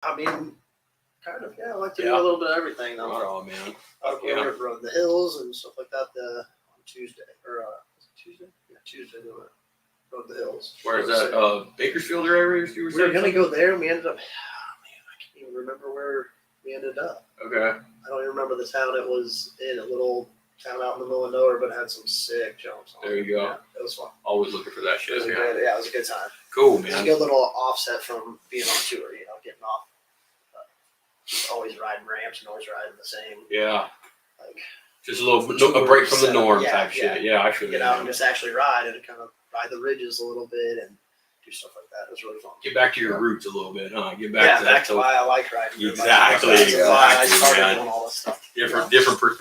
I mean, kind of, yeah. I like to do a little bit of everything, though. Not all, man. We rode the hills and stuff like that on Tuesday. Or, Tuesday? Yeah, Tuesday. Rode the hills. Where is that? Bakersfield area? We were going to go there, and we ended up, I can't even remember where we ended up. Okay. I don't even remember the town. It was in a little town out in the middle of nowhere, but it had some sick jumps on it. There you go. Yeah, it was fun. Always looking for that shit. It was a good time. Cool, It was man. a good little offset from being on tour, getting off. Always riding ramps and always riding the same. Yeah. Like just a break from the norm type shit. Yeah, I should get out and just actually ride and kind of ride the ridges a little bit and do stuff like that. It was really fun. Get back to your roots a little bit, huh? Get back to why I like riding. Exactly. That's why I started doing all this stuff.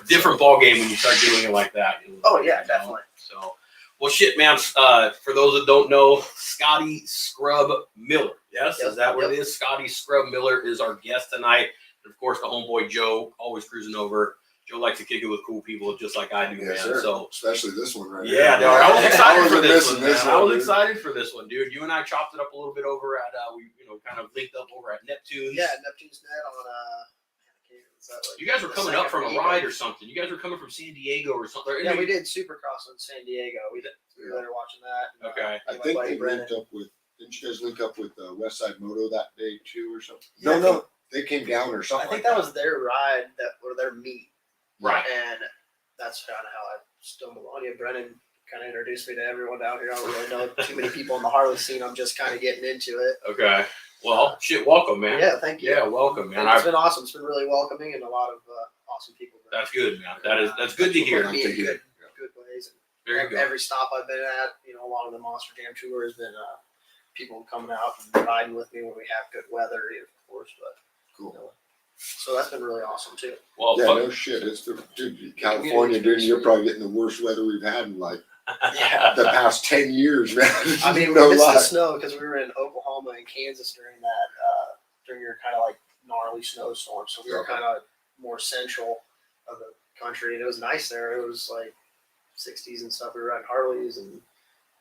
Different ball game when you start doing it like that. Oh yeah, definitely. So, well, shit, man. For those that don't know, Scotty Scrub Miller. Yes, is that what it is? Scotty Scrub Miller is our guest tonight. And of course, the homeboy Joe, always cruising over. Joe likes to kick it with cool people just like I do, man. Sir. So especially this one right here. Yeah, I was excited for this one, man. I was excited for this one, dude. You and I chopped it up a little bit over at we kind of linked up over at Neptune's. Yeah, Neptune's Net on you guys were coming up from a ride or something. You guys were coming from San Diego or something. Yeah, we did Supercross in San Diego. We were there watching that. And, okay. I think they linked up with. Didn't you guys link up with Westside Moto that day too, or something? Yeah, no, they came down or something. I think that was their ride or their meet. Right. And that's kind of how I stumbled on you. Brennan kind of introduced me to everyone down here. I don't really know too many people in the Harley scene. I'm just kind of getting into it. Okay. Well, shit, welcome, man. Yeah, thank you. Yeah, welcome, man. It's been awesome. It's been really welcoming and a lot of awesome people. That's good, man. That's good to hear. Good ways. Very good. Every stop I've been at, along the Monster Jam tour has been people coming out and riding with me when we have good weather, of course. But cool. So that's been really awesome too. Well, yeah, no shit. It's dude, California, dude. You're probably getting the worst weather we've had in like the past 10 years, man. I mean, we missed the snow because we were in Oklahoma and Kansas during your kind of like gnarly snowstorm. So we were kind of more central of the country, and it was nice there. It was like 60s and stuff. We were riding Harleys and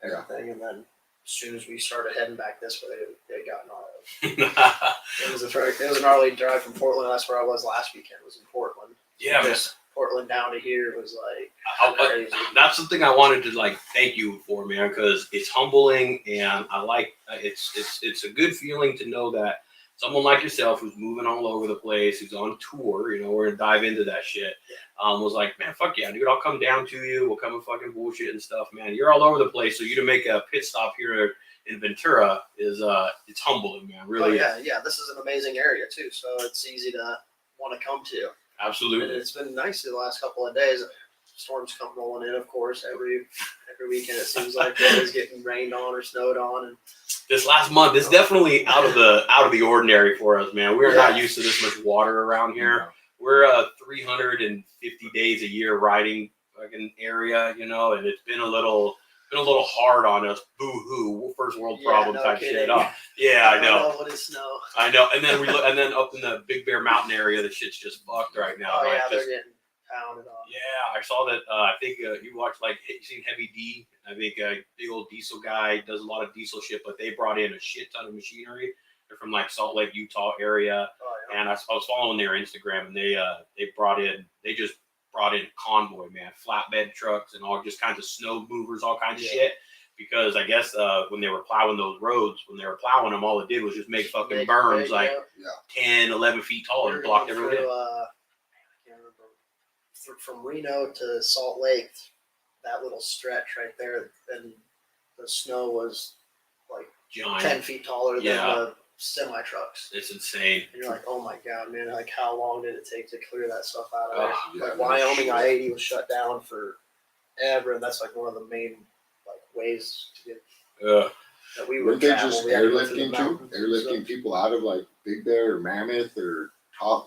everything, and then as soon as we started heading back this way, it got gnarly. It was a gnarly drive from Portland. That's where I was last weekend. Was in Portland. Yeah, man. Portland down to here was like crazy. That's something I wanted to thank you for, man, because it's humbling and I like it's a good feeling to know that someone like yourself who's moving all over the place, who's on tour, we're gonna dive into that shit. Was like, man, fuck yeah, dude, I'll come down to you. We'll come and fucking bullshit and stuff, man. You're all over the place, so you to make a pit stop here in Ventura is it's humbling, man. Really. Yeah. This is an amazing area too, so it's easy to want to come to. Absolutely. And it's been nice the last couple of days. Storms come rolling in, of course, every weekend. It seems like we're always getting rained on or snowed on. And this last month is definitely out of the ordinary for us, man. We're not used to this much water around here. We're 350 days a year riding fucking area, and it's been a little hard on us. Boo hoo, first world problem type shit. Yeah, I know. What is snow? I know. And then and then up in the Big Bear Mountain area, the shit's just fucked right now. Oh right? yeah, they're getting pounded on. Yeah, I saw that. I think you watched you seen Heavy D. I think big old diesel guy does a lot of diesel shit, but they brought in a shit ton of machinery. They're from Salt Lake, Utah area, and I was following their Instagram, and they just brought in convoy, man, flatbed trucks and all just kinds of snow movers, all kinds of shit. Because I guess when they were plowing those roads, when they were plowing them, all it did was just make fucking berms 10, 11 feet tall and blocked everyone in. I can't remember. From Reno to Salt Lake, that little stretch right there, and the snow was like giant, 10 feet taller than the semi trucks. It's insane. And you're like, oh my god, man! Like, how long did it take to clear that stuff out of there? Wyoming I-80 was shut down forever, and that's one of the main ways to get that we would travel. Just airlifting too? Airlifting people out of Big Bear or Mammoth or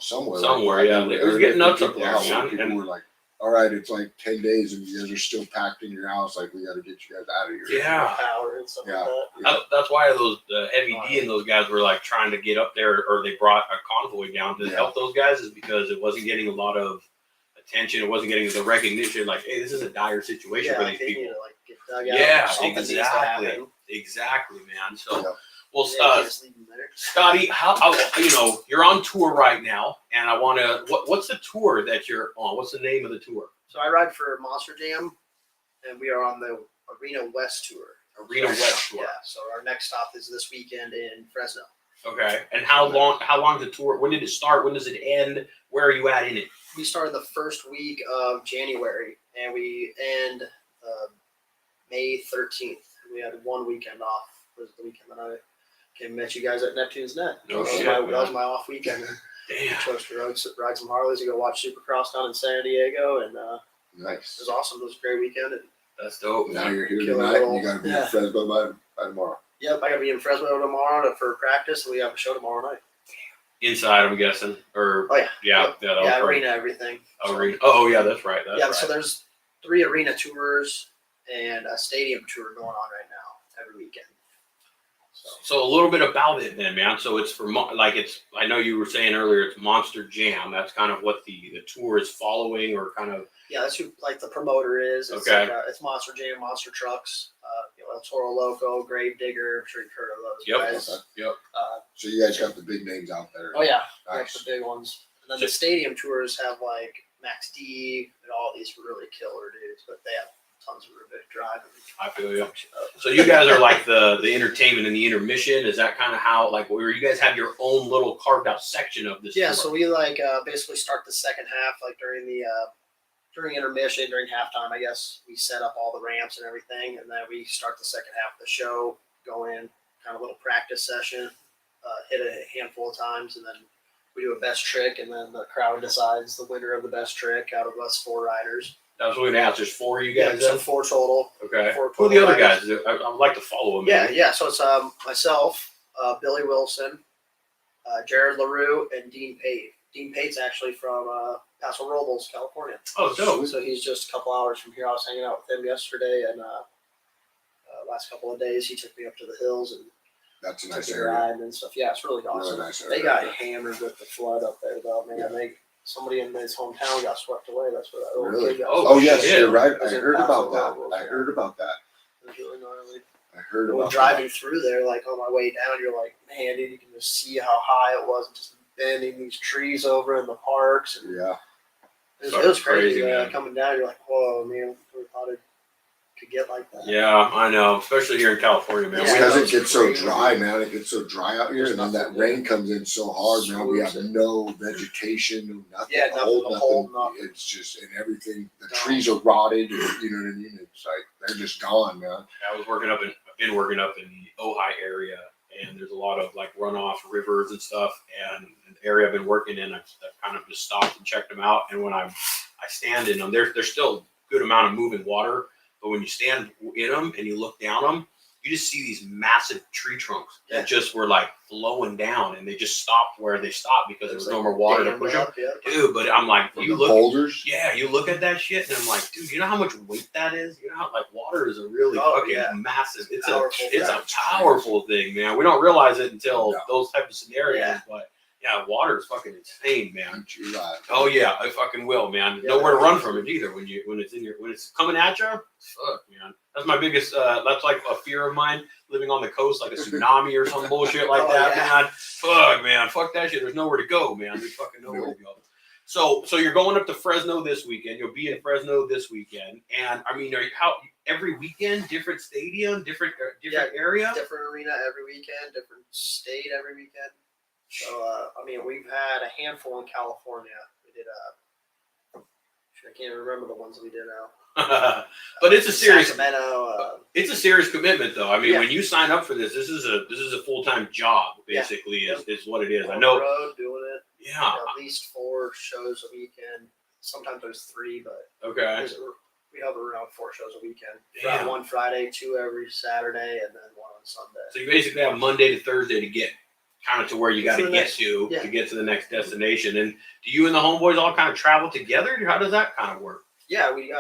somewhere. It was getting nuts up there, man. People were like, all right, it's 10 days and you guys are still packed in your house. We got to get you guys out of here. Yeah. Power and stuff like that. That's why those Heavy D and those guys were trying to get up there, or they brought a convoy down to help those guys, is because it wasn't getting a lot of attention. It wasn't getting the recognition. Hey, this is a dire situation for these people. Get dug out. Exactly, man. So, Well, Yeah, just leave them there. Scotty, you're on tour right now, and I want to. What's the tour that you're on? What's the name of the tour? So I ride for Monster Jam, and we are on the Arena West tour. Arena West tour. Yeah. So our next stop is this weekend in Fresno. Okay. And how long the tour? When did it start? When does it end? Where are you at in it? We started the first week of January, and we end May 13th. We had 1 weekend off. It was the weekend that I came and met you guys at Neptune's Net. No shit, that was my off weekend. Damn. Chose to ride some Harleys and go watch Supercross down in San Diego, and Nice. it was awesome. It was a great weekend. And That's dope. Now you're here Kill a tonight, little- and you got to be yeah. in Fresno by tomorrow. yep, I got to be in Fresno tomorrow for practice, and we have a show tomorrow night. Inside, I'm guessing, or Oh, yeah. yeah, Yeah, right. arena everything. Arena. Oh yeah, that's right. That's Yeah, right. so there's 3 arena tours and a stadium tour going on right now every weekend. So a little bit about it then, man. So it's for I know you were saying earlier it's Monster Jam. That's kind of what the tour is following, or kind of. Yeah, that's who the promoter is. It's Okay. It's Monster Jam, Monster Trucks, El Toro Loco, Grave Digger. I'm sure you've heard of those Yep. guys. Okay. Yep. So you guys got the big names out there. Oh yeah, Nice. that's the big ones. And then the stadium tours have Max D and all these really killer dudes, but they have tons of really driving. I feel you. So you guys are like the entertainment and the intermission. Is that kind of how where you guys have your own little carved out section of this? Yeah, tour? so we basically start the second half during the during intermission, during halftime. I guess we set up all the ramps and everything, and then we start the second half of the show. Go in, kind of a little practice session, hit a handful of times, and then we do a best trick, and then the crowd decides the winner of the best trick out of us 4 riders. That was what we asked. There's 4 of you Yeah, guys. so then? 4 total. Okay. 4 Who are the total other riders. guys? I would like to follow them. Yeah, maybe. yeah. So it's myself, Billy Wilson, Jared LaRue, and Dean Pate. Dean Pate's actually from Paso Robles, California. Oh, dope. So he's just a couple hours from here. I was hanging out with him yesterday, and last couple of days he took me up to the hills and That's a took nice me area. riding and stuff. Yeah, it's really awesome. Really nice They area. got hammered with the flood up there, though. Man, Yeah. somebody in his hometown got swept away. That's where that little Really? kid got. Oh, Oh yes, shit. you're right. It I was in heard Paso about that. Robles, I yeah. heard about that. It was really gnarly. I heard Well, about driving through there, on my way down, you're like, man, dude, you can just see how high it was, just bending these trees over in the parks. that. And Yeah. it was crazy. Crazy, man. Coming down, you're like, whoa, man, we thought it could get like that. Yeah, I know. Especially here in California, man. Yeah. Because that it was gets so crazy. dry, man. It gets so dry out here, and then that rain comes in so hard, man. We have Swoops it. no vegetation, no nothing. Yeah, to nothing hold to hold, nothing. It's just, and everything. The No. trees are rotted, and, you know what I mean. It's like they're just gone, man. I was I've been working up in the Ojai area, and there's a lot of runoff rivers and stuff. And the area I've been working in, I've kind of just stopped and checked them out. And when I stand in them, there's still a good amount of moving water. But when you stand in them and you look down them, you just see these massive tree trunks that just were flowing down, and they just stopped where they stopped because there was no more water to push them. Yeah. Dude, but I'm like, From you the look. boulders. Yeah, you look at that shit, and I'm like, dude, you know how much weight that is? You know how water is a really fucking massive. It's Powerful. a powerful thing, man. We don't realize it until No. those type of scenarios. Yeah. But yeah, water is fucking insane, man. Aren't you right? Oh yeah, I fucking will, man. Yeah, Nowhere to run from it either. When it's coming at you, fuck, man. That's my biggest. That's a fear of mine. Living on the coast, like a tsunami or some bullshit like Oh, that, yeah. man. Fuck, man. Fuck that shit. There's nowhere to go, man. There's fucking nowhere to go. So you're going up to Fresno this weekend. You'll be in Fresno this weekend, and I mean, every weekend, different stadium, different area. Different arena every weekend, different state every weekend. So, we've had a handful in California. We did I can't remember the ones we did now. But it's a serious. Sacramento. It's a serious commitment, though. I mean, Yeah. when you sign up for this is a full time job, basically. Yeah. Is what it is. I on know. the road doing it. Yeah. At least 4 shows a weekend. Sometimes there's 3, but Okay. we have around 4 shows a weekend. Damn. One Friday, 2 every Saturday, and then 1 on Sunday. So you basically have Monday to Thursday to get kind of to where you got to get to yeah. to get to the next destination. And do you and the homeboys all kind of travel together? How does that kind of work? Yeah, we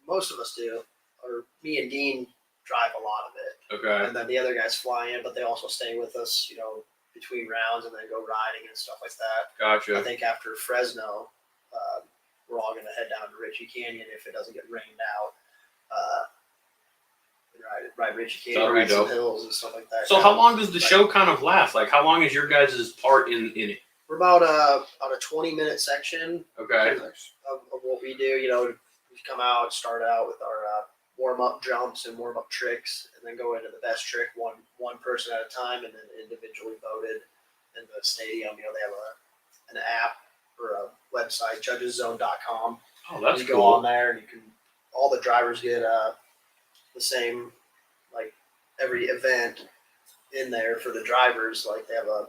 most of us do. Or me and Dean drive a lot of it, Okay. and then the other guys fly in, but they also stay with us, between rounds, and then go riding and stuff like that. Gotcha. I think after Fresno, we're all going to head down to Ritchie Canyon if it doesn't get rained out. ride Richie That'll Canyon, be ride some dope. hills and stuff like that. So how long does the show kind of last? Like, how long is your guys' part in it? We're about a 20-minute section Okay. of what we do. You know, we come out, start out with our warm-up jumps and warm-up tricks, and then go into the best trick one person at a time, and then individually voted in the stadium. You know, they have an app or a website, judgeszone.com. Oh, that's you cool. go on there, and all the drivers get the same, like every event in there for the drivers. Like they have a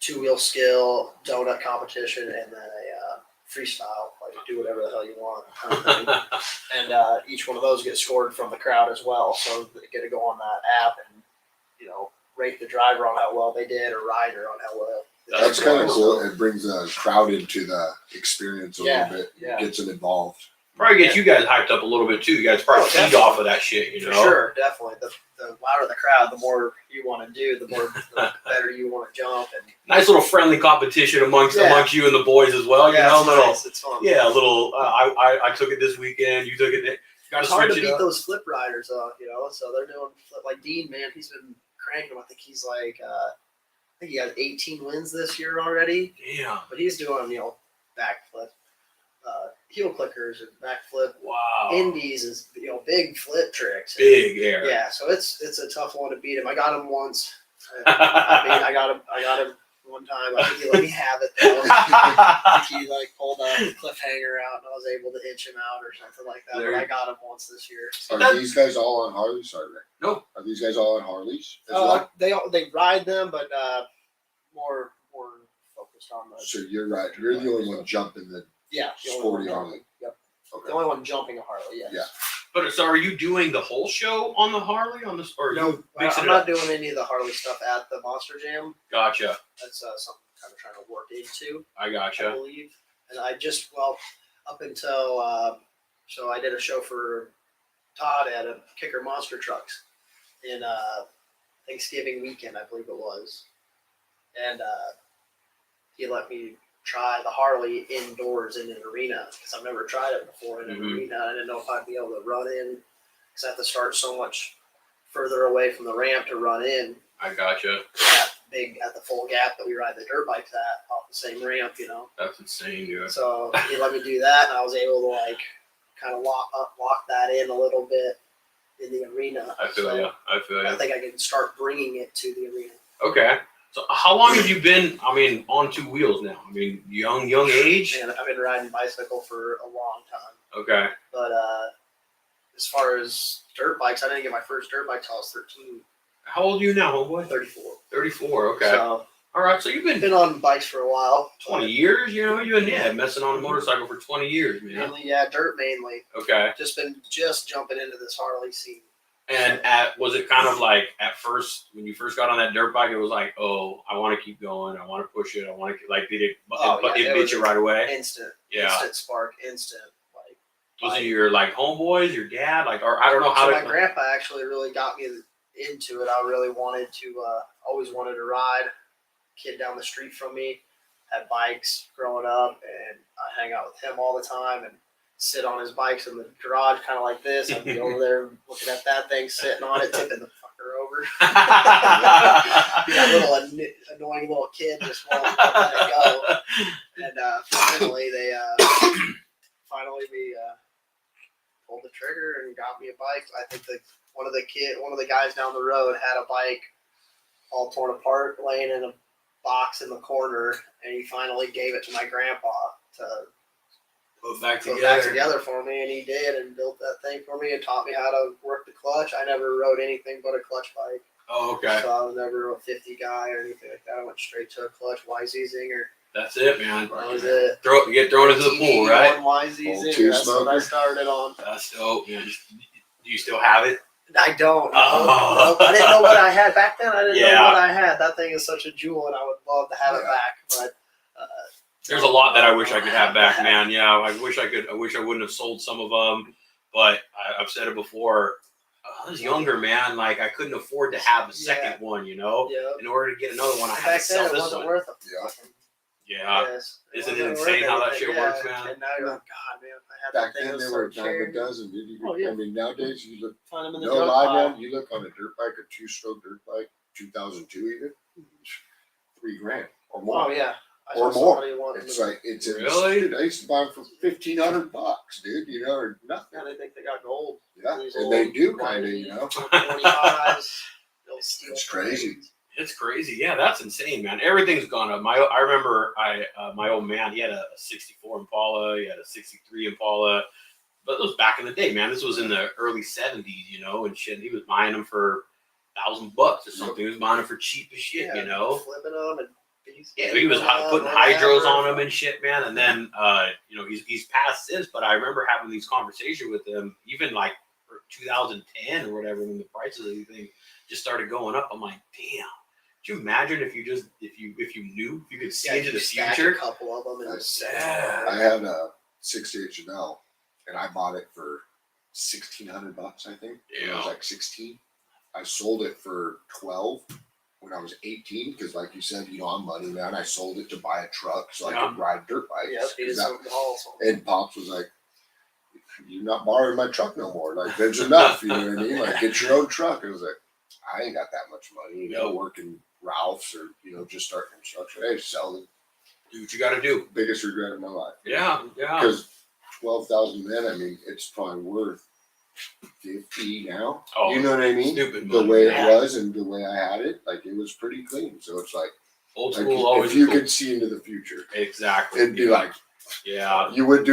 2-wheel skill, donut competition, and then a freestyle, like do whatever the hell you want kind of thing. And each one of those gets scored from the crowd as well. So they get to go on that app and, you know, rate the driver on how well they did, or rider on how well. That's kind of cool. It brings the crowd into the experience a little bit. Yeah. Gets them involved. Probably gets you guys hyped up a little bit too. You guys probably feed definitely. off of that shit, you know? For sure, definitely. The louder the crowd, the more you want to do, the better you want to jump. And Nice little friendly competition amongst you and the boys as well. You know, it's little nice. It's fun. yeah, a little. I took it this weekend. You took it. It's hard to beat those flip riders, you know. So they're doing like Dean, man. He's been cranking. I think he's like, I think he has 18 wins this year already. Damn. But he's doing, you know, backflip, heel clickers, and backflip. Wow. Indies is, you know, big flip tricks. Big air. Yeah, so it's a tough one to beat him. I got him once. I got him one time. I think he let me have it though. I think he like pulled a cliffhanger out, and I was able to inch him out or something like that. But I got him once this year. So. Are these guys all on Harleys? Sorry, Rick. No. Are these guys all on Harleys? as well? They ride them, but more focused on the. So you're right. You're the only one jumping the Yeah, the only sporty one Harley. Yep. Okay. The only one jumping a Harley. Yeah. Yeah. But so, are you doing the whole show on the Harley on this, or are you mixing I'm it up? not doing any of the Harley stuff at the Monster Jam. Gotcha. That's something I'm kind of trying to work into. I I gotcha. believe. And I just, up until, so I did a show for Todd at a Kicker Monster Trucks in Thanksgiving weekend, I believe it was. And he let me try the Harley indoors in an arena, because I've never tried it before in an arena. I didn't know if I'd be able to run in, because I have to start so much further away from the ramp to run in. I gotcha. At the full gap that we ride the dirt bikes at, off the same ramp, you know. That's insane, dude. So he let me do that, and I was able to like kind of lock that in a little bit in the arena. I feel you. I think I can start bringing it to the arena. Okay. So how long have you been, on 2 wheels now? Young age? And I've been riding bicycle for a long time. Okay. But as far as dirt bikes, I didn't get my first dirt bike till I was 13. How old are you now, homeboy? 34. 34, okay. So All right, so you've I've been been on bikes for a while. 20 years, you know? You've been, messing on a motorcycle for 20 years, man. Mainly, dirt mainly. Okay. Just jumping into this Harley scene. And was it kind of like at first, when you first got on that dirt bike, it was like, oh, I want to keep going. I want to push it. I want to, like, did it, it bit you right away? Instant. Yeah. Instant spark, instant. Like, was it your, like, homeboys, your dad? Like, or I don't know how so my grandpa actually really got me into it. I really wanted to, always wanted to ride. Kid down the street from me had bikes growing up, and I hang out with him all the time and sit on his bikes in the garage, kind of like this. I'd be over there looking at that thing, sitting on it, tipping the fucker over. Be that little annoying little kid just won't let it go. And finally, we pulled the trigger and got me a bike. I think one of the guys down the road had a bike all torn apart, laying in a box in the corner, and he finally gave it to my grandpa to put back put back together for me, and he did, and built that thing for me and taught me how to work the clutch. I never rode anything but a clutch bike. Oh, okay. So I was never a 50 guy or anything like that. I went straight to a clutch YZ Zinger. That's it, man. That was it. Get thrown into the pool, right? YZ Old Zinger. That's smoker. what I started on. That's dope, man. Do you still have it? I don't. Oh. I didn't know what I had back then. I didn't Yeah. know what I had. That thing is such a jewel, and I would love to have it back. But There's a lot that I wish I could have back, man. Yeah, I wish I could. I wish I wouldn't have sold some of them, but I've said it before. I was younger, man. Like, I couldn't afford to have a second one, you know. Yeah. In order to get another one, I had to Back sell then, it this wasn't one. worth it. Yeah. Yeah. Yes. Isn't it insane how that shit works, man? And now you're like, God, man, if I had Back that thing, then it was they so were a dime a cheap. dozen, dude. You could, Oh, yeah. I mean, nowadays you look, Find them in the no junk lie, pile. man, you look on a dirt bike, a 2-stroke dirt bike, 2002 even, $3,000 or more. Oh yeah. I Or saw more. somebody wanting It's them. like, it's Really? dude, I used to buy them for $1,500, dude, you know, or nothing. Yeah, they think they got gold. Yeah, These and they old do kind of, you know. 45s, they'll steal It's crazy. It's crazy. Yeah, that's insane, man. Everything's gone up. I remember my old man, he had a 64 Impala, he had a 63 Impala. But it was back in the day, man. This was in the early 70s, you know, and shit. He was buying them for $1,000 or something. He was buying them for cheap as shit, Yeah, you know. flipping them and Yeah, he was putting hydros on them and shit, man. And then, you know, he's passed since. But I remember having these conversations with him, even like 2010 or whatever, when the prices of everything just started going up. I'm like, damn. Could you imagine if you knew, if you could see into the future? A couple of them. Yeah. I had a 68 Chanel, and I bought it for $1,600, I think. When I was Yeah. like 16. I sold it for 12 when I was 18, because like you said, you know, I'm money man. I sold it to buy a truck so I could ride dirt bikes. Yeah, needed something awesome. And Pops was like, "You're not borrowing my truck no more. Like, there's enough, you know what I mean? Like, get your own truck." I was like, I ain't got that much money, you know, working Ralph's or, you know, just start construction. Hey, sell it. Do what you got to do. Biggest regret of my life. Yeah, yeah. Because 12,000 then, I mean, it's probably worth 50 now. Oh, you know what I mean? Stupid The money. way Yeah. it was and the way I had it, like, it was pretty clean. So it's like, Old like school always if you cool. could see into the future, Exactly. it'd be like, yeah. you'd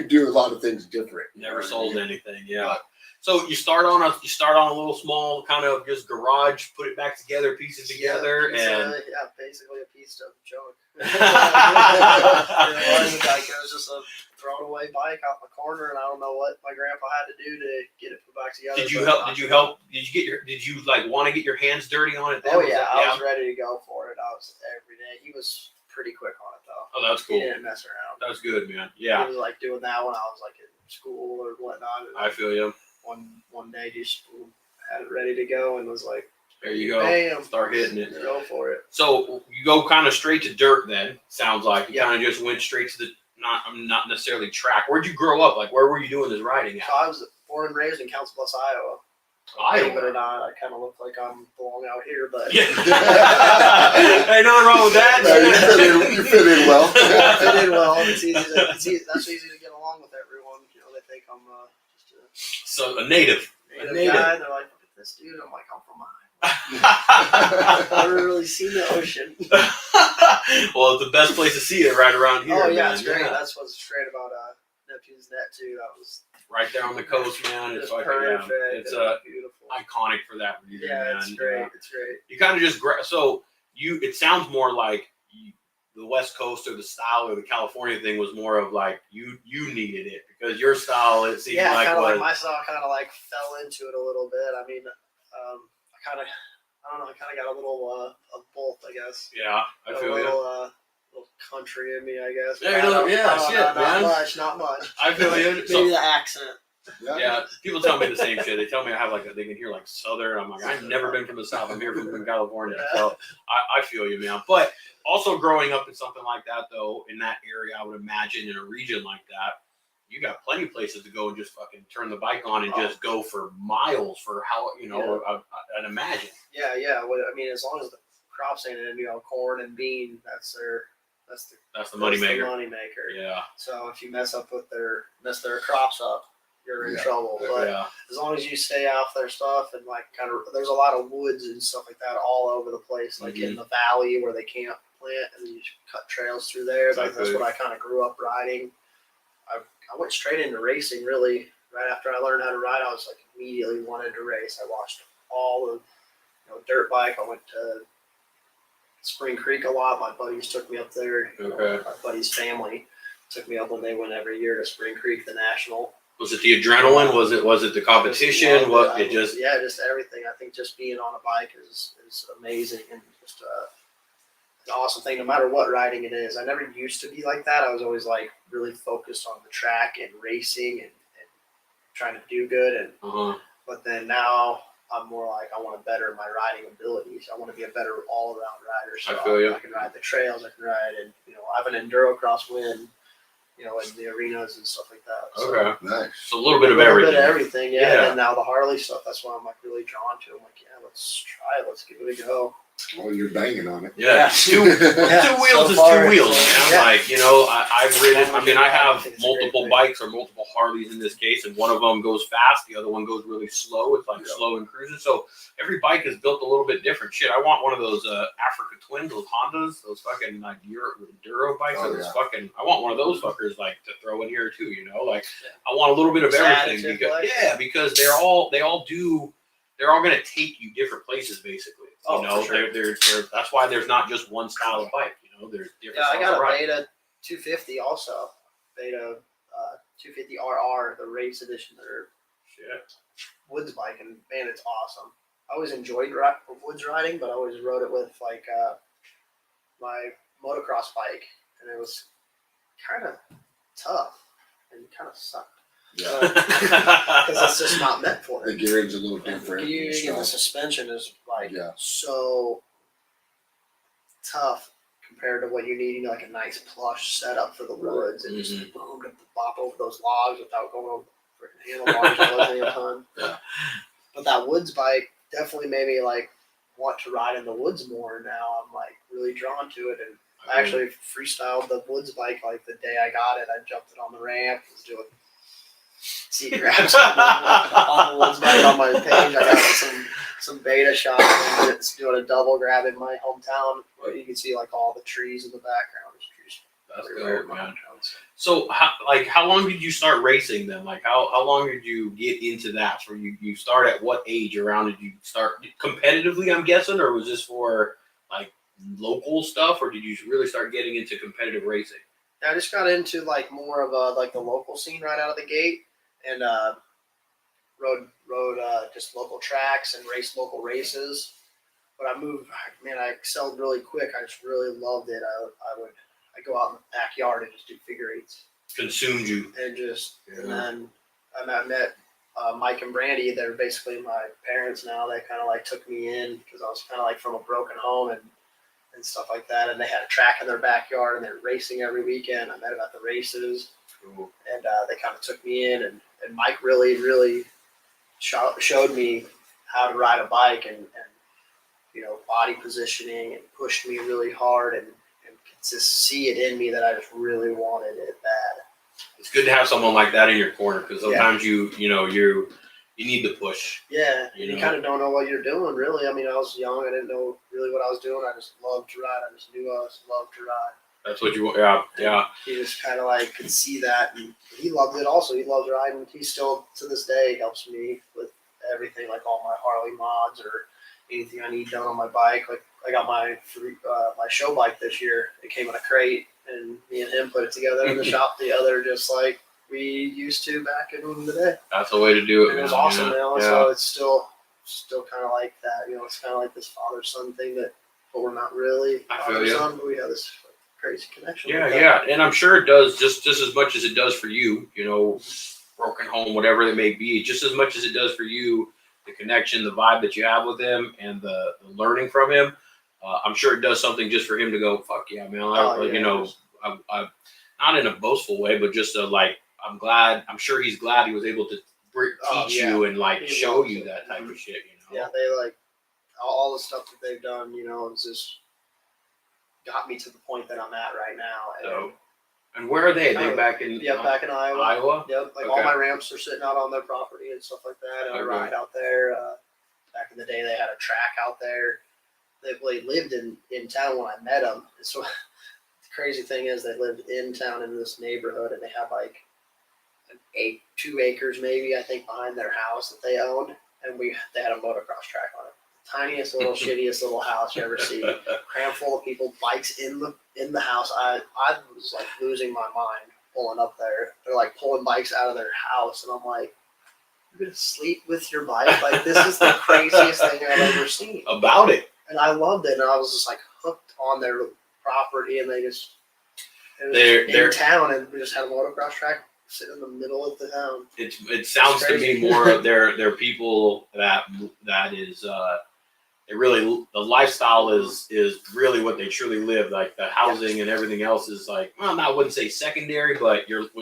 do a lot of things different. Never sold anything. Yeah. So you start on a little small kind of just garage, put it back together, pieces together, and yeah, basically a piece of junk. yeah. It was just a thrown away bike out in the corner, and I don't know what my grandpa had to do to get it put back together. Did you help? Did you like want to get your hands dirty on it? Then? Oh yeah, I was ready to go for it. I was every day. He was pretty quick on it though. Oh, that's cool. He didn't mess around. That's good, man. Yeah. He was like doing that when I was like in school or whatnot. I feel you. One day just had it ready to go and was like, there you go. Bam. Start hitting it. Go for it. So you go kind of straight to dirt then. Sounds like you kind of just went straight to the not necessarily track. Where'd you grow up? Like where were you doing this riding at? So I was born and raised in Council Bluffs, Iowa. Believe it or not, I kind of look like I'm belong out here, but yeah. Ain't nothing wrong with that. No, you fit in well. I fit in well. That's easy to get along with everyone. You know, they think I'm just So a native. a native guy. They're like, look at this dude. I'm like, I'm from Iowa. I've never really seen the ocean. Well, it's the best place to see it right around here. Oh yeah, man. it's great. That's what's great about Neptune's Net too. That was right there on the coast, man. It's like perfect. it's beautiful. iconic for that reason. Yeah, man. it's great. Yeah. It's great. You kind of just so you. It sounds more like the West Coast or the style or the California thing was more of like you needed it because your style it seemed like kind of was like my style kind of like fell into it a little bit. I mean, I don't know. I kind of got a little of both, I guess. yeah. I feel a you. little country in me, I guess. Not much. I feel you. Maybe the accent. Yeah, people tell me the same shit. They tell me I have they can hear like Southern. I'm like, I've never been from the South. I'm here from California. So I feel you, man. But also growing up in something like that, though, in that area, I would imagine in a region like that, you got plenty of places to go and just fucking turn the bike on and just go for miles for how, I'd imagine. Yeah. Well, I mean, as long as the crops ain't in, corn and bean, that's the money maker. Yeah. So if you mess their crops up, you're in trouble. But as long as you stay off their stuff and like kind of, there's a lot of woods and stuff like that all over the place, like in the valley where they can't plant, and you just cut trails through there. That's what I kind of grew up riding. I went straight into racing really right after I learned how to ride. I was like immediately wanted to race. I watched all of dirt bike. I went to Spring Creek a lot. My buddies took me up there. Okay. My buddy's family took me up when they went every year to Spring Creek, the national. Was it the adrenaline? Was it the competition? Just everything. I think just being on a bike is amazing and just an awesome thing. No matter what riding it is, I never used to be like that. I was always like really focused on the track and racing and trying to do good. And but then now I'm more like I want to better my riding abilities. I want to be a better all around rider. So I feel you. I can ride the trails. I can ride, and I have an enduro cross win. In the arenas and stuff like that. So, Okay. Nice. So a little bit of a little everything. bit of everything, yeah. Yeah. And now the Harley stuff. That's why I'm like really drawn to. I'm like, yeah, let's try it. Let's give it a go. Well, you're banging on it. Yeah. Two wheels so is far, two wheels, so, man. yeah. Like, I've ridden. I mean, I have think it's a great multiple thing. bikes or multiple Harleys in this case, and one of them goes fast, the other one goes really slow. It's like slow and cruising. So every bike is built a little bit different. Shit, I want one of those Africa Twins, those Hondas, those fucking like enduro bikes. Oh, Those fucking. I want one of those fuckers like to throw in here too. Like Yeah. I want a little bit of Just everything additive, because they're all going to take you different places basically. Oh, for sure. They're that's why there's not just one style of bike. There's different. Yeah, I got styles of a riding. Beta 250 also. Beta 250 RR, the race edition, their Shit. woods bike, and man, it's awesome. I always enjoyed woods riding, but I always rode it with like my motocross bike, and it was kind of tough and kind of sucked. Yeah. Because it's just not meant for The it. gearing's a little And different. the gearing and the stuff. suspension is like Yeah. so tough compared to what you need. Like a nice plush setup for the woods, and just boom, to bop over those logs without going over the freaking handlebars all the damn time. Yeah. But that woods bike definitely made me like want to ride in the woods more. Now I'm like really drawn to it, and I actually freestyled the woods bike like the day I got it. I jumped it on the ramp, was doing seat grabs on the woods bike on my page. I got some beta shots and it's doing a double grab in my hometown. Where you can see like all the trees in the background. There's trees That's everywhere good, in my man. hometown, So so. how long did you start racing then? Like how long did you get into that? So you start at what age around did you start competitively, I'm guessing, or was this for like local stuff, or did you really start getting into competitive racing? I just got into like more of a like the local scene right out of the gate, and rode just local tracks and raced local races. But I moved, man, I excelled really quick. I just really loved it. I go out in the backyard and just do figure eights. Consumed you. And then I met Mike and Brandy. They're basically my parents now. They kind of like took me in because I was kind of like from a broken home and stuff like that. And they had a track in their backyard and they were racing every weekend. I met them at the races. Cool. And they kind of took me in. And Mike really, really showed me how to ride a bike and body positioning, and pushed me really hard and just see it in me that I just really wanted it bad. It's good to have someone like that in your corner because sometimes you need to push. Yeah, You you know? kind of don't know what you're doing, really. I mean, I was young. I didn't know really what I was doing. I just loved to ride. I just knew I just loved to ride. That's what you want. Yeah. He just kind of like could see that, and he loved it also. He loves riding. He still, to this day, helps me with everything, like all my Harley mods or anything I need done on my bike. Like I got my show bike this year. It came in a crate, and me and him put it together in the shop together, just like we used to back in the day. That's the way to do it. And it was man. awesome, Yeah. man. So it's still kind of like that. It's kind of like this father-son thing but we're not really I feel father-son, but we have this crazy connection. Yeah, like that. yeah, and I'm sure it does just as much as it does for you. Broken home, whatever it may be, just as much as it does for you. The connection, the vibe that you have with him, and the learning from him. I'm sure it does something just for him to go, fuck yeah, man. I not in a boastful way, but just I'm glad. I'm sure he's glad he was able to teach you and He show loves you it. that type of shit. Yeah, they like all the stuff that they've done. It's just got me to the point that I'm at right now. So, and where are they? Are they back in? Back in Iowa. Iowa. Yep, like Okay. all my ramps are sitting out on their property and stuff like that. And I ride out there. Back in the day, they had a track out there. They lived in town when I met them. So the crazy thing is, they lived in town in this neighborhood, and they had like 2 acres maybe, I think, behind their house that they owned, and they had a motocross track on it. Tiniest little shittiest little house you ever see. Crammed full of people, bikes in the house. I was like losing my mind pulling up there. They're like pulling bikes out of their house, and I'm like, you're gonna sleep with your bike? Like, this is the craziest thing I've ever seen. About it. And I loved it, and I was just like hooked on their property, and they just They're in town, and we just had a motocross track sitting in the middle of the town. It sounds to me more of they're people that is they really, the lifestyle is really what they truly live. Like the housing and everything else is like, well, I wouldn't say secondary, but it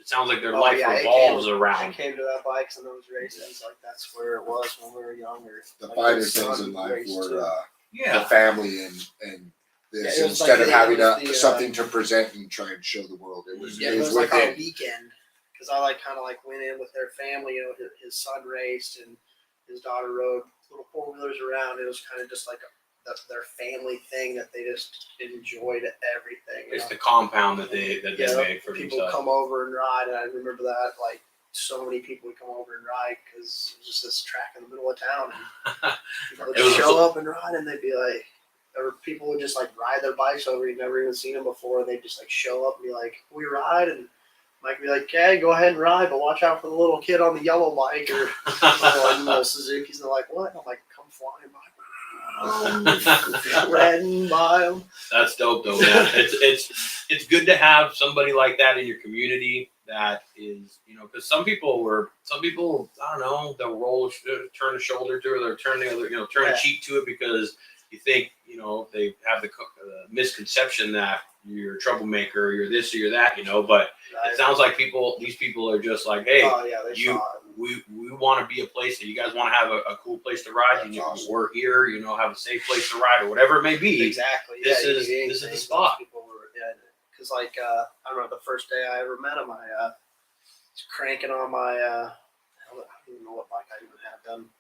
sounds like their life revolves around. I came to that bikes and those races, like that's where it was when we were younger. The like finer things in life were Yeah. the family and this, it was instead like of having the, something to present and try and show the world. It was it was like within. on a weekend because I like kind of like went in with their family. You know, his son raced and his daughter rode little 4-wheelers around. It was kind of just like their family thing that they just enjoyed everything. It's the compound that they make for people themselves. come over and ride, and I remember that like so many people would come over and ride because it was just this track in the middle of town. And people would show up and ride, and they'd be like, or people would just like ride their bikes over. You'd never even seen them before, and they'd just like show up and be like, "We ride," and Mike would be like, "Okay, go ahead and ride, but watch out for the little kid on the yellow bike or like Suzuki's." And they're like, "What?" And I'm like, "Come flying by." Shredding by them. That's dope though, man. It's good to have somebody like that in your community that is, you know, because some people I don't know, they'll turn a shoulder to it, or they'll turn the other, you know, turn a cheek to it because you think, you know, they have the misconception that you're a troublemaker, you're this or you're that, you know, but it sounds like these people are just like, hey, we want to be a place that you guys want to have a cool place to ride. That's awesome. We're here, you know, have a safe place to ride or whatever it may be. Exactly. This is the spot. Because like I remember the first day I ever met him, I was cranking on my I don't even know what bike I even had done.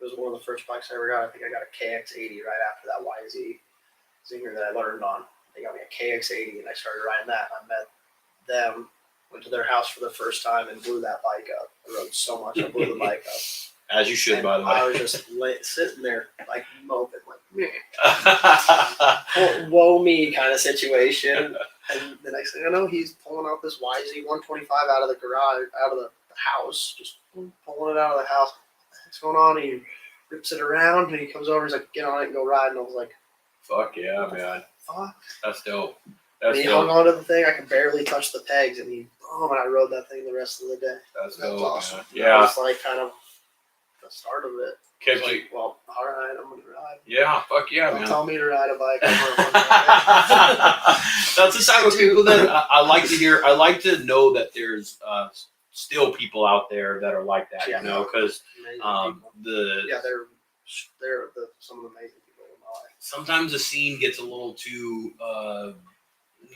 It was one of the first bikes I ever got. I think I got a KX80 right after that YZ Zinger that I learned on. They got me a KX80 and I started riding that. I met them, went to their house for the first time and blew that bike up. I rode so much, I blew the bike up. As you should, and by the way. I was just sitting there like moping, like, man. Woe me kind of situation. And the next thing I know, he's pulling out this YZ 125 out of the garage, out of the house, just pulling it out of the house. What's going on? He rips it around and he comes over. He's like, "Get on it and go ride." And I was like, "Fuck yeah, man! Fuck." That's dope. And he hung onto the thing. I could barely touch the pegs, and and I rode that thing the rest of the day. That's awesome. Man. Yeah, that was like kind of the start of it. Kept like, well, all right, I'm gonna ride. Yeah, fuck yeah, Don't man. tell me to ride a bike. That's the type of people that I like to hear. I like to know that there's still people out there that are like that, you know, because they're some of the amazing people in my life. Sometimes the scene gets a little too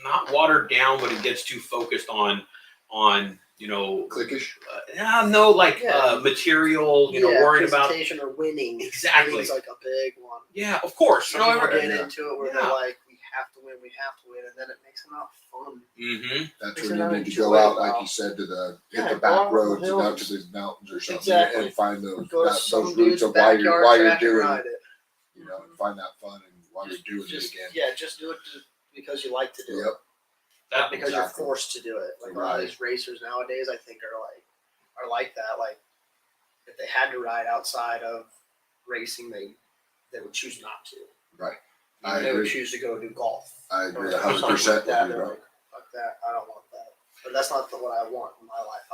not watered down, but it gets too focused on you know, cliquish. Material. You know, worried about presentation or winning. Exactly, winning's like a big one. Yeah, of course. You know, people get into it where they're like, we have to win, and then it makes it not fun. Mm-hmm. That's when you need to go out, like you said, to hit the back roads and out to the mountains or something, and find those routes of why you're doing it. You know, and find that fun and why you're doing it again. Yeah, just do it because you like to do it. Not because you're forced to do it. Like a lot of these racers nowadays, I think are like that. Like if they had to ride outside of racing, they would choose not to. Right. They would choose to go do golf. I agree 100%. Like that. They're like, fuck that. I don't want that. But that's not what I want in my life.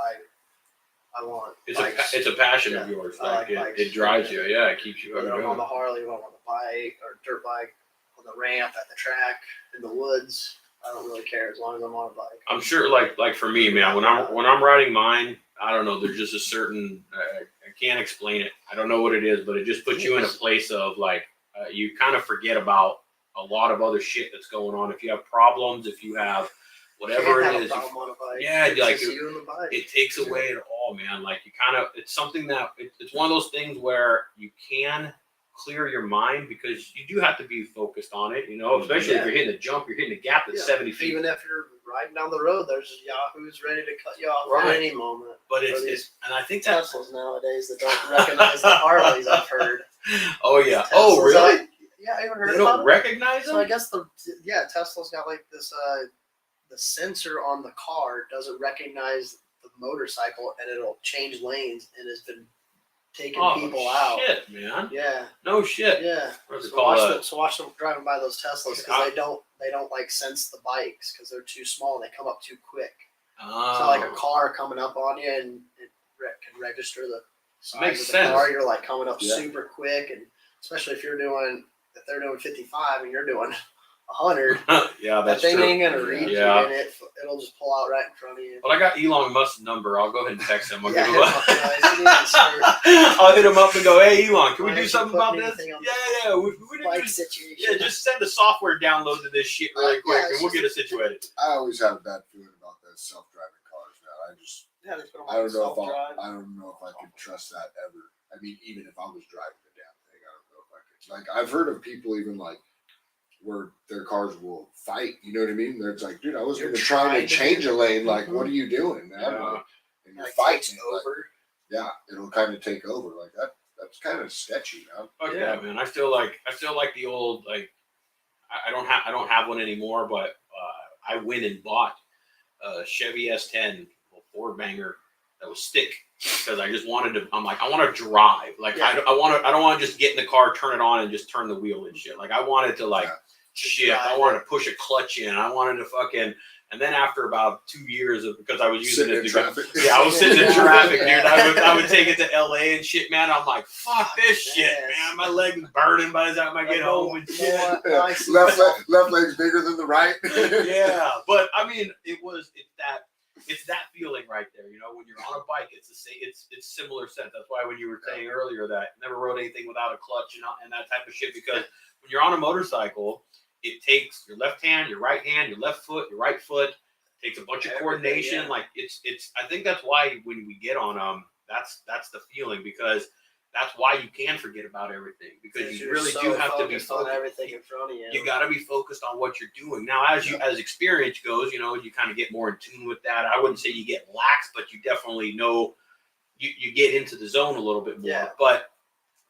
I want bikes. It's a passion of yours. Like it drives you. Yeah, it keeps you going. On the Harley, on the bike or dirt bike, on the ramp, at the track, in the woods. I don't really care as long as I'm on a bike. I'm sure, like for me, man, when I'm riding mine, I don't know. There's just a certain I can't explain it. I don't know what it is, but it just puts you in a place of like you kind of forget about a lot of other shit that's going on. If you have problems, if you have whatever it is, it takes away it all, man. Like you kind of, it's something that it's one of those things where you can clear your mind because you do have to be focused on it, you know, especially if you're hitting a jump, you're hitting a gap that's 70 feet. Even if you're riding down the road, there's yahoos ready to cut you off at any moment. But it's and I think Teslas nowadays that don't recognize the Harleys, I've heard. Oh yeah. Oh really? Yeah, I haven't heard they don't recognize them? So I guess Tesla's got like this the sensor on the car doesn't recognize the motorcycle and it'll change lanes and has been taking people out. Shit, man. Yeah. No shit. Yeah. So watch them driving by those Teslas because they don't like sense the bikes because they're too small and they come up too quick. So like a car coming up on you and it can register the size Makes of the sense. car. You're like coming up Yeah. super quick, and especially if they're doing 55 and you're doing 100, Yeah, that that's thing true. ain't gonna read you, Yeah. and it'll just pull out right in front of you. But I got Elon Musk's number. I'll go ahead and text him. I'll Yeah, give him he needs to start I'll hit him up and go, hey, Elon, can we Why do don't you something put about this? anything on Yeah. We need bike to situation. yeah, just send the software download to this shit really quick, Yeah, and it's we'll just- get it situated. I always have a bad feeling about those self-driving cars now. Yeah, they put them I on don't know if self-drive. I don't know if I could trust that ever. I mean, even if I was driving the damn thing, I don't know if I could. Like, I've heard of people even like where their cars will fight. You know what I mean? They're like, dude, I was You're even trying trying to to change a lane. Like, what are you doing, man? Yeah. Like, and you're Like, fighting takes like, over. yeah, it'll kind of take over like that. That's kind of sketchy, man. Fuck Yeah. yeah, man. I still like the old like. I don't have one anymore, but I went and bought a Chevy S10 Ford banger that was stick because I just wanted to. I'm like, I want to drive. Like Yeah. I don't want to just get in the car, turn it on, and just turn the wheel and shit. Like I wanted to like Yeah. shift. I wanted to push a clutch in. I wanted to fucking. And then after about 2 years of because I was using Sitting it in to go, traffic. yeah, I was sitting in Yeah. traffic, dude. Yeah. I would take it to LA and shit, man. I'm like, fuck this shit, Yes. man. My leg is burning by the time I get home and shit. Yeah. Left leg's bigger than the right. Yeah, but I mean, it's that feeling right there. You know, when you're on a bike, it's the same. It's similar sense. That's why when you were saying earlier that never rode anything without a clutch and that type of shit, because when you're on a motorcycle, it takes your left hand, your right hand, your left foot, your right foot. Takes a bunch of Everything, coordination. yeah. Like it's. I think that's why when we get on that's the feeling because that's why you can forget about everything because you You're really so do have to be focused on focused. everything in front of you. You got to be focused on what you're doing. Now, as experience goes, you know, you kind of get more in tune with that. I wouldn't say you get lax, but you definitely know you get into the zone a little bit more. Yeah. But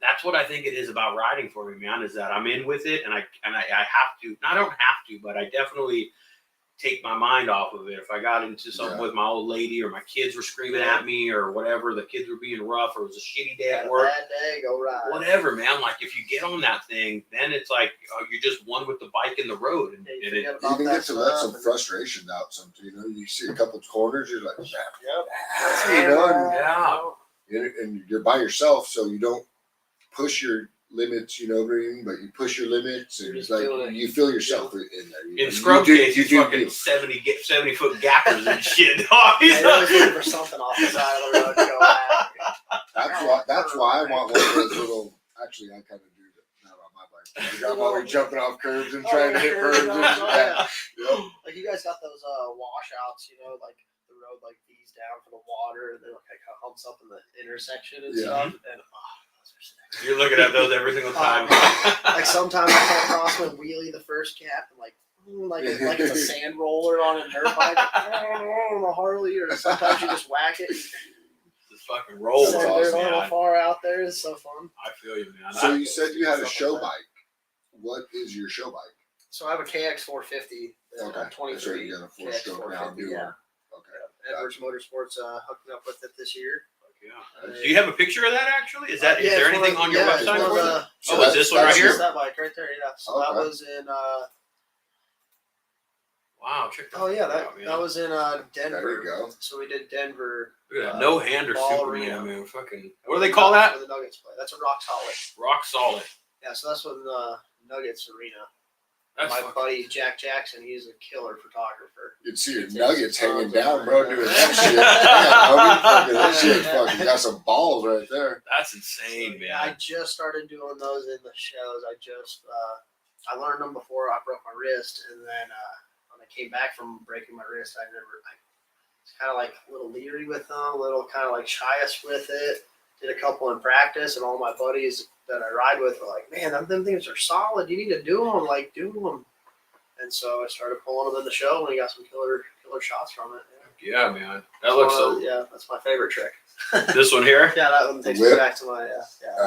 that's what I think it is about riding for me, man, is that I'm in with it and I have to. I don't have to, but I definitely take my mind off of it. If I got into something with my old lady or my kids were screaming at me or whatever, the kids were being rough or it was a shitty day at work. Bad day, go ride. Whatever, man. Like if you get on that thing, then it's like you're just one with the bike and the road, and Yeah, it, You can get to let some stuff. frustration out. You know, you see a couple corners, you're like, Yep. you know, Yeah. and you're by yourself, so you don't push your limits. You know what I mean? But you push your limits, and You're it's just like doing it. you feel yourself in there. You know, in scrub you case, he's do fucking you. 70-foot gappers and shit. Dog. Yeah, you're always looking for something off the side of the road to go at. That's why I want one of those little. Actually, I kind of do that on my bike. I'm always jumping off curbs and trying to hit birds. Yeah. Yep. Like you guys got those washouts, you know, like the road like these down for the water, and then like kind of humps up in the intersection and Yeah. stuff. And those are sick. You're looking at those every single time. Like sometimes I come across one wheelie the first cap and like it's a sand roller on a dirt bike, on a Harley, or sometimes you just whack it. Just fucking roll, That's Send awesome, dirt a little man. far out there. It's so fun. I feel you, man. So you said you had a Something show like that. bike. What is your show bike? So I have a KX 450. Okay, that's 23. right. You got a KX 4-stroke now, 450, new yeah. one. Okay. Edwards Motorsports hooked me up with it this year. Yeah. Do you have a picture of that actually? Is there it's one anything of- on your it's website one of for it? the- Oh, is this one right that's here? It's that bike right there. Yeah. So that Okay. was in. Wow, check that. Oh yeah, out, man. that was in Denver. There you go. So we did Denver. Look at that. No hander Ball Superman, arena. man. Fucking. What do they call that? Where the Nuggets play. That's a rock solid. Rock solid. Yeah. So that's when the Nuggets arena. That's My fucking. buddy Jack Jackson, he's a killer photographer. You'd see your It's nuggets hanging tons of down, bro, money. doing that shit. Yeah, homie, fucking that shit fucking got some balls right there. That's insane, man. Yeah, I just started doing those in the shows. I learned them before I broke my wrist, and then when I came back from breaking my wrist, I was kind of like a little leery with them, a little kind of like shyest with it. Did a couple in practice, and all my buddies that I ride with were like, "Man, them things are solid. You need to do them. Like, do them." And so I started pulling them in the show, and we got some killer shots from it. Yeah, man. That looks so. Yeah, that's my favorite trick. This one here. Yeah, that one takes me whip. back to my I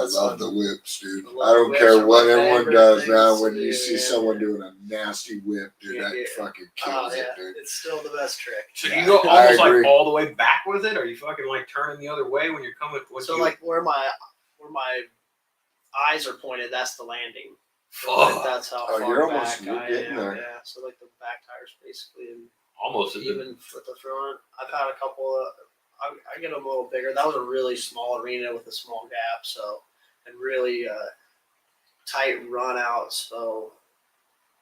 that's love fun. the whips, dude. I I love don't whips care are what my anyone favorite does now. things When to you do, see yeah. someone doing a nasty whip, dude, that Yeah. fucking kills it, dude. It's still the best trick. So Yeah, you go I almost like agree. all the way back with it, or you fucking like turning the other way when you're coming? So like where my eyes are pointed, that's the landing. fuck. That's how Oh, far you're almost- back you're I getting am. there. Yeah, so like the back tire's basically in Almost even with the front. I've had a couple of. I get them a little bigger. That was a really small arena with a small gap, so and really tight run out. So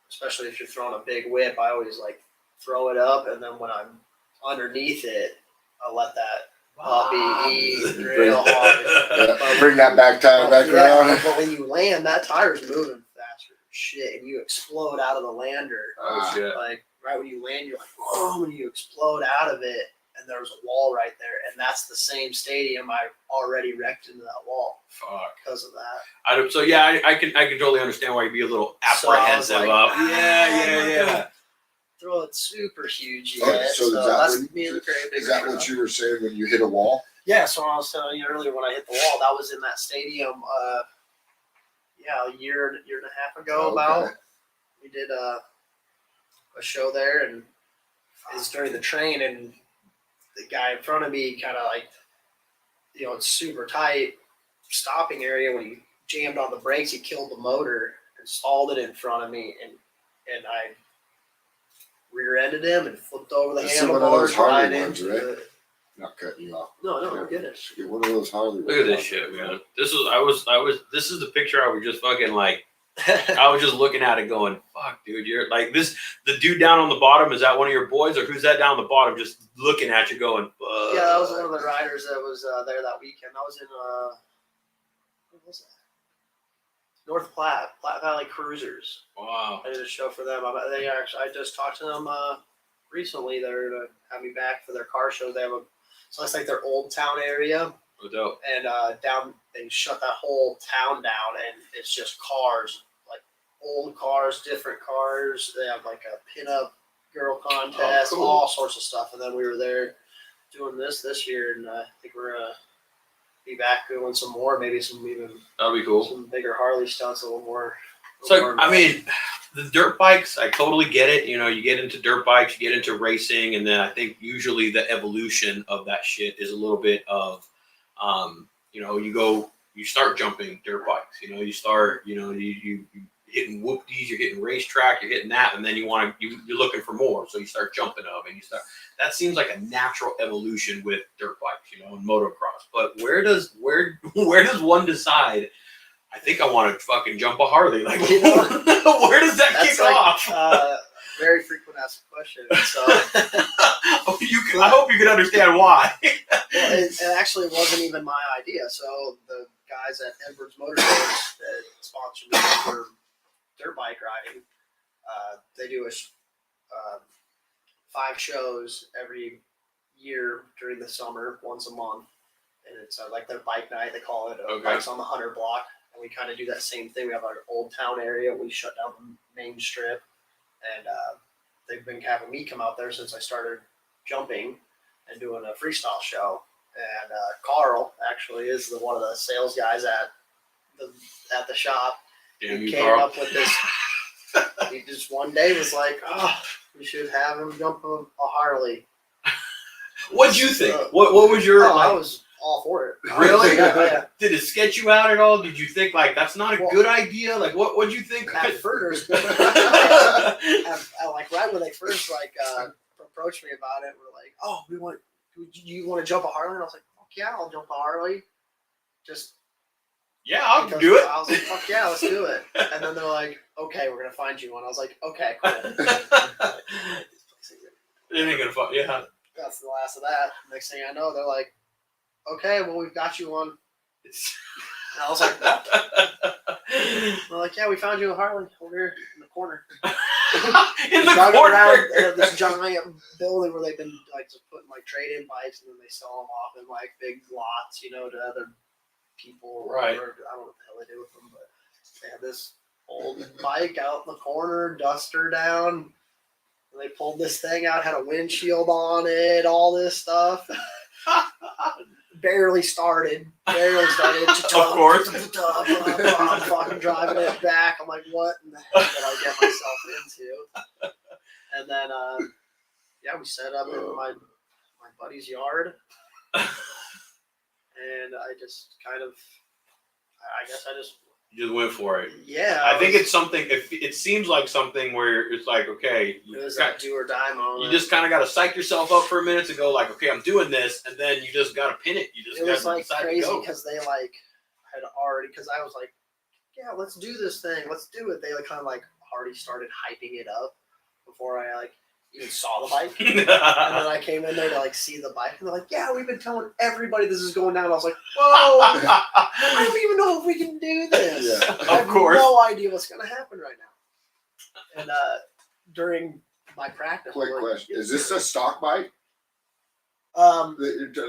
especially if you're throwing a big whip, I always like throw it up, and then when I'm underneath it, I let that puppy eat real hard. Yeah, bring that back tire back around. But when you land, that tire's moving faster than shit, and you explode out of the lander. Oh shit! Like right when you land, you're like, oh, when you explode out of it, and there's a wall right there, and that's the same stadium I already wrecked into that wall. Fuck. Because of that. I can totally understand why you'd be a little apprehensive like, of. Yeah. Throw it super huge Oh, yet. so That's me and the very big. Is that what you were saying when you hit a wall? Yeah, so I was telling you earlier when I hit the wall, that was in that stadium. A year and a half ago. About we did a show there, and it was during the train, and the guy in front of me kind of like, it's super tight stopping area. When he jammed on the brakes, he killed the motor and stalled it in front of me, and I rear-ended him and flipped over the handlebars right into the. Not cutting you off. No, goodness. Get one of those Harley. Look at this shit, man. This is the picture I was just fucking like. I was just looking at it going, fuck, dude, you're like this. The dude down on the bottom, is that one of your boys, or who's that down on the bottom just looking at you going, fuck? Yeah, that was one of the riders that was there that weekend. That was in what was that? North Platte Valley Cruisers. Wow. I did a show for them. I just talked to them recently. They're to have me back for their car show. They have so it's like their Old Town area. Oh, dope. And they shut that whole town down, and it's just cars, like old cars, different cars. They have like a pinup girl contest, cool. All sorts of stuff. And then we were there doing this year, and I think we're gonna be back doing some more, maybe some even That'll be cool. some bigger Harley stunts, a little more. So I mean, the dirt bikes, I totally get it. You get into dirt bikes, you get into racing, and then I think usually the evolution of that shit is a little bit of, you start jumping dirt bikes. You start, you hitting whoop-dees, you're hitting racetrack, you're hitting that, and then you're looking for more, so you start jumping up, and that seems like a natural evolution with dirt bikes, and motocross. But where does one decide? I think I want to fucking jump a Harley. Like, where does that kick off? Very frequent asked question. So I hope you can understand why. Well, it actually wasn't even my idea. So the guys at Edwards Motorsports that sponsored me for dirt bike riding, they do 5 shows every year during the summer, once a month, and it's like their bike night. They call it Bikes on the 100 block. And we kind of do that same thing. We have our Old Town area. We shut down the main strip, and they've been having me come out there since I started jumping and doing a freestyle show. And Carl actually is one of the sales guys at the shop. Damn He you, came Carl. up with this. He just one day was like, "Oh, we should have him jump a Harley." What'd you think? What was your? I was all for it. Really? Yeah. Did it sketch you out at all? Did you think like that's not a good idea? Like what'd you think? At first, like right when they first approached me about it, we're like, "Oh, do you want to jump a Harley?" And I was like, "Fuck yeah, I'll jump a Harley." Just yeah, I'll do it. I was like, "Fuck yeah, let's do it." And then they're like, "Okay, we're gonna find you one." I was like, "Okay, cool." It ain't gonna fuck. Yeah. That's the last of that. Next thing I know, they're like, "Okay, well, we've got you one." And I was like, "What?" They're like, "Yeah, we found you a Harley over here in the corner." In the Driving corner. around this giant building where they've been just putting trade-in bikes, and then they sell them off in big lots, to other people. Right. Or, I don't know what the hell they do with them, but they have this old bike out in the corner, duster down. And they pulled this thing out, had a windshield on it, all this stuff. Barely started. Of course. I'm fucking driving it back. I'm like, what in the heck did I get myself into? And then, we set up in my buddy's yard. And I just kind of, I guess I just You just went for it. Yeah. I think it's something. It seems like something where it's like, okay, it was that do or die moment. you just kind of got to psych yourself up for a minute to go like, okay, I'm doing this, and then you just got to pin it. You just it was got to like decide crazy to go. because they like had already because I was like, yeah, let's do this thing, let's do it. They like kind of like already started hyping it up before I like even saw the bike, and then I came in there to like see the bike, and they're like, yeah, we've been telling everybody this is going down. I was like, whoa, I don't even know if we can do this. Yeah. I have Of course. no idea what's gonna happen right now. And during my practice, Quick like, question: is this a stock bike? Um,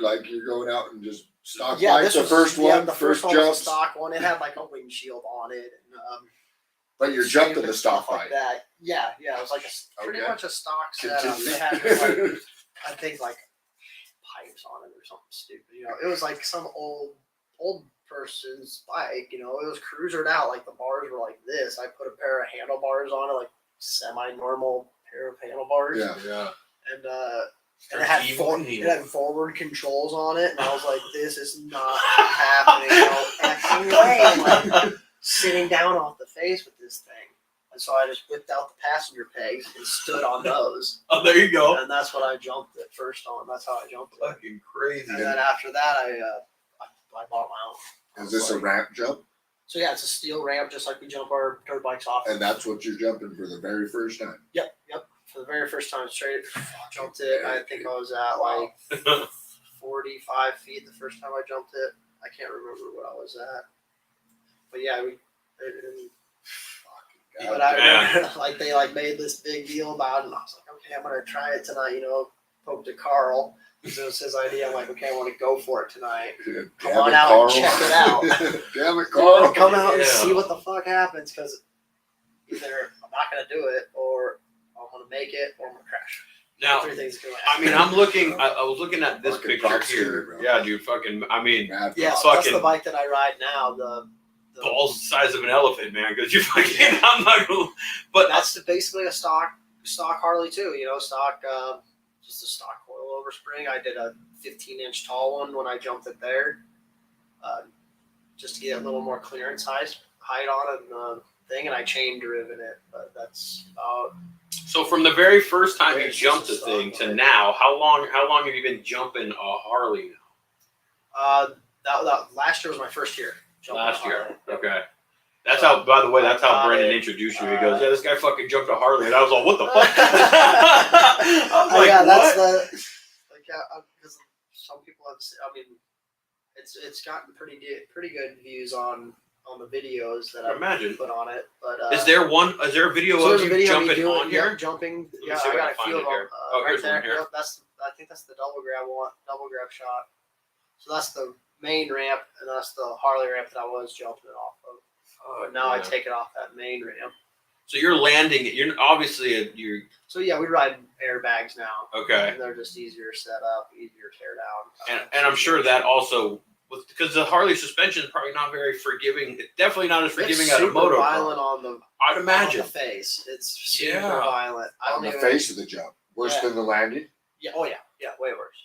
Like you're going out and just stock yeah, bike, this the was first one, the first first one was a jumps, stock one. It had like a windshield on it, and but you're jumping the stuff stock like bike. that. Yeah, it was like pretty Okay. much a stock setup. Continue. They had like, I think like pipes on it or something stupid. You know, it was like some old person's bike. You know, it was cruisered out. Like the bars were like this. I put a pair of handlebars on it, like semi-normal pair of handlebars. Yeah. Yeah. And it had Evil. it had forward controls on it, and I was like, "This is not happening no effing way!" I'm like sitting down off the face with this thing, and so I just whipped out the passenger pegs and stood on those, Oh, there you go. and that's what I jumped it first on. That's how I jumped it. Fucking crazy. And then after that, I bought my own. Is this a ramp jump? So yeah, it's a steel ramp, just like we jump our dirt bikes off. And that's what you're jumping for the very first time. Yep. For the very first time, straight jumped it. I think I was at like 45 feet the first time I jumped it. I can't remember what I was at, but yeah, but I remember like they like made this big deal about it, and I was like, okay, I'm gonna try it tonight. You know, poked to Carl because it was his idea. I'm like, okay, I want to go for it tonight. Come on out and check it out. Damn it, Carl. Come out and Yeah. see what the fuck happens, because either I'm not gonna do it, or I'm gonna make it, or I'm gonna crash. Now, Three things going I mean, I'm looking. I was looking at this Fucking picture props to you, here. bro. Yeah, dude. Fucking. I mean, Mad Yeah, props. so that's the fucking- bike that I ride now. The balls the size of an elephant, man. Because you fucking. I'm not gonna. But that's basically a stock Harley too. You know, stock just a stock coilover spring. I did a 15-inch tall one when I jumped it there, just to get a little more clearance height on it and thing. And I chain driven it, but that's about. so from the very first time you It's jumped just the a thing stock to bike. now, how long have you been jumping a Harley now? That last year was my first year. jumping a Last year. Harley. Okay. That's how. By the way, that's how Got Brendan it. introduced me. He goes, "Yeah, this guy fucking jumped a Harley," and I was like, "What the fuck?" I was like, yeah, "What?" that's the like because some people have. I mean, it's gotten pretty good views on the videos that I've Imagine. put on it. But Is there a video so of there's a you video of me jumping doing on here? jumping. me Yeah, see if I I got a can few find of it them here. Oh, right here's one there. here. Yep, I think that's the double grab shot. So that's the main ramp, and that's the Harley ramp that I was jumping it off of. Oh, Now I yeah. take it off that main ramp. So you're landing it. You're obviously you're So yeah, we ride airbags now. okay, And they're just easier set up, easier tear down. and I'm sure that also because the Harley suspension is probably not very forgiving. Definitely not as forgiving it's as a super motocross. violent on the I'd imagine. on the face. It's super Yeah. violent. I On don't the even, face of the jump. Worse Yeah. than the landing. Yeah. Oh yeah. Yeah. Way worse.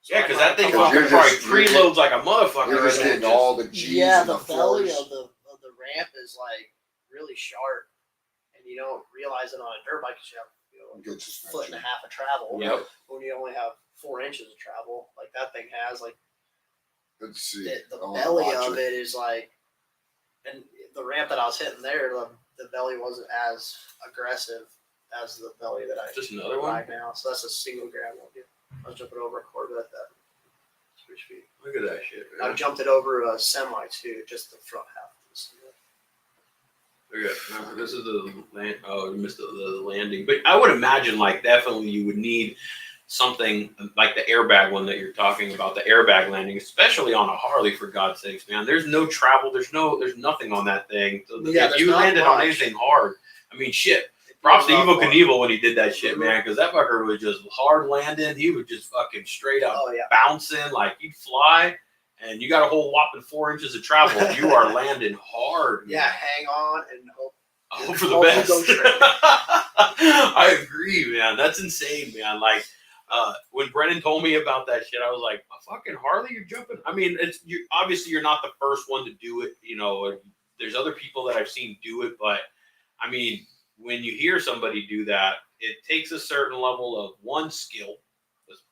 So Yeah, I because might that thing come up- you're probably just- preloads like a motherfucker. You're just and getting then all the G's Yeah, and the the belly floors. of the ramp is like really sharp, and you don't realize it on a dirt bike because you have Good a suspension. foot and a half of travel. Yep. When you only have 4 inches of travel, like that thing has, like Let's see. the I wanna belly watch of it is like, and the ramp that I was hitting there, the belly wasn't as aggressive as the belly that I Just another one. ride now. So that's a single grab one. Yeah. I was jumping over a Corvette that. Switch feet. Look at that shit, I man. jumped it over a semi too, just the front half of the semi. Look at that. This is the land. Oh, you missed the landing. But I would imagine, like, definitely you would need something like the airbag one that you're talking about, the airbag landing, especially on a Harley. For God's sakes, man, there's no travel. There's nothing on that thing. So Yeah, if there's you not landed on much. anything hard, I mean, shit. Props to Rough Evil one. Knievel when he did that shit, man, because that fucker was just hard landing. He was just fucking straight up Oh yeah. bouncing like you'd fly, and you got a whole whopping 4 inches of travel. You are landing hard. Yeah, man. hang on and hope. I hope for the Hope you best. go straight. I agree, man. That's insane, man. Like when Brennan told me about that shit, I was like, "A fucking Harley, you're jumping." I mean, you're not the first one to do it. You know, there's other people that I've seen do it, but I mean, when you hear somebody do that, it takes a certain level of one skill,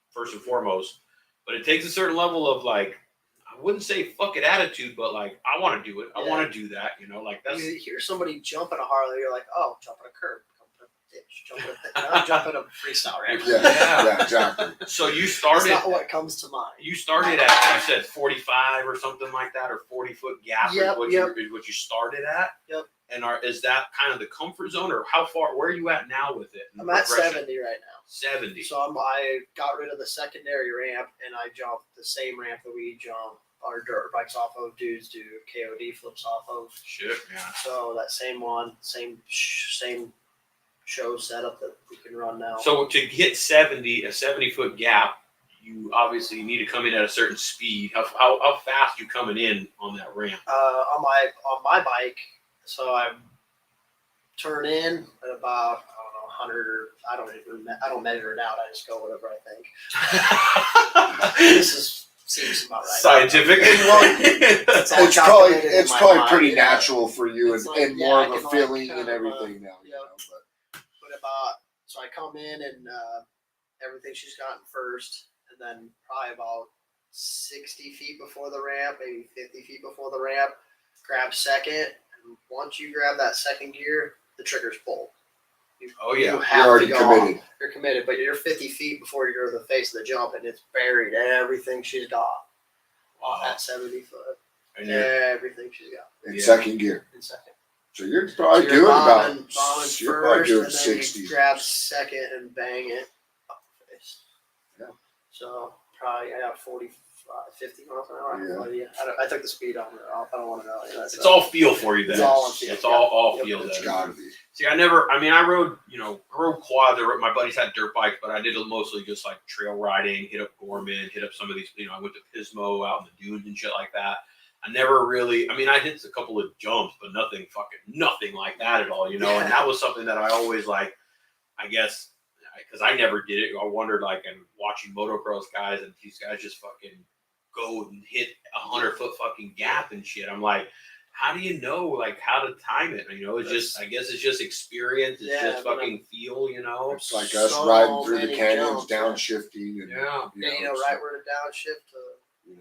first and foremost, but it takes a certain level of like, I wouldn't say fuck it attitude, but like, I want to do it. I want to do that, you know, like that's. You hear somebody jump in a Harley, you're like, oh, jump in a curb, jump in a ditch, jump in a not jump in a freestyle ramp. Yeah, exactly. So you started. That's not what comes to mind. You started at, you said 45 or something like that, or 40-foot gap is what you started at. Yep. And is that kind of the comfort zone, or how far? Where are you at now with it? I'm at 70 right now. 70. So I got rid of the secondary ramp and I jumped the same ramp that we jump our dirt bikes off of. Dudes do KOD flips off of. Shit, yeah. So that same one, same show setup that we can run now. So to get a 70-foot gap, you obviously need to come in at a certain speed. How fast you coming in on that ramp? On my bike, so I turn in at about 100 or I don't measure it out. I just go whatever I think. This seems about right. Scientific. It's probably pretty natural for you and more of a like, feeling and everything now. You know, but about so I come in and everything she's gotten first, and then probably about 60 feet before the ramp, maybe 50 feet before the ramp, grab second. And once you grab that second gear, the trigger's pulled. You're already committed. You're committed, but you're 50 feet before you go to the face of the jump, and it's buried everything she's got on that 70 foot. And everything she's got in second gear. in second. So you're probably doing bombing about. You're first, probably doing and then 60. You grab second and bang it up the face. Yeah. So probably 50 miles an hour. Yeah. I took the speed on it. I don't want to know. It's all feel for you then. It's all on feel. It's all feel. It's gotta be. See, I rode quad. My buddies had dirt bikes, but I did mostly just like trail riding, hit up Gorman, hit up some of these, I went to Pismo out in the dunes and shit like that. I never really, I hit a couple of jumps, but nothing like that at all, and that was something that I always like, I guess, because I never did it. I wondered, like, and watching motocross guys, and these guys just fucking go and hit 100-foot fucking gap and shit. I'm like, how do you know, like, how to time it? It's just, I guess it's just experience. It's just fucking feel, It's like us riding through the canyons, downshifting. And, right where to downshift to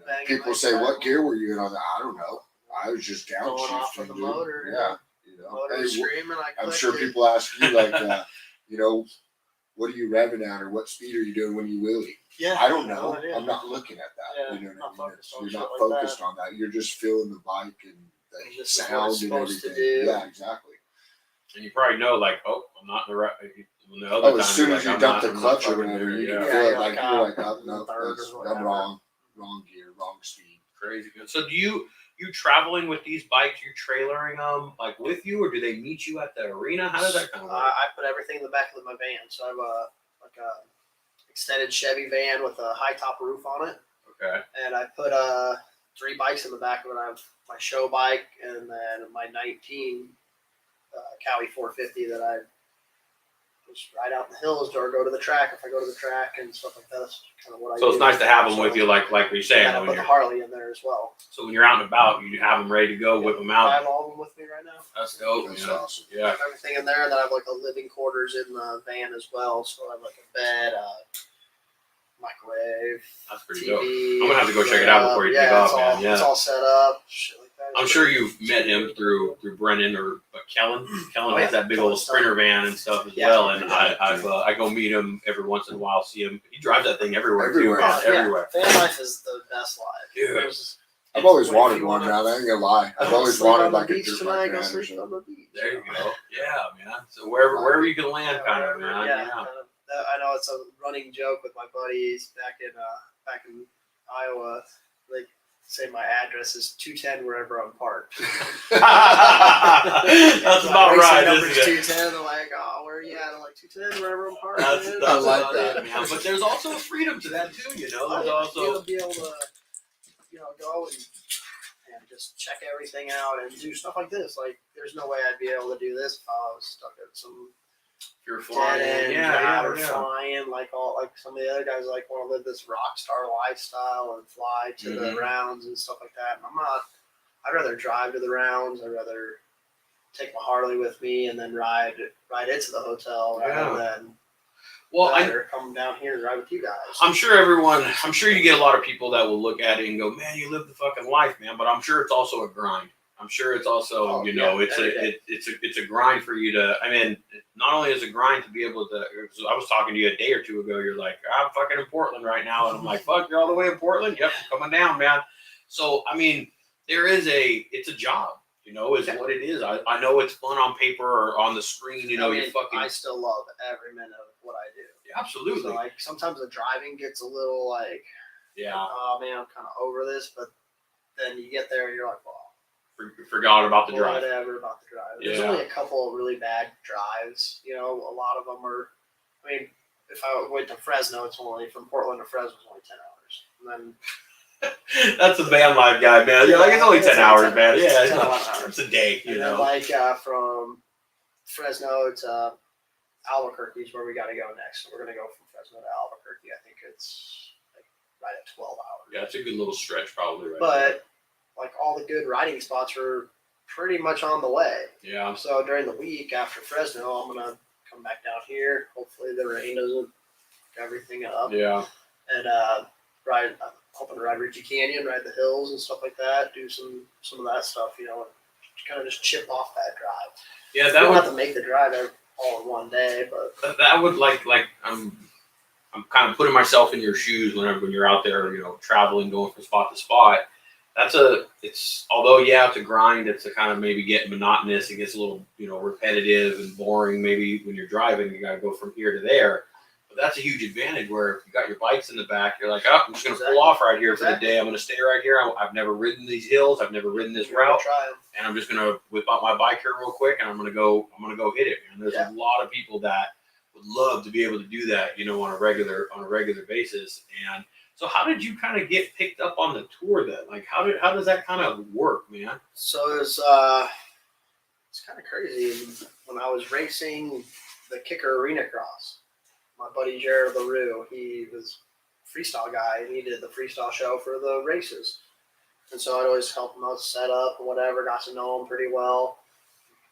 bang. People say, what gear were you in on that? I don't know. I was just going off with downshifting. the motor. Yeah. Motor screaming. I'm sure people ask you, like, what are you revving at, or what speed are you doing when you wheelie? Yeah. I don't know. I'm not looking at that. Yeah, you know what I mean? You're not like focused on that. You're just feeling the bike and the this is what sound it's and supposed to everything. do. Yeah, exactly. And you probably know, like, I'm not in the right. The other As soon as you dump the clutch or whatever, you can feel it. Like you're like, oh, no, I'm wrong gear, wrong speed. Crazy good. So do you traveling with these bikes? You trailering them like with you, or do they meet you at the arena? How does that kind of work? I put everything in the back of my van. So I have a extended Chevy van with a high top roof on it. Okay. And I put 3 bikes in the back of it. I have my show bike and then my 19 Cowie 450 that I just ride out in the hills or go to the track if I go to the track and stuff like that. That's kind of what I do. So it's nice to have them with you, like you're saying. I put the Harley in there as well. So when you're out and about, you have them ready to go, whip them out. I have all of them with me right now. That's dope. That's awesome. I have everything in there, and then I have like a living quarters in the van as well. So I have like a bed, microwave. That's pretty TV, dope. I'm gonna have to go check it out before you take off, man. Yeah, it's all set up. Shit like that. I'm sure you've met him through Brennan or Kellen. Kellen has that big old Sprinter van and stuff as well, and I go meet him every once in a while. See him. He drives that thing everywhere. Everywhere. Everywhere. Van life is the best life. Dude. I've always wanted one, man. I ain't gonna lie. I've always wanted like a dirt bike van or There something. you go. Yeah, man. So wherever you can land, kind of, man. Yeah. Kind of. I know it's a running joke with my buddies back in Iowa. Like, say my address is 210 wherever I'm parked. That's about right, isn't it? 210. They're like, oh, where are you at? I'm like, 210 wherever I'm parked. I like that, man. But there's also a freedom to that too, There's also you'll be able to, go and just check everything out and do stuff like this. Like, there's no way I'd be able to do this if I was stuck at some. You're flying, flying like some of the other guys like want to live this rock star lifestyle and fly to the rounds and stuff like that. And I'd rather drive to the rounds. I'd rather take my Harley with me and then ride it to the hotel rather than come down here and ride with you guys. I'm sure you get a lot of people that will look at it and go, man, you live the fucking life, man. But I'm sure it's also a grind. I'm sure it's also, it's a grind for you to, I mean, not only is it a grind to be able to, I was talking to you a day or two ago, you're like, I'm fucking in Portland right now. And I'm like, fuck, you're all the way in Portland? Yep, coming down, man. So, I mean, it's a job, is what it is. I know it's fun on paper or on the screen, I still love every minute of what I do. Yeah, absolutely. So, like, sometimes the driving gets a little like, oh man, I'm kind of over this, but then you get there and you're like, well, forgot about the drive. Whatever about the drive. Yeah. There's only a couple of really bad drives. A lot of them are. I mean, if I went to Fresno, it's only from Portland to Fresno, it's only 10 hours. And then that's a van life guy, man. You're like, it's only 10 hours, man. Yeah, it's 10 not, hours. it's a day. And then, from Fresno to Albuquerque is where we got to go next. So we're gonna go from Fresno to Albuquerque. I think it's like right at 12 hours. Yeah, it's a good little stretch, probably. Right. But like all the good riding spots are pretty much on the way. Yeah. So during the week after Fresno, I'm gonna come back down here. Hopefully the rain doesn't fuck everything up. Yeah. And I'm hoping to ride Ritchie Canyon, ride the hills and stuff like that. Do some of that stuff, and kind of just chip off that drive. Yeah, you don't have to make the drive all in one day, but that would like I'm kind of putting myself in your shoes when you're out there, traveling, going from spot to spot. It's although it's a grind, it's a kind of maybe get monotonous. It gets a little, repetitive and boring. Maybe when you're driving, you got to go from here to there. But that's a huge advantage where if you got your bikes in the back, you're like, oh, I'm just going to pull off right here for the day. I'm going to stay right here. I've never ridden these hills. I've never ridden this route. And I'm just going to whip out my bike here real quick and I'm going to go hit it. And there's a lot of people that would love to be able to do that, on a regular basis. And so how did you kind of get picked up on the tour then? Like how does that kind of work, man? So it's kind of crazy. When I was racing the Kicker Arena Cross, my buddy Jared LaRue, he was a freestyle guy and he did the freestyle show for the races. And so I'd always help him out set up and whatever, got to know him pretty well.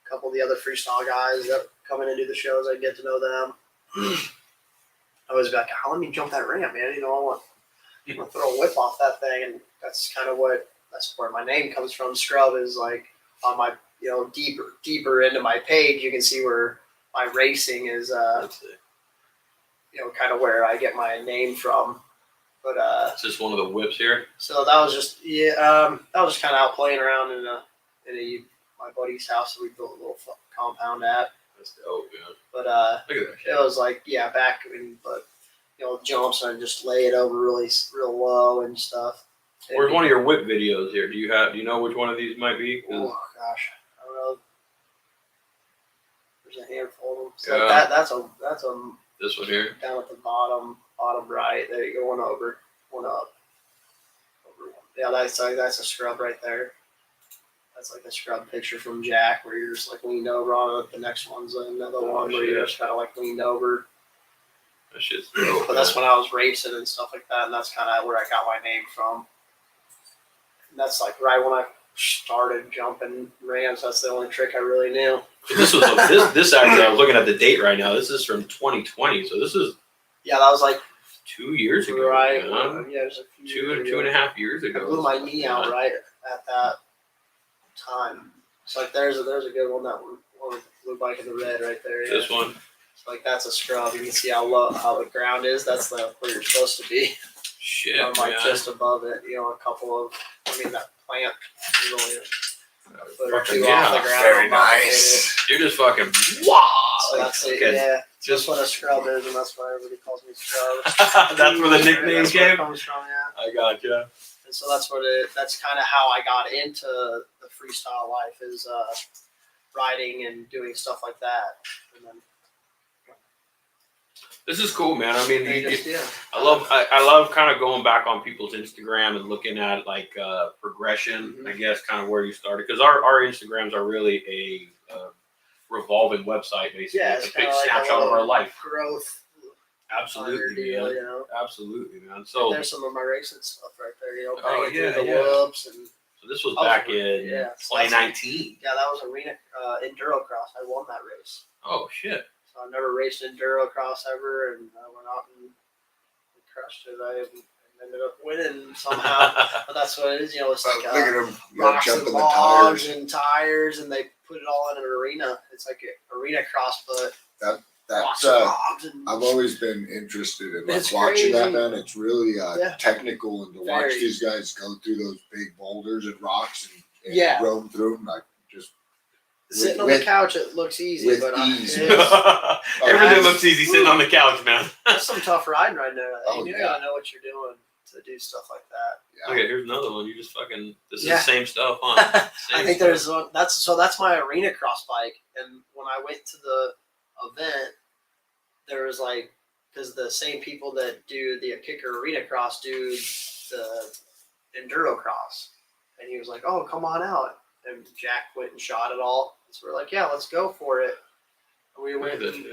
A couple of the other freestyle guys that come in and do the shows, I'd get to know them. I always be like, let me jump that ramp, man. I want to throw a whip off that thing. And that's kind of that's where my name comes from. Scrub is like on my, deeper into my page, you can see where my racing is, kind of where I get my name from. But it's just one of the whips here. So that was just that was just kind of out playing around in my buddy's house that we built a little compound at. That's dope, man. But look at that shit. It was like back when, but jumps and just lay it over real low and stuff. Where's one of your whip videos here? Do you know which one of these might be? Oh gosh, I don't know. There's a handful of them. So yeah. That's a this one here down at the bottom right. There you go, one up. Over one. Yeah, that's a scrub right there. That's like a scrub picture from Jack where you're just like leaned over on it. The next one's another one where you're just kind of like leaned over. That shit's dope. But that's when I was racing and stuff like that, and that's kind of where I got my name from. And that's like right when I started jumping ramps. That's the only trick I really knew. This actually, I was looking at the date right now. This is from 2020, so this is that was like 2 years ago. Right. Man. Yeah, it was a few 2.5 years ago. I blew my knee out right at that time. It's like there's a good one, that one with the blue bike in the red right there. This one. It's like that's a scrub. You can see how the ground is. That's where you're supposed to be. Shit, like just above it. A couple of. That plant is only a foot or two off the ground. Very nice. You're just fucking wow. So that's it. Yeah. Just what a scrub is, and that's why everybody calls me Scrub. That's where the nickname came. Comes from, yeah. I got you. And so that's kind of how I got into the freestyle life is riding and doing stuff like that. And then this is cool, man. I mean, I love kind of going back on people's Instagram and looking at like progression. I guess kind of where you started, because our Instagrams are really a revolving website, basically. Yeah, it's a big snapshot of our life. Growth. Absolutely, man. Absolutely, man. So there's some of my racing stuff right there. Oh, yeah, the whoops and. So this was I was- back in yeah, 2019. Yeah, that was arena enduro cross. I won that race. Oh shit! So I never raced enduro cross ever, and I went out and crushed it. I ended up winning somehow, but that's what it is. You know, it's like Look at him rocks jumping and the logs tires. and tires, and they put it all in an arena. It's like an arena cross, but rocks That's and logs. And I've always been interested in It's watching that, crazy. man. It's really Yeah. technical, and to watch Very. these guys go through those big boulders and rocks and Yeah. roam through them, like just sitting on with- the couch, it looks easy, with but ease. Everything looks easy sitting on the couch, man. that's some tough riding right there. Oh, You yeah. gotta know what you're doing to do stuff like that. yeah. Okay, here's another one. You just fucking. This is Yeah. the same stuff, huh? I think there's one. That's my arena cross bike, and when I went to the event, there was like, because the same people that do the kicker arena cross do the enduro cross, and he was like, "Oh, come on out," and Jack went and shot it all. So we're like, "Yeah, let's go for it." And we went and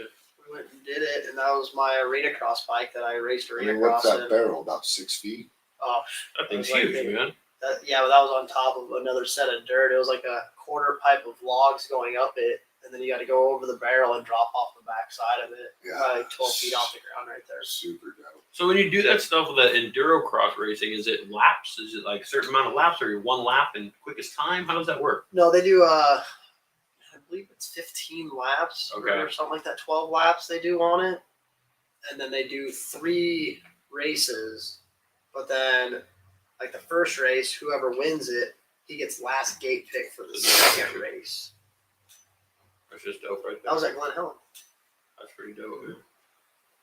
did it, and that was my arena cross bike that I raced I arena mean, what's cross that in. barrel? About 6 feet. Oh, That thing's It was like huge, big. man. but that was on top of another set of dirt. It was like a quarter pipe of logs going up it, and then you got to go over the barrel and drop off the back side of it. Yeah. Probably like 12 feet off the ground right there. Super dope. So when you do that stuff with the enduro cross racing, is it laps? Is it like a certain amount of laps, or one lap and quickest time? How does that work? No, they do. I believe it's 15 laps Okay. or something like that. 12 laps they do on it, and then they do 3 races. But then, like the first race, whoever wins it, he gets last gate pick for the second race. That's just dope, right there. That was at Glen Helen. That's pretty dope, man.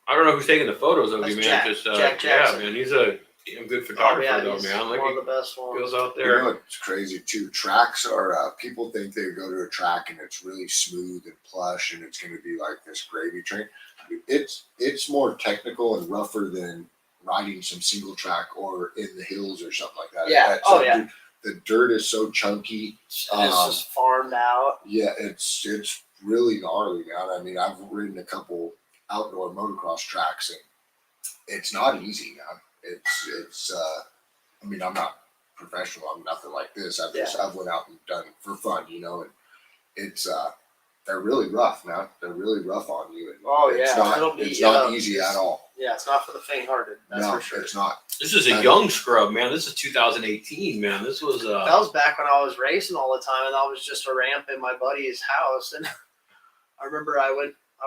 I don't know who's taking the photos of That's you, man. Jack. Just Jack yeah, Jackson. man. He's a damn good photographer, though, he's man. Like one he of the best ones. goes out You there. know, it's crazy too. Tracks are people think they go to a track and it's really smooth and plush and it's going to be like this gravy train. It's more technical and rougher than riding some single track or in the hills or something like that. Yeah. Oh, yeah. Dude, the dirt is so chunky. It's just farmed out. Yeah, it's really gnarly, man. I mean, I've ridden a couple outdoor motocross tracks and it's not easy, man. It's I mean, I'm not professional. I'm nothing like this. I've went out and done for fun, you know, and it's they're really rough, man. They're really rough on you. And Oh, it's yeah. not, It'll be, it's not easy at all. Yeah, it's not for the faint-hearted. That's No, for sure. it's not. This is a young scrub, man. This is 2018, man. This was That was back when I was racing all the time, and I was just a ramp in my buddy's house. And I remember I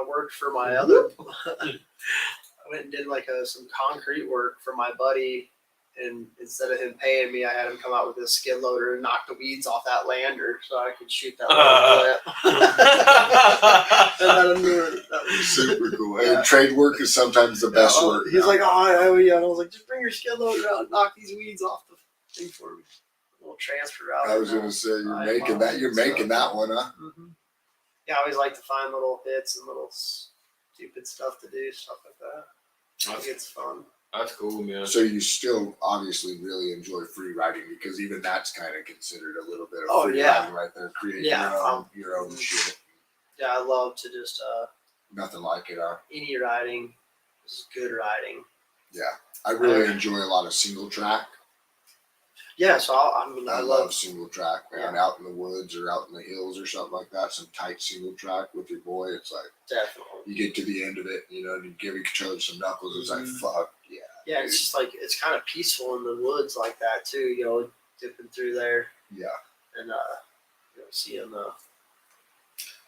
worked for my other. I went and did like some concrete work for my buddy, and instead of him paying me, I had him come out with a skid loader and knock the weeds off that lander so I could shoot that little clip. And let him do it. That was Super cool. Yeah. And trade work is sometimes the best work. He's man. like, oh, yeah. And I was like, just bring your skid loader out and knock these weeds off the thing for me. A little transfer out. I was gonna say you're I making love that. it, You're so. making that one, huh? Mm-hmm. Yeah, I always like to find little hits and little stupid stuff to do, stuff like that. I think it's fun. that's cool, man. So you still obviously really enjoy free riding because even that's kind of considered a little bit of Oh, free yeah. riding right there. Creating Yeah, your own shit. Yeah, I love to just Nothing like it, huh? any riding is good riding. Yeah, I really enjoy a lot of single track. Yeah, so I I love. love single track, man. Out in the woods or out in the hills or something like that. Some tight single track with your boy. It's like Definitely. you get to the end of it, you know, and you give each other some knuckles. It's like fuck yeah. Yeah, it's just like it's kind of peaceful in the woods like that too. You know, dipping through there Yeah. and seeing the.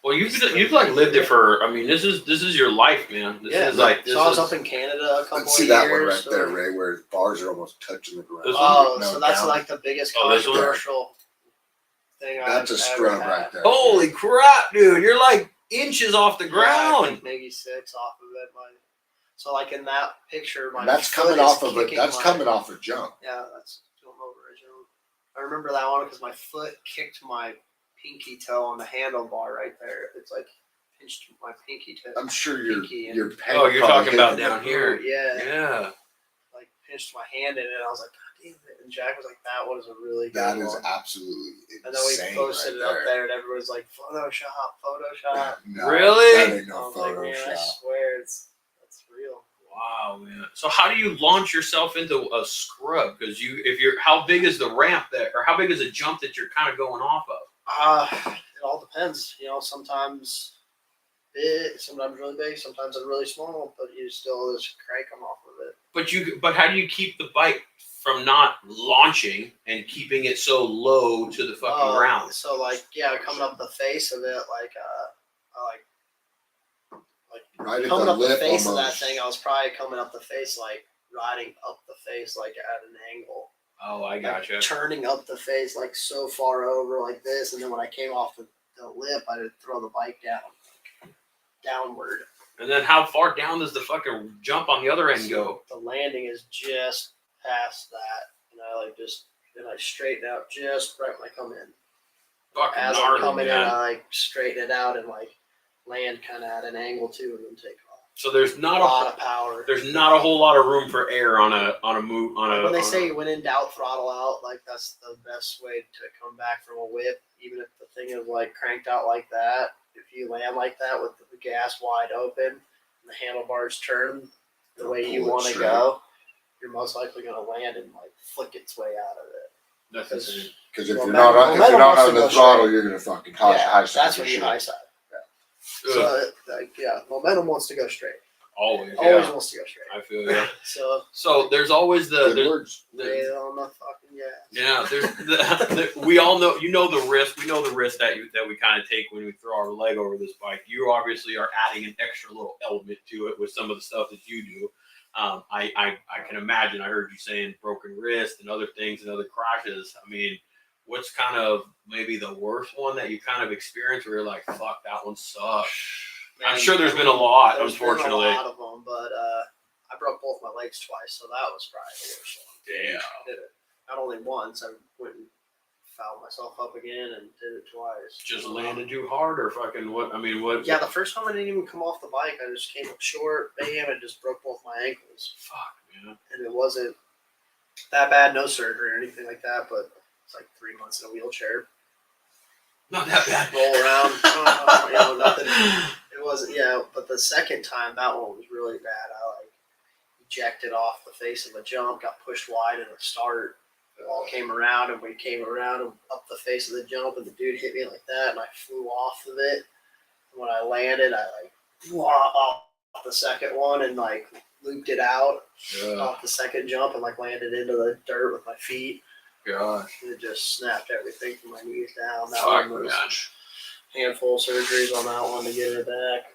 Well, you've like lived it for. I mean, this is your life, man. This is like this so I was is, up in Canada a couple Let's see of that years. one right so- there, Ray, where his bars are almost touching the ground. This one? Oh, No, so that's down. like the biggest Oh, this one? controversial thing That's I've a scrub ever had. right there. Holy crap, dude! You're like inches off the Yeah, I ground. think maybe 6 off of it. So like in that picture, my And that's foot coming is off of it. kicking That's my- coming off a jump. Yeah, that's going over a jump. I remember that one because my foot kicked my pinky toe on the handlebar right there. It's like pinched my pinky toe. I'm sure Pinky and- your pain Oh, you're probably talking about hit down here. Yeah, Yeah. like pinched my hand in it. And I was like, God damn it! And Jack was like, that was a really good That is one. absolutely And then we insane. posted right it up there, and everyone's like, Photoshop. No, Really? That ain't I no was like, man, I Photoshop. swear that's real. Wow, man. So how do you launch yourself into a scrub? Because how big is the ramp or how big is the jump that you're kind of going off of? It all depends. Sometimes big, sometimes really big, sometimes it's really small, but you still just crank them off of it. But how do you keep the bike from not launching and keeping it so low to the fucking ground? So coming up the face of it, Right at coming the up the lip face of that almost. thing, I was probably coming up the face, like riding up the face, like at an angle. Oh, I gotcha. Turning up the face, like so far over, like this, and then when I came off the lip, I would throw the bike downward. And then how far down does the fucking jump on the other end go? The landing is just past that, and I straighten out just right when I come in. Fucking As gnarly, I'm coming man. in, I straighten it out and land kind of at an angle too, and then take off. So there's not a lot of power. There's not a whole lot of room for air on a move When they say when in doubt, throttle out, that's the best way to come back from a whip. Even if the thing is cranked out like that, if you land like that with the gas wide open and the handlebars turn the way you want to go, you're most likely going to land and flick its way out of it. That's insane. Because if you're not on the throttle, you're gonna fucking high side. That's when you high side. Yeah. So momentum wants to go straight. Always Wants to go straight. I feel you. So there's always lay it on the fucking gas. Yeah, there's we all know the risk. We know the risk that we kind of take when we throw our leg over this bike. You obviously are adding an extra little element to it with some of the stuff that you do. I can imagine. I heard you saying broken wrist and other things and other crashes. I mean, what's kind of maybe the worst one that you kind of experienced where you're like, fuck, that one sucks? I'm sure there's been a lot, unfortunately. Been a lot of them, but I broke both my legs twice, so that was probably the worst one. Damn. Did it. Not only once, I went and fouled myself up again and did it twice. Just landed too hard or fucking what? I mean, what? Yeah, the first time I didn't even come off the bike. I just came up short, bam, and just broke both my ankles. Fuck, man. And it wasn't that bad, no surgery or anything like that, but it's 3 months in a wheelchair. Not that bad. Roll around, nothing. It wasn't, but the second time, that one was really bad. I ejected off the face of the jump, got pushed wide in the start. It all came around, and we came around and up the face of the jump, and the dude hit me like that, and I flew off of it. And when I landed, I flew off the second one and looped it out off the second jump and landed into the dirt with my feet. Gosh. And it just snapped everything from my knees down. That Fuck, one was gosh. Handful of surgeries on that one to get it back.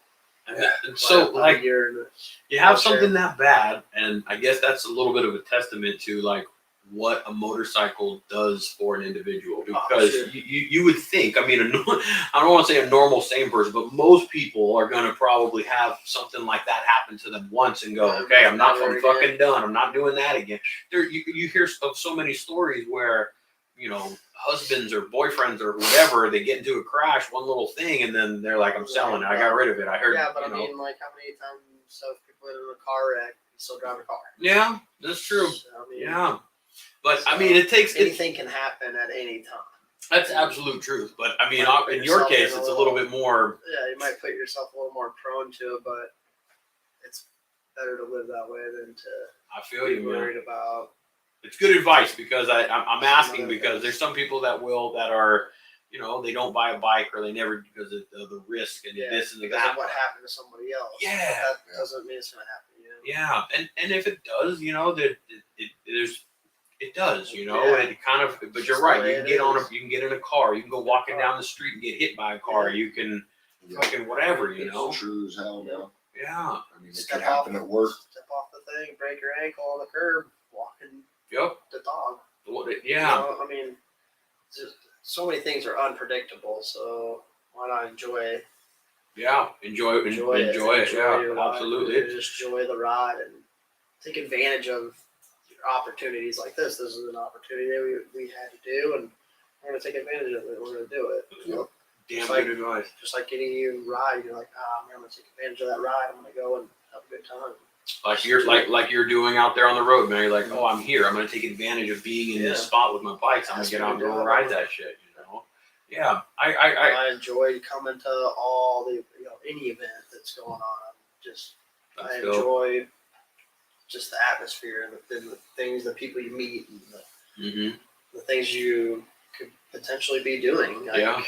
And so, you have something that bad, and I guess that's a little bit of a testament to what a motorcycle does for an individual. Because you would think, I mean, I don't want to say a normal sane person, but most people are going to probably have something like that happen to them once and go, okay, I'm fucking done. I'm not doing that again. You hear of so many stories where, husbands or boyfriends or whatever, they get into a crash, one little thing, and then they're like, I'm selling it. I got rid of it. I heard. Yeah, but I mean, how many times people in a car wreck still drive a car? Yeah, that's true. So, yeah. But I mean, anything can happen at any time. That's absolute truth. But I mean, in your case, it's a little bit more. Yeah, you might put yourself a little more prone to it, but it's better to live that way than to. I feel you, man. Worried about. It's good advice because I'm asking because there's some people that are, they don't buy a bike or they never because of the risk and this and because that. of what happened to somebody else. Yeah, that doesn't mean it's gonna happen. Yeah, and if it does, it does, it kind of. But you're right. You can you can get in a car. You can go walking down the street and get hit by a car. You can fucking whatever. It's true as hell, man. Yeah. I mean, it could happen at work. Step off the thing, break your ankle on the curb, walking. Yep. The dog. Yeah. I mean, just so many things are unpredictable. So why not enjoy it? Yeah, enjoy it. Yeah, absolutely. Just enjoy the ride and take advantage of opportunities like this. This is an opportunity that we had to do, and we're going to take advantage of it. We're going to do it. Yep. Damn good advice. Just like any ride, you're like, man, I'm going to take advantage of that ride. I'm going to go and have a good time. Like you're doing out there on the road, man. You're like, oh, I'm here. I'm going to take advantage of being in this spot with my bikes. I'm going to get out and go ride that shit. Yeah, I enjoy coming to all the any event that's going on. I enjoy just the atmosphere and the things, the people you meet, and the things you could potentially be doing. Like,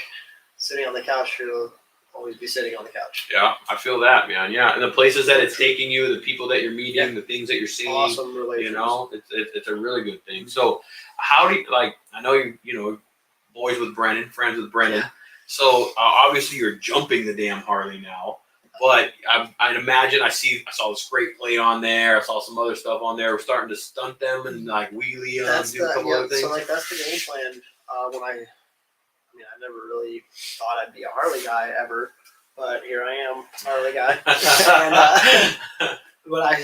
sitting on the couch, you'll always be sitting on the couch. Yeah, I feel that, man. Yeah, and the places that it's taking you, the people that you're meeting, the things that you're seeing, awesome relations. you know, it's a really good thing. So, how do you, like? I know you know, boys with Brennan, friends with Brennan. Yeah. So obviously you're jumping the damn Harley now. But I'd imagine I saw this great plate on there. I saw some other stuff on there. We're starting to stunt them and like wheelie them, do a couple other things. So like that's the game plan. When I never really thought I'd be a Harley guy ever, but here I am, Harley guy. But I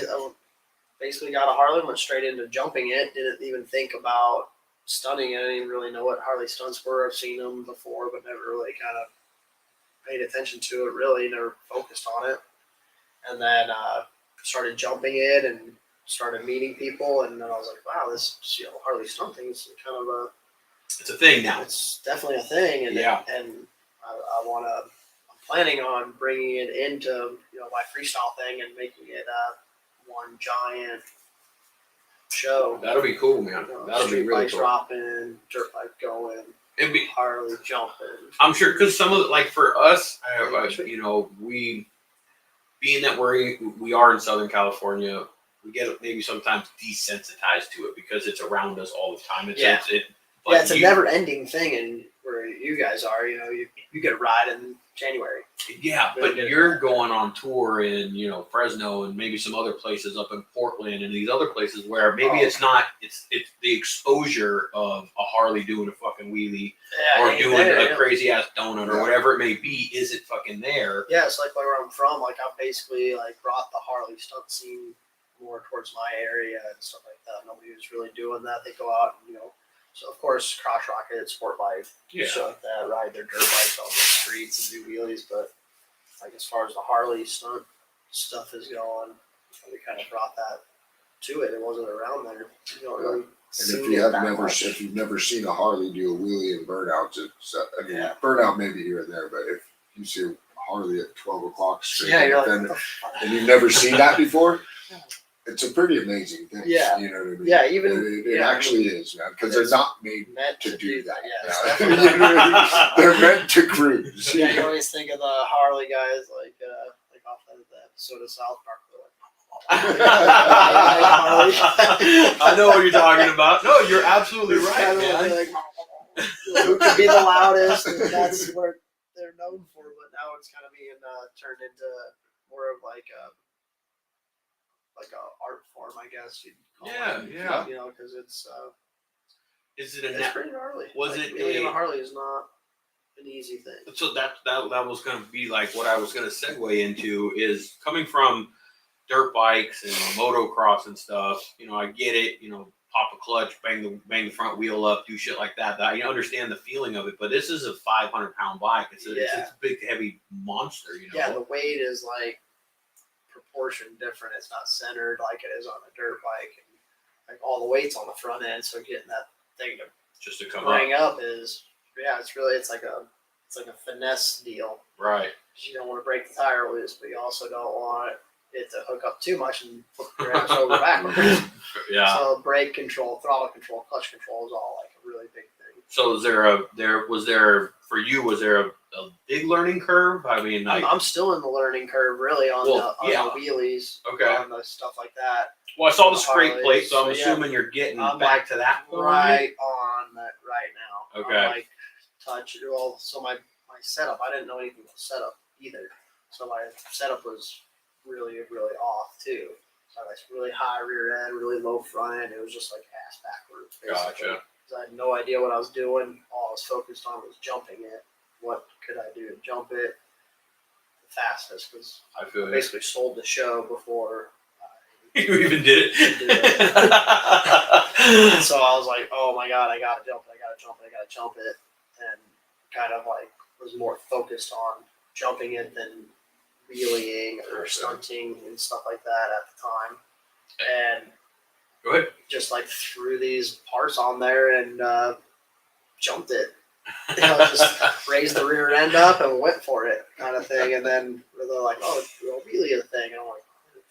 basically got a Harley, went straight into jumping it. Didn't even think about stunning it. I didn't even really know what Harley stunts were. I've seen them before, but never really kind of paid attention to it, really, never focused on it. And then started jumping it and started meeting people, and then I was like, wow, this Harley stunting is kind of a... It's a thing now. It's definitely a thing, and and I want to... I'm planning on bringing it into my freestyle thing and making it one giant show. That'll be cool, man. That'll be really cool. Dropping, dirt bike going. It'd be Harley jumping. I'm sure, because some of it, like for us, we being that we are in Southern California, we get maybe sometimes desensitized to it because it's around us all the time. It's a never-ending thing, and where you guys are, you get a ride in January. Yeah, but you're going on tour in Fresno and maybe some other places up in Portland and these other places where maybe it's not it's the exposure of a Harley doing a fucking wheelie or doing a crazy ass donut or whatever it may be isn't fucking there. Yeah, it's like where I'm from. Like I've basically brought the Harley stunt scene more towards my area and stuff like that. Nobody was really doing that. They go out and so of course Cross Rocket, Sport Life, shit like that, ride their dirt bikes on the streets and do wheelies, but like as far as the Harley stunt stuff is going, we kind of brought that to it. It wasn't around there. You don't really if you've never seen a Harley do a wheelie and burnouts, burnout maybe here and there, but if you see a Harley at 12 o'clock straight, and you've never seen that before, it's a pretty amazing thing. Yeah. You know what I mean? Yeah, even it actually is, man, because they're not made to do that. Yeah, they're meant to cruise. Yeah, you always think of the Harley guys like off of the episode of South Park. I know what you're talking about. No, you're absolutely right, man. Who can be the loudest? And that's what they're known for. But now it's kind of being turned into more of like a art form, I guess you'd call it. Yeah. Because it's. Is it a it's pretty gnarly. Was it a Harley is not an easy thing. So that was going to be like what I was going to segue into is coming from dirt bikes and motocross and stuff. I get it. Pop a clutch, bang the front wheel up, do shit like that. I understand the feeling of it, but this is a 500-pound bike. It's a big, heavy monster. Yeah, the weight is like proportion different. It's not centered like it is on a dirt bike, and like all the weight's on the front end. So getting that thing to come bring up is it's like a finesse deal, right? You don't want to break the tire loose, but you also don't want it to hook up too much and flip your ass over backwards. So brake control, throttle control, clutch control is all like a really big thing. So was there a big learning curve? I mean, I'm still in the learning curve, really, on the wheelies, on the stuff like that. Well, I saw the scrape plate, so I'm assuming you're getting back to that point. Right on that right now. Okay. So my setup, I didn't know anything about setup either. So my setup was really, really off too. So I had really high rear end, really low front end. It was just like ass backwards, basically. Gotcha. I had no idea what I was doing. All I was focused on was jumping it. What could I do to jump it the fastest? Because I basically sold the show before you even did it. So I was like, oh my God, I gotta jump it. And kind of like was more focused on jumping it than wheeling or stunting and stuff like that at the time. And go ahead. Just like threw these parts on there and jumped it. Just raised the rear end up and went for it, kind of thing. And then they're like, "Oh, it's a wheelie thing," and I'm like,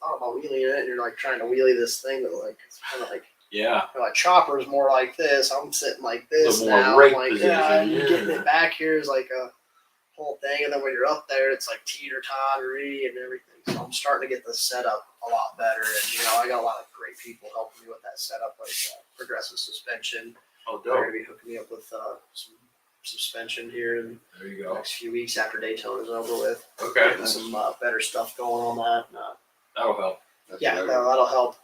talking about wheeling it, and you're like trying to wheelie this thing that like it's kind of like. Yeah. Like chopper's more like this. I'm sitting like this The more now. rake Like, position, and yeah. getting it back here is like a whole thing. And then when you're up there, it's like teeter-tottery and everything. So I'm starting to get the setup a lot better. And, I got a lot of great people helping me with that setup, like Progressive Suspension. Oh, They're dope. going to be hooking me up with some suspension here in There you the go. next few weeks after Daytona's over with. Okay. Getting some better stuff going on that. That'll help. That's Yeah, what I- that'll help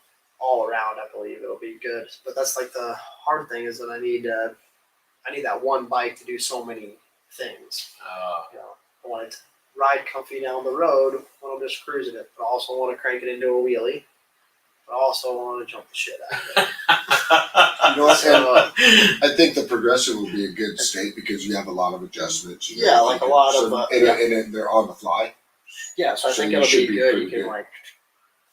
all around. I believe it'll be good. But that's like the hard thing is that I need that one bike to do so many things. I want it to ride comfy down the road when I'm just cruising it, but I also want to crank it into a wheelie. But I also want to jump the shit out of it. You know what? So, I think the Progressive will be a good state because you have a lot of adjustments. Yeah, like a lot of, and they're on the fly. yeah, so I So think you it'll should be be good. pretty You can good. like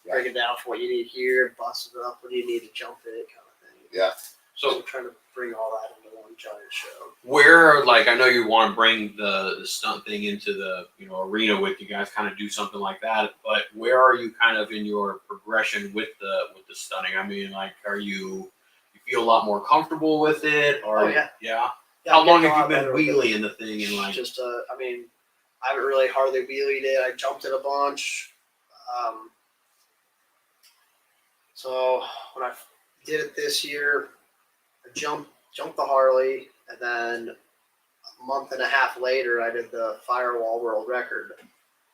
break it down for what you need here, bust it up when you need to jump it, kind of thing. Yeah. So So I'm trying to bring all that into one giant show. where, like, I know you want to bring the stunt thing into the arena with you guys, kind of do something like that. But where are you kind of in your progression with the stunting? I mean, like, are you feel a lot more comfortable with it, or Oh, yeah. yeah? Yeah, How I'm long getting a have you lot been better with it. wheeling the thing and like? Just I mean, I haven't really hardly wheelied it. I jumped it a bunch. So when I did it this year, I jumped the Harley, and then a month and a half later, I did the Firewall world record.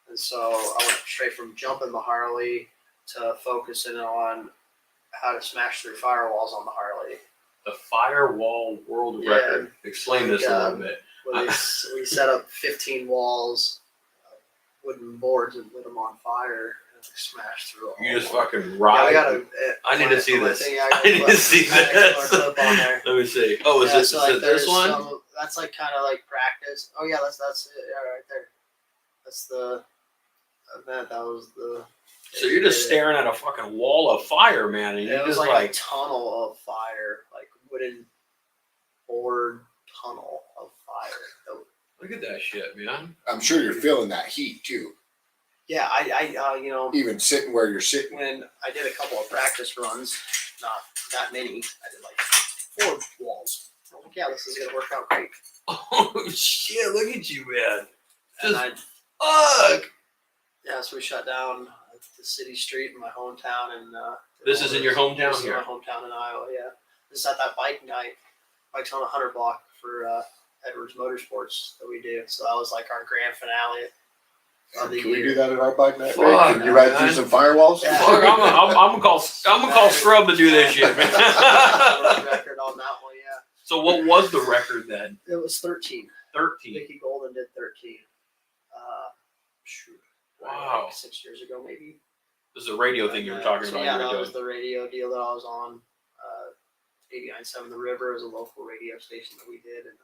And so I went straight from jumping the Harley to focusing on how to smash through firewalls on the Harley. The Firewall world Yeah. record. Explain this a little bit. Where we set up 15 walls, wooden boards, and lit them on fire and smashed through all. You just of them. fucking Yeah, ride. I got I need to see this. I I need to see this. Clip on there. Let me see. Oh, is Yeah, this so, is like, it this there's one? that's like kind of like practice. Oh yeah, that's it. Yeah, right there. That's the event. That was the. So you're just staring at a fucking wall of fire, man, and Yeah, you it was just like a tunnel of fire, like wooden board tunnel of fire. look at that shit, man. I'm sure you're feeling that heat too. Yeah, I Even sitting where you're sitting. when I did a couple of practice runs, not that many, I did like 4 walls. I'm like, yeah, this is gonna work out great. Oh shit! Look at you, man. And Just I, fuck. yeah, so we shut down the city street in my hometown, and This is in your hometown this is here? my hometown in Iowa. Yeah, this is at that bike night. Bikes on 100 block for Edwards Motorsports that we do. So that was like our grand finale of the Can we year. do that at our bike night? Fuck, Can you ride through man. some firewalls? Yeah. Fuck, I'm gonna call Scrub to do this shit, man. Record on that one, yeah. So what was the record then? It was 13. 13. Vicky Golden did 13. Shoot. Wow. Like 6 years ago, maybe. This is a radio thing you were talking So about. yeah, you were that doing. was the radio deal that I was on. 89.7 The River is a local radio station that we did, and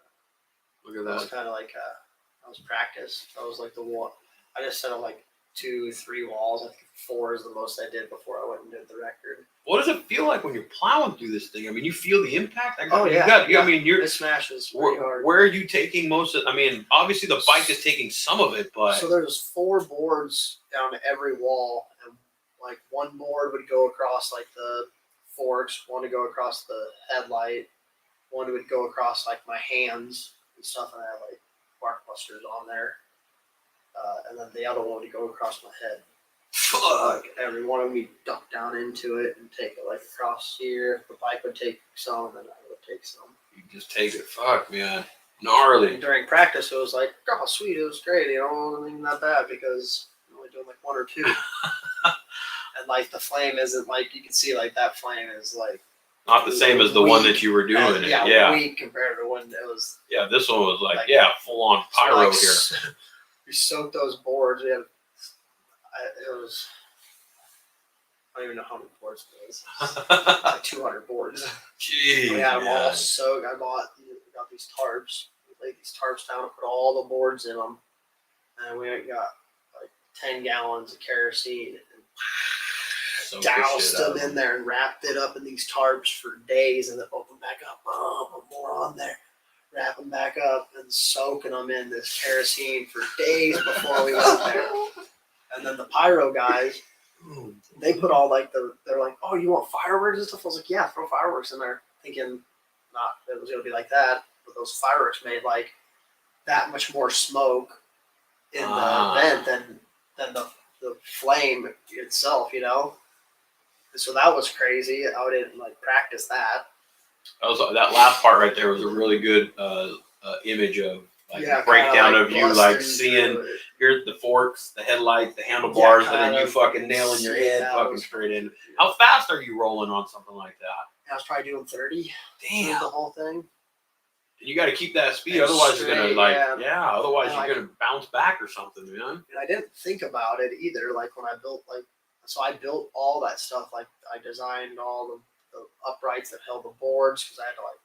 Look at that was that. kind of like that was practice. That was like the one. I just set up like 2, 3 walls. I think 4 is the most I did before I went and did the record. What does it feel like when you're plowing through this thing? I mean, you feel the impact. Oh, you yeah, got. yeah. I mean, you're. This smash is pretty hard. Where are you taking most of? I mean, obviously the bike is taking some of it, but So there's 4 boards down to every wall, and like one board would go across like the forks, one would go across the headlight, one would go across like my hands and stuff, and I had like bark busters on there, and then the other one would go across my head. fuck. Like every one of them, you duck down into it and take it like across here. The bike would take some, and then I would take some. You just take it. Fuck, man. Gnarly. And during practice, it was like, oh, sweet, it was great. It wasn't even that bad because I'm only doing like 1 or 2. And like the flame isn't like, you can see like that flame is like Not the same as the one that you were doing. Yeah. weak compared to when it was. Yeah, this one was like, Like- yeah, full on pyro like, here. We soaked those boards. We had, it was, I don't even know how many boards it was. Like 200 boards. Jeez. We had them all man. soaked. I got these tarps. We laid these tarps down and put all the boards in them. And we got like 10 gallons of kerosene and Soak the doused shit out them of in there and wrapped it up in these tarps for days, and then open back up, put more on there, wrap them back up, and soaking them in this kerosene for days before we went there. And then the pyro guys they put all like they're like, oh, you want fireworks and stuff? I was like, yeah, throw fireworks in there, thinking not that it was gonna be like that, but those fireworks made like that much more smoke in the event than the flame itself, you know. And so that was crazy. I didn't like practice that. That last part right there was a really good image of like breakdown of you like seeing here's the forks, the headlights, the handlebars, and then you fucking nailing your head fucking straight in. How fast are you rolling on something like that? I was probably doing 30. Damn. The whole thing. And you got to keep that speed, And otherwise straight, you're gonna otherwise and you're like, gonna bounce back or something, man. And I didn't think about it either. Like when I built I built all that stuff. Like I designed all the uprights that held the boards because I had to like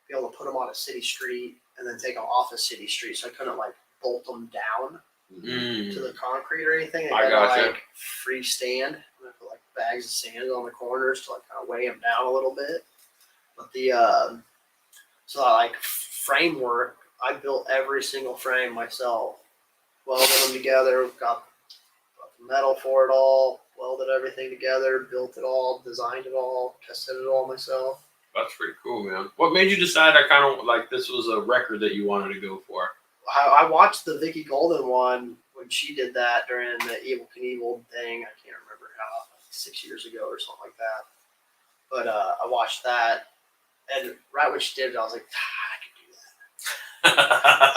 be able to put them on a city street and then take them off a city street, so I couldn't like bolt them down to the concrete or anything. I got gotcha. Like freestand. And I put like bags of sand on the corners to like kind of weigh them down a little bit. But the so like framework, I built every single frame myself, welded them together, got the metal for it all, welded everything together, built it all, designed it all, tested it all myself. That's pretty cool, man. What made you decide I kind of like this was a record that you wanted to go for? I watched the Vicky Golden one when she did that during the Evil Knievel thing. I can't remember how, like 6 years ago or something like that. But I watched that, and right when she did it, I was like, I can do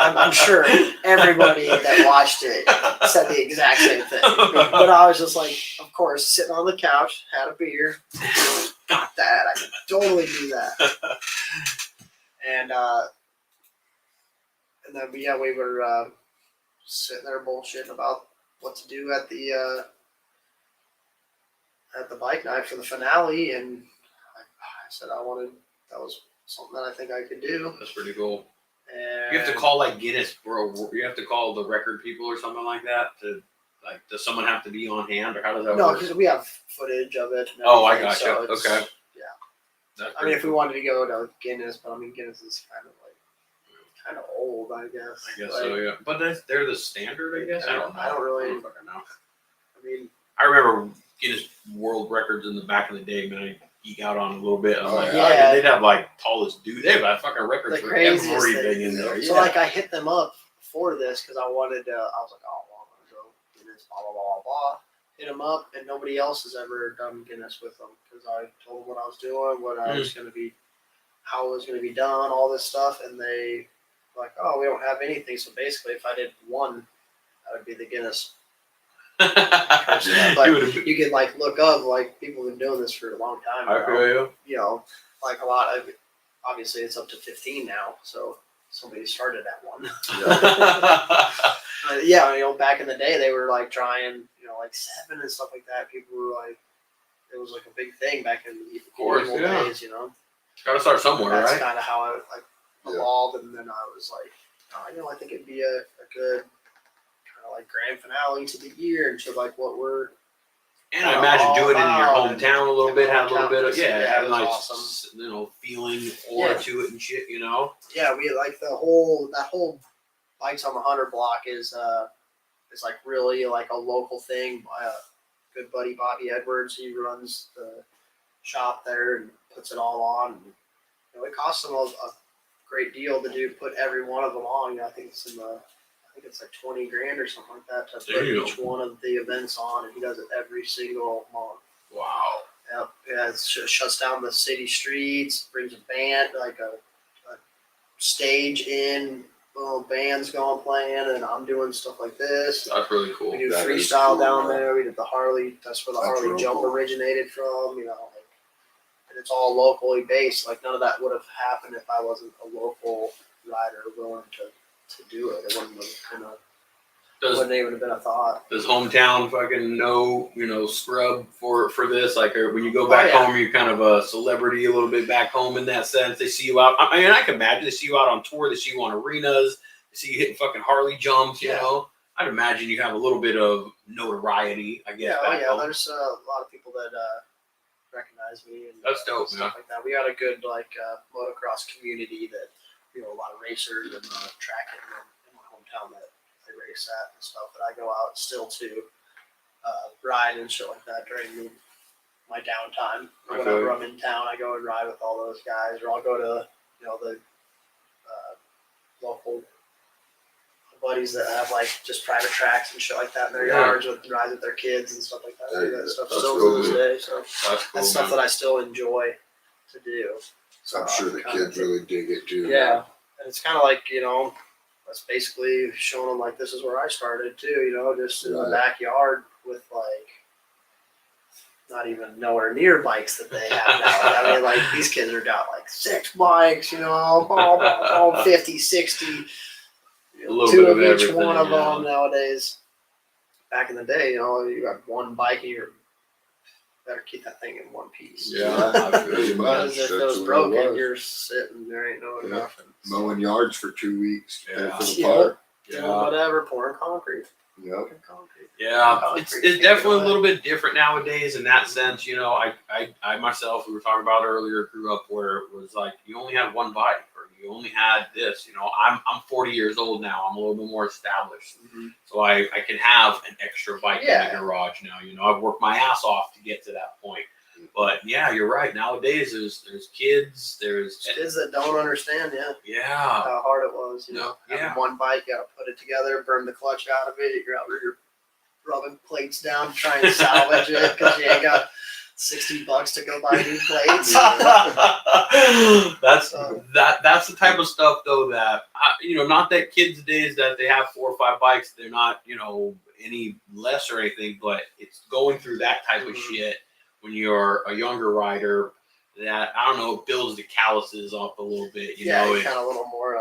that. I'm sure everybody that watched it said the exact same thing. But I was just like, of course, sitting on the couch, had a beer, got that. I can totally do that. And then we were sitting there bullshitting about what to do at the bike night for the finale, and I said that was something that I think I could do. That's pretty cool. And You have to call like Guinness, bro. You have to call the record people or something like that to like. Does someone have to be on hand, or how does that no, work? because we have footage of it. And Oh, I everything, gotcha. so it's- Okay. Yeah. That's I mean, if we cool. wanted to go to Guinness, but I mean, Guinness is kind of old, I guess. I guess Like, so, yeah. But they're the standard, I guess. I don't know. I don't really- I don't fucking know. I mean, I remember Guinness World Records in the back of the day, man. I geek out on a little bit. I'm like, yeah. they'd have like tallest dude. They have fucking records the for craziest everything thing. in there. So Yeah. like, I hit them up for this because I wanted to. I was like, oh, well, I'm gonna go Guinness, blah blah blah blah. Hit them up, and nobody else has ever done Guinness with them because I told them what I was doing, what I was gonna be, how it was gonna be done, all this stuff, and they like, oh, we don't have anything. So basically, if I did one, that would be the Guinness. But you could like look up, like people have been doing this for a long time. I feel you. You know, like a lot of, obviously it's up to 15 now, so somebody started at one. Yeah, you know, back in the day they were like trying, you know, like 7 and stuff like that. People were like, it was like a big thing back in the course, evil yeah. days, you know. Gotta start somewhere, That's right? kind of how I like evolved, and then I was like, oh, you know, I think it'd be a good kind of like grand finale to the year and to like what we're. And I imagine doing it in your about hometown a little bit, have a little bit of have a it was nice awesome. you know feeling aura to it and shit, you know. Yeah, we like that whole Bikes on the 100 block is like really like a local thing. Good buddy Bobby Edwards, he runs the shop there and puts it all on. And, you know, it costs him a great deal to put every one of them on. You know, I think it's like 20 grand or something like that to put Damn. each one of the events on, and he does it every single month. Wow. Yep. Yeah, it shuts down the city streets, brings a band, like a stage in, little bands going playing, and I'm doing stuff like this. That's really cool. We do That is freestyle cool, down man. there. We did the Harley. That's where the That's Harley real jump cool. originated from. You know, like, and it's all locally based. Like none of that would have happened if I wasn't a local rider willing to do it. It wouldn't even have been a thought. Does hometown fucking know, you know, scrub for this? Like, or when you go back yeah. home, you're kind of a celebrity a little bit back home in that sense. They see you out. I mean, I can imagine they see you out on tour. They see you on arenas. They see you hitting fucking Harley jumps. You know, I'd imagine you have a little bit of notoriety. I guess. Back home. There's a lot of people that recognize me and That's dope, stuff like that. We got a good like motocross community that, you know, a lot of racers and track in my hometown that they race at and stuff that I go out still to ride and shit like that during my downtime. I Whenever feel I'm in town, I go and ride with all those guys, or I'll go to the local buddies that have like just private tracks and shit like that in their yards with rides with their kids and stuff like that. I do that stuff That's still cool. to this day. So That's cool, that's stuff man. that I still enjoy to do. So I'm sure the kids really dig it too. yeah, and it's kind of like that's basically showing them like this is where I started too. Just in the Right. backyard with like not even nowhere near bikes that they have now. I mean, like these kids are got like 6 bikes, all 50, 60, A little 2 bit of of each everything, one of yeah. them nowadays. Back in the day, you got one bike and you better keep that thing in one piece. Yeah, pretty much. Because if it That's was what broken, was. you're sitting there ain't no Yeah. nothing. Mowing yards for 2 weeks, pay Yeah. for the Yeah. park. Whatever, pouring concrete. Yep. Pouring concrete. Yeah, it's definitely a little bit different nowadays in that sense. I myself, we were talking about earlier, grew up where it was like you only had one bike or you only had this. I'm 40 years old now. I'm a little bit more established, so I can have an extra bike in the garage now. I've worked my ass off to get to that point. But yeah, you're right. Nowadays, there's kids, there's kids that don't understand how hard it was. Having one bike, you got to put it together, burn the clutch out of it. You're out there, you're rubbing plates down, trying to salvage it because you ain't got $60 to go buy new plates. That's the type of stuff though that not that kids days that they have 4 or 5 bikes, they're not any less or anything, but it's going through that type of shit when you're a younger rider that I don't know, builds the calluses off a little bit. Kind of a little more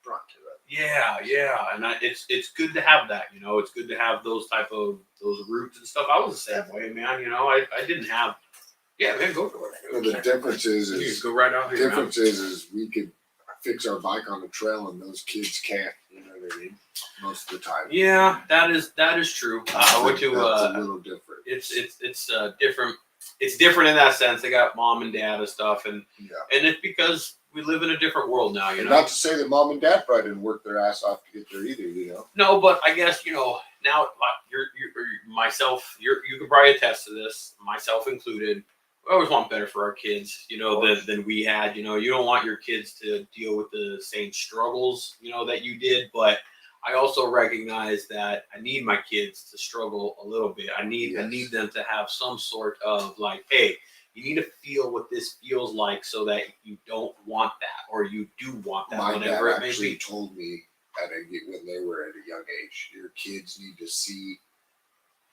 brunt to it. Yeah, and it's good to have that. It's good to have those roots and stuff. I was the same way, man. I didn't have. Yeah, man, go for it. Well, the difference is You go right out here. difference is we could fix our bike on the trail and those kids can't. You know what I mean? Most of the time. Yeah, that is true. I went to That's a little different. It's different. It's different in that sense. They got mom and dad and stuff, and it's because we live in a different world now. And not to say that mom and dad probably didn't work their ass off to get there either. No, but I guess now you're myself. You can probably attest to this, myself included. We always want better for our kids, than we had. You don't want your kids to deal with the same struggles, that you did. But I also recognize that I need my kids to struggle a little bit. I need them to have some sort of like, hey, you need to feel what this feels like so that you don't want that or you do want that. My whenever dad it may actually be. told me when they were at a young age, your kids need to see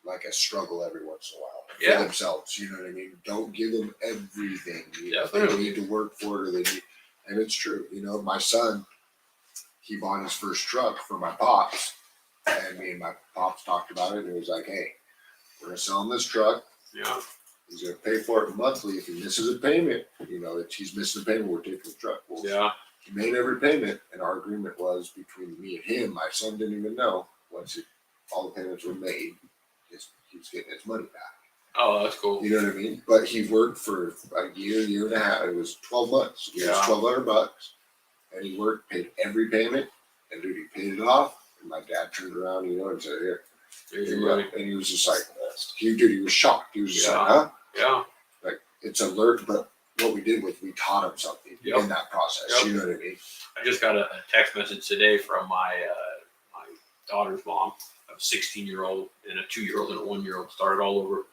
like a struggle every once in a while for themselves. You know what I mean? Don't give them everything. They need to work for it, and it's true. My son, he bought his first truck for my pops, and me and my pops talked about it, and it was like, hey, we're gonna sell him this truck. Yeah. He's gonna pay for it monthly. If he misses a payment, he's missing a payment, we're taking the truck. Well, he made every payment, and our agreement was between me and him. My son didn't even know all the payments were made. He was getting his money back. Oh, that's cool. You know what I mean? But he worked for a year and a half. It was 12 months. It was $1,200, and he worked, paid every payment, and dude, he paid it off. And my dad turned around, and said, "Here, here's your money." And he was just like, he was shocked. He was just like, "Huh?" Yeah. Like it's alert, but what we did was we taught him something in that process. You know what I mean? I just got a text message today from my daughter's mom. A 16-year-old and a 2-year-old and a 1-year-old, started all over.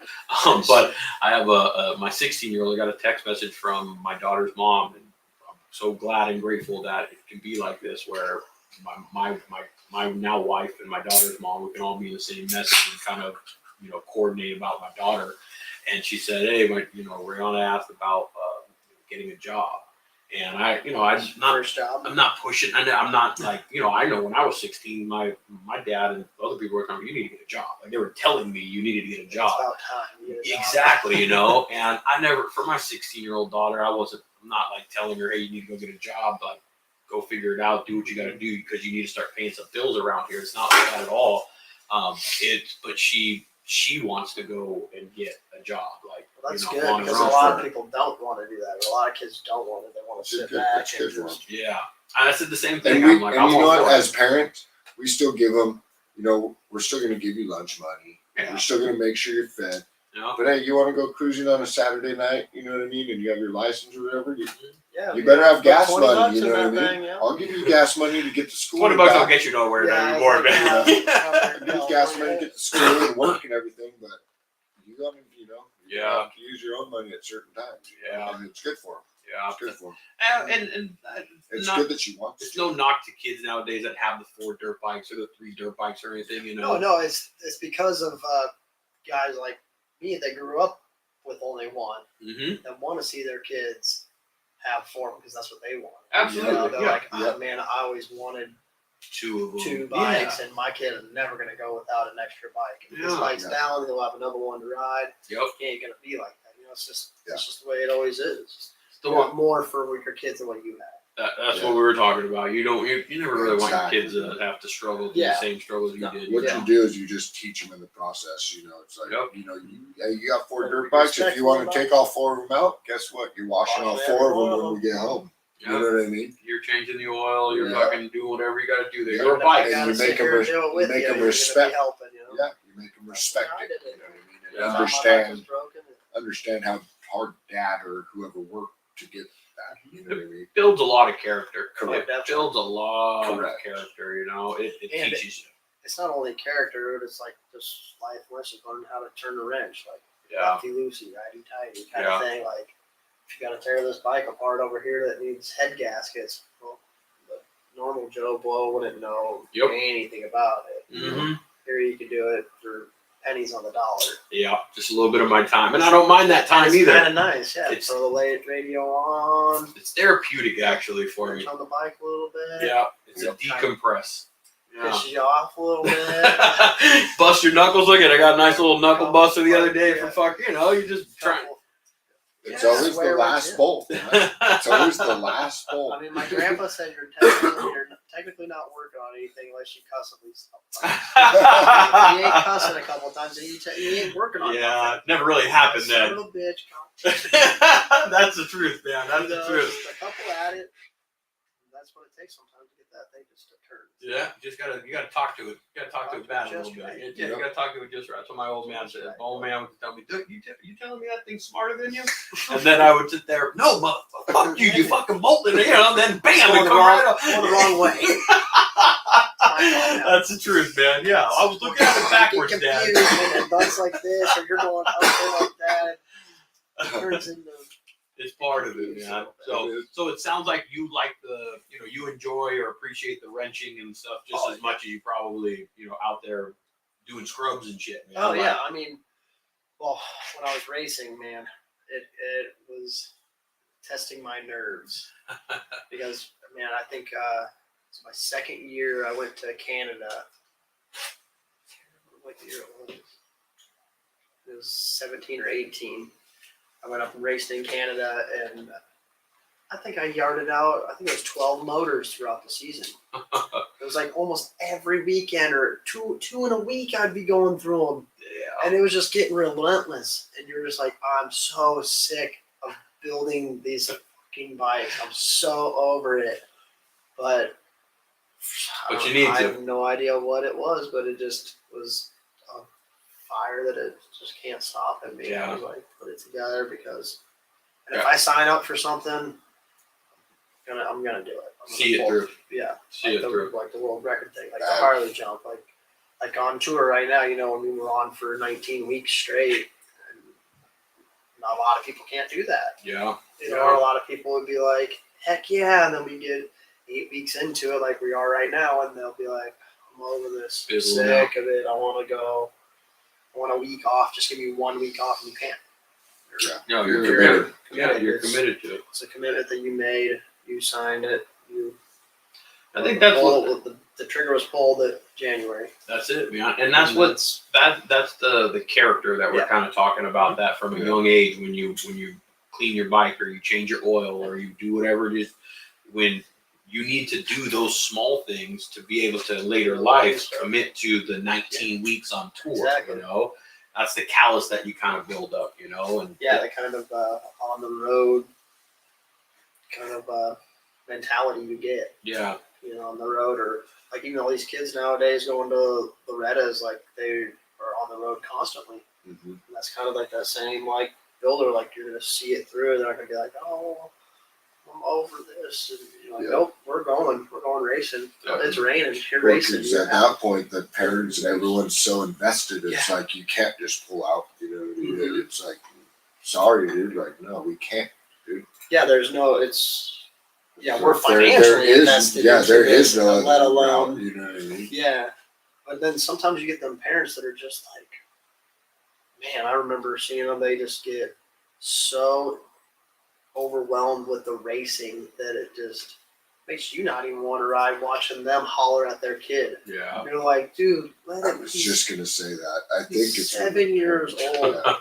But I have my 16-year-old. I got a text message from my daughter's mom, and I'm so glad and grateful that it can be like this, where my now wife and my daughter's mom, we can all be in the same message and kind of coordinate about my daughter. And she said, "Hey, Rihanna asked about getting a job." And I'm not pushing. I'm not like, I know when I was 16, my dad and other people were telling me, you need to get a job. Like they were telling me you needed to get a job. It's about time. Exactly, And I never, for my 16-year-old daughter, I'm not like telling her, hey, you need to go get a job. Like go figure it out, do what you got to do because you need to start paying some bills around here. It's not like that at all. But she wants to go and get a job. Like, that's good because a lot of people don't want to do that. A lot of kids don't want it. They want to sit back and just. Yeah, I said the same thing. And I'm like, I'm all for it. As parents, we still give them. We're still going to give you lunch money. Yeah. We're still going to make sure you're fed. You know? But hey, you want to go cruising on a Saturday night? You know what I mean? And you have your license or whatever. Yeah, You better have put gas 20 money. bucks You in know what I that mean? thing, yeah. I'll give you gas money to get to school. $20 and don't back. get you nowhere Yeah, anymore, man. I'll give you gas money to get to school and work and everything, but you gotta, you have to use your own money at certain times. Yeah. And it's good for them. Yeah. It's good for them. And It's not, good that you want to. it's no knock to kids nowadays that have the 4 dirt bikes or the 3 dirt bikes or anything, you know. No, it's because of guys like me that grew up with only one Mm-hmm. that want to see their kids have 4 because that's what they want. Absolutely, They're yeah. like, oh, man, I always wanted 2 of them. 2 bikes, and my kid is never going to go without an extra bike. If his Yeah. bike's down, he'll have another one to ride. Yep. He ain't going to be like that. It's just the way it always is. The You want more for your kids than what you have. That's what we were talking about. You never really want your Exactly. kids to have to struggle through the same struggles you did. What you know? you do is you just teach them in the process. It's like, Yep. you got 4 dirt bikes. If you want to take all 4 of them out, guess what? You're washing all 4 of them when we get home. You know what I mean? You're changing the oil. You're fucking doing whatever you got to do. They're Yeah. your bike. And And you make them respect. Helping, Yeah, you make them respect I it. did You it. know what I mean? Yeah, And my bike was understand how hard dad or whoever worked to get that. You know what I mean? Builds a lot of character. Correct. It builds a lot Correct. of character. You know, it And teaches you. It's not only character; it's like just life lessons. Learn how to turn a wrench, like Yeah. lefty loosey, righty tighty kind Yeah. of thing. Like if you got to tear this bike apart over here that needs head gaskets, well, the normal Joe Blow wouldn't know anything about it. Mm-hmm. Here you could do it for pennies on the dollar. Yeah, just a little bit of my time, and I don't mind that time either. Kind of nice, yeah. It's- Throw the late radio on. It's therapeutic actually for me. On the bike a little bit. Yeah, it's Yep. a decompress. Yeah. Pisses you off a little bit. Bust your knuckles. Look at it. I got a nice little knuckle Couple- buster the other day for yeah. fuck. You just try. Couple- It's Yeah, always the swear last words, bolt. It's always the last bolt. I mean, my grandpa said you're technically not working on anything unless you cuss at least. If you ain't cussing a couple times, then you ain't working on Yeah, nothing. it never really happened Son then. of a bitch. That's the truth, man. That's the truth. Just a couple at it. That's what it takes sometimes to get that thing just to turn. Yeah, you gotta talk to it. You gotta talk to it bad a little Just bit. right. Yeah, you gotta talk to it just right. That's what my old man said. My old man would tell me, "Dude, you telling me that thing's smarter than you?" And then I would sit there, "No, motherfucker, fuck you, you fucking bolted it," then bam, it come right up. Going the wrong way. That's the truth, man. Yeah, I was looking at it backwards, Get Dad. confused and it butts like this, or you're going up there like that. It turns into. It's part of it, man. So it sounds like you like you enjoy or appreciate the wrenching and stuff just as much as you probably, out there doing scrubs and shit, man. Oh yeah, I mean, well, when I was racing, man, it was testing my nerves because, man, I think it's my second year. I went to Canada. What year it was? It was 17 or 18. I went up and raced in Canada, and I think I yarded out. I think it was 12 motors throughout the season. It was like almost every weekend or two in a week. I'd be going through them, and it was just getting relentless. And you're just like, I'm so sick of building these fucking bikes. I'm so over it. But you need I to. have no idea what it was, but it just was a fire that it just can't stop in me. Yeah. I was like, put it together because, and if I sign up for something, I'm gonna do it. See it through. Yeah. See it through. Like the world record thing, like the Harley jump, like on tour right now. When we were on for 19 weeks straight, and not a lot of people can't do that. Yeah. A lot of people would be like, heck yeah, and then we get 8 weeks into it like we are right now, and they'll be like, I'm over this. I'm sick of it. I want to go. I want a week off. Just give me 1 week off, and you can't. No, you're committed. Yeah, you're committed to it. It's a commitment that you made. You signed it. I think that's what the trigger was pulled at January. That's it, man. And that's that's the character that we're kind of talking about. That from a young age, when you clean your bike or you change your oil or you do whatever it is, when you need to do those small things to be able to later life commit to the 19 weeks on tour. Exactly. That's the callus that you kind of build up. And the kind of on the road kind of mentality you get. Yeah. On the road, or like even all these kids nowadays going to Loretta's, like they are on the road constantly. Mm-hmm. And that's kind of like that same like builder, like you're gonna see it through. They're not gonna be like, oh, I'm over this. And you're like, nope, we're going racing. It's raining. You're racing. Because at that point, the parents and everyone's so invested. It's like you can't just pull out. You know, Mm-hmm. it's like, sorry, dude. Like, no, we can't, dude. Yeah, there's no. It's So we're financially invested. Yeah, into there this, is no other let alone route, you know what I mean? Yeah, but then sometimes you get them parents that are just like, man, I remember seeing them. They just get so overwhelmed with the racing that it just makes you not even want to ride watching them holler at their kid. Yeah. You're like, dude, let I him. was just gonna say that. I think He's it's 7 years old. Yeah.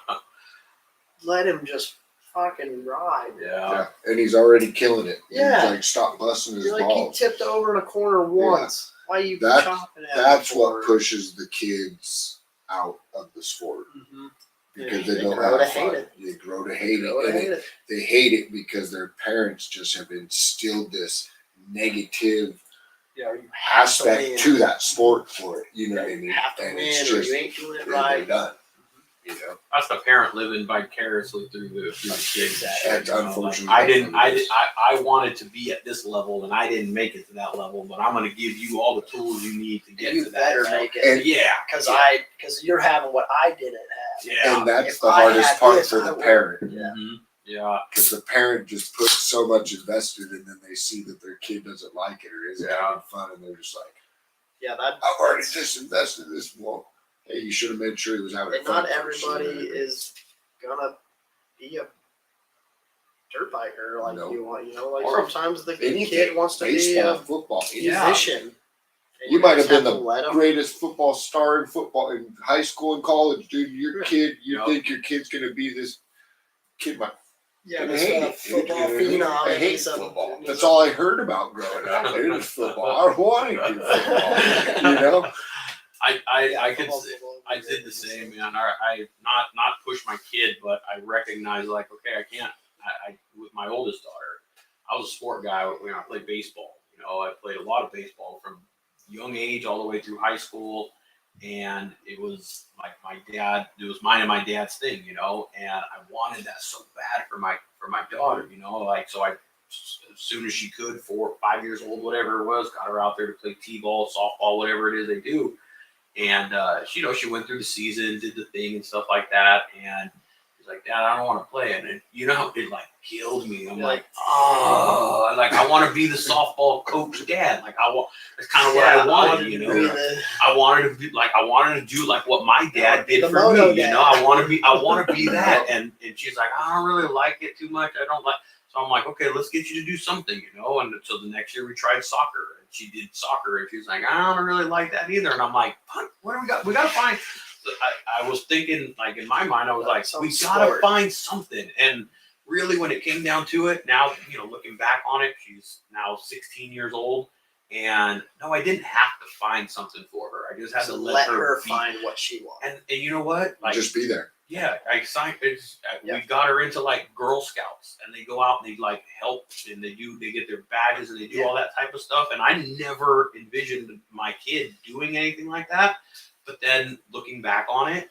Let him just fucking ride. Yeah, and he's already killing it. Yeah. He's like, stop busting his You're like, balls. he tipped over in a corner once. Why are you That- chopping at him? That's for? what pushes the kids out of the sport. Mm-hmm. Because Yeah, they don't grow have to fun. hate it. They grow to hate Grow it. to And hate it. they hate it because their parents just have instilled this negative Yeah, you have aspect to to that sport for it. You know what I You mean? have to And win, it's or just you ain't doing it they're right. done. You know? That's the parent living vicariously through the kids. That's You know, unfortunately like, I wanted to be at this level and I didn't make it to that level, but I'm gonna give you all the tools you need to get You to better that. make it. And- Yeah, Because you're having what I didn't have. yeah, And that's If the I hardest had part this, for I the would- parent. Yeah. yeah. Because the parent just puts so much invested and then they see that their kid doesn't like it or isn't having fun and they're just like, Yeah, that. I've already just invested this. Well, hey, you should have made sure he was having And fun. not first, you know everybody what I mean? is gonna be a dirt biker like No. you want. You know, like Or sometimes the Anything, kid wants to baseball, be football, a anything. musician. And You might have just been to the let 'em- greatest football star in football in high school and college, dude. Your kid, you Yep. think your kid's gonna be this kid might Yeah, I this hate it. football Dude, phenom. I hate football. That's all I heard about growing up, dude, is football. I wanted to do football, you know? I could I did the same, man. I not push my kid, but I recognize like, okay, I can't. I with my oldest daughter, I was a sport guy when I played baseball. You know, I played a lot of baseball from young age all the way through high school, and it was like my dad. It was mine and my dad's thing, you know. And I wanted that so bad for my daughter, you know. Like so, I as soon as she could, 4 or 5 years old, whatever it was, got her out there to play t-ball, softball, whatever it is they do. And she, you know, she went through the season, did the thing and stuff like that. And she's like, Dad, I don't want to play. And it, you know, it like killed me. I'm like, oh, like I want to be the softball coach dad. Like I want, that's kind of what I wanted, you know. I wanted to be like, I wanted to do like what my dad did The for moto me. dad. You know, I want to be that. And she's like, I don't really like it too much. I don't like. So I'm like, okay, let's get you to do something, you know. And so the next year we tried soccer. She did soccer, and she was like, I don't really like that either. And I'm like, what do we got? We got to find. I was thinking, like in my mind, I was like, we got to find something. And really, when it came down to it, now you know, looking back on it, she's now 16 years old, and no, I didn't have to find something for her. I just had to let her find what she wants. And you know what? Like, Just be there. yeah, I signed. Yeah. We got her into like Girl Scouts, and they go out and they like help, and they get their badges, and they do all that type of stuff. And I never envisioned my kid doing anything like that. But then looking back on it,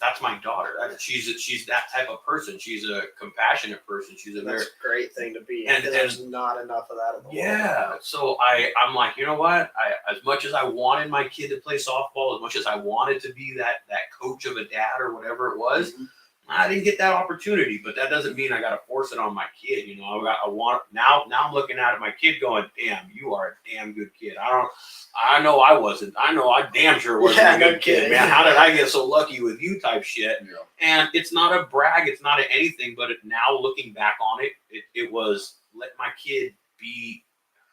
that's my daughter. She's that type of person. She's a compassionate person. She's a That's a great thing to be. And there's not enough of that in the world. yeah. So I'm like, you know what? As much as I wanted my kid to play softball, as much as I wanted to be that coach of a dad or whatever it was, I didn't get that opportunity. But that doesn't mean I got to force it on my kid. You know, now I'm looking at my kid going, damn, you are a damn good kid. I know I wasn't. I know I damn sure wasn't a good kid, man. How did I get so lucky with you type shit? Yeah. And it's not a brag. It's not anything. But now looking back on it, it was let my kid be